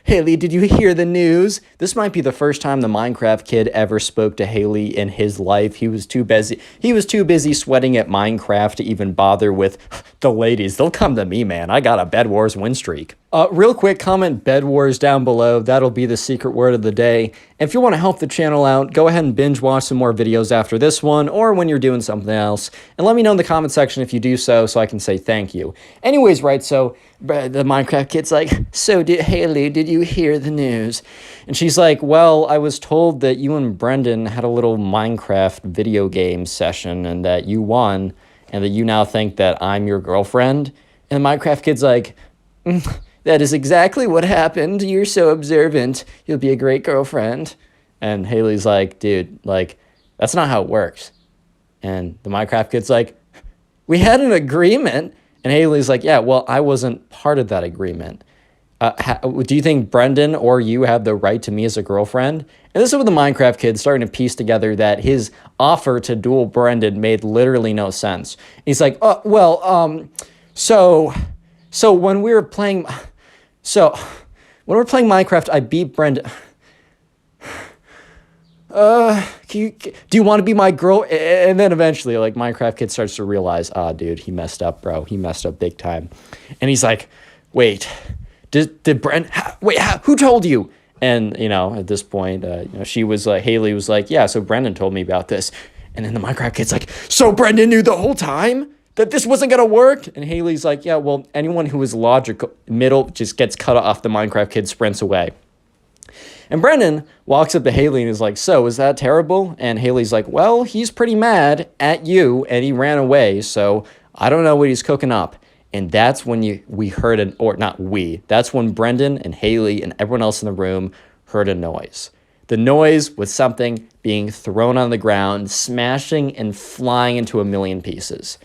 Haley, did you hear the news? This might be the first time the Minecraft kid ever spoke to Haley in his life. He was too busy sweating at Minecraft to even bother with the ladies. They'll come to me, man. I got a Bed Wars win streak. Real quick, comment Bed Wars down below. That'll be the secret word of the day. If you want to help the channel out, go ahead and binge watch some more videos after this one or when you're doing something else. And let me know in the comment section if you do so I can say thank you. Anyways, right, so the Minecraft kid's like, so Haley, did you hear the news? And she's like, well, I was told that you and Brendan had a little Minecraft video game session and that you won and that you now think that I'm your girlfriend. And the Minecraft kid's like, that is exactly what happened. You're so observant. You'll be a great girlfriend. And Haley's like, dude, like, that's not how it works. And the Minecraft kid's like, we had an agreement. And Haley's like, yeah, well, I wasn't part of that agreement. Do you think Brendan or you have the right to me as a girlfriend? And this is when the Minecraft kid starting to piece together that his offer to duel Brendan made literally no sense. He's like, oh, well, so when we were playing, Minecraft, I beat Brendan. Do you want to be my girl? And then eventually, like, Minecraft kid starts to realize, dude, he messed up, bro. He messed up big time. And he's like, wait, did Brendan, wait, who told you? And, you know, at this point, she was like, Haley was like, yeah, so Brendan told me about this. And then the Minecraft kid's like, so Brendan knew the whole time that this wasn't going to work? And Haley's like, yeah, well, anyone who is logical, middle, just gets cut off. The Minecraft kid sprints away. And Brendan walks up to Haley and is like, so, is that terrible? And Haley's like, well, he's pretty mad at you, and he ran away, so I don't know what he's cooking up. And that's when that's when Brendan and Haley and everyone else in the room heard a noise. The noise was something being thrown on the ground, smashing and flying into a million pieces.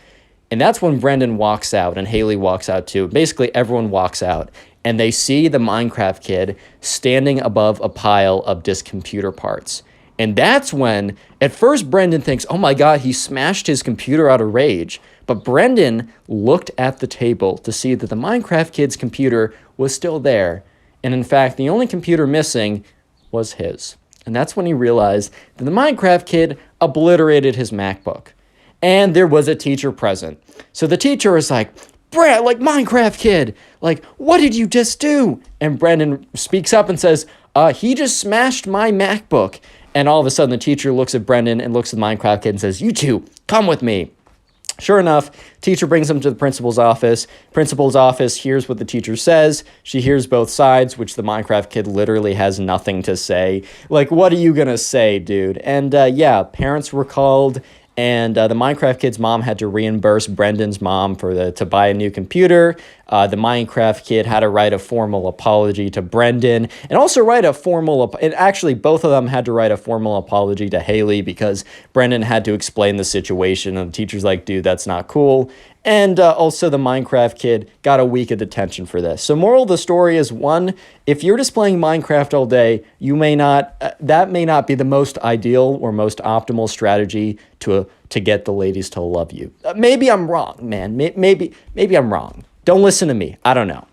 And that's when Brendan walks out and Haley walks out too. Basically, everyone walks out. And they see the Minecraft kid standing above a pile of disk computer parts. And that's when, at first, Brendan thinks, oh my God, he smashed his computer out of rage. But Brendan looked at the table to see that the Minecraft kid's computer was still there. And in fact, the only computer missing was his. And that's when he realized that the Minecraft kid obliterated his MacBook. And there was a teacher present. So the teacher was like, Brad, like, Minecraft kid, like, what did you just do? And Brendan speaks up and says, he just smashed my MacBook. And all of a sudden, the teacher looks at Brendan and looks at the Minecraft kid and says, you two, come with me. Sure enough, teacher brings him to the principal's office. Principal's office hears what the teacher says. She hears both sides, which the Minecraft kid literally has nothing to say. Like, what are you gonna say, dude? And yeah, parents were called. And the Minecraft kid's mom had to reimburse Brendan's mom to buy a new computer. The Minecraft kid had to write a formal apology to Brendan and also write a formal, and actually both of them had to write a formal apology to Haley because Brendan had to explain the situation and the teacher's like, dude, that's not cool. And also the Minecraft kid got a week of detention for this. So moral of the story is, one, if you're just playing Minecraft all day, you may not, that may not be the most ideal or most optimal strategy to get the ladies to love you. Maybe I'm wrong, man. Maybe I'm wrong. Don't listen to me. I don't know.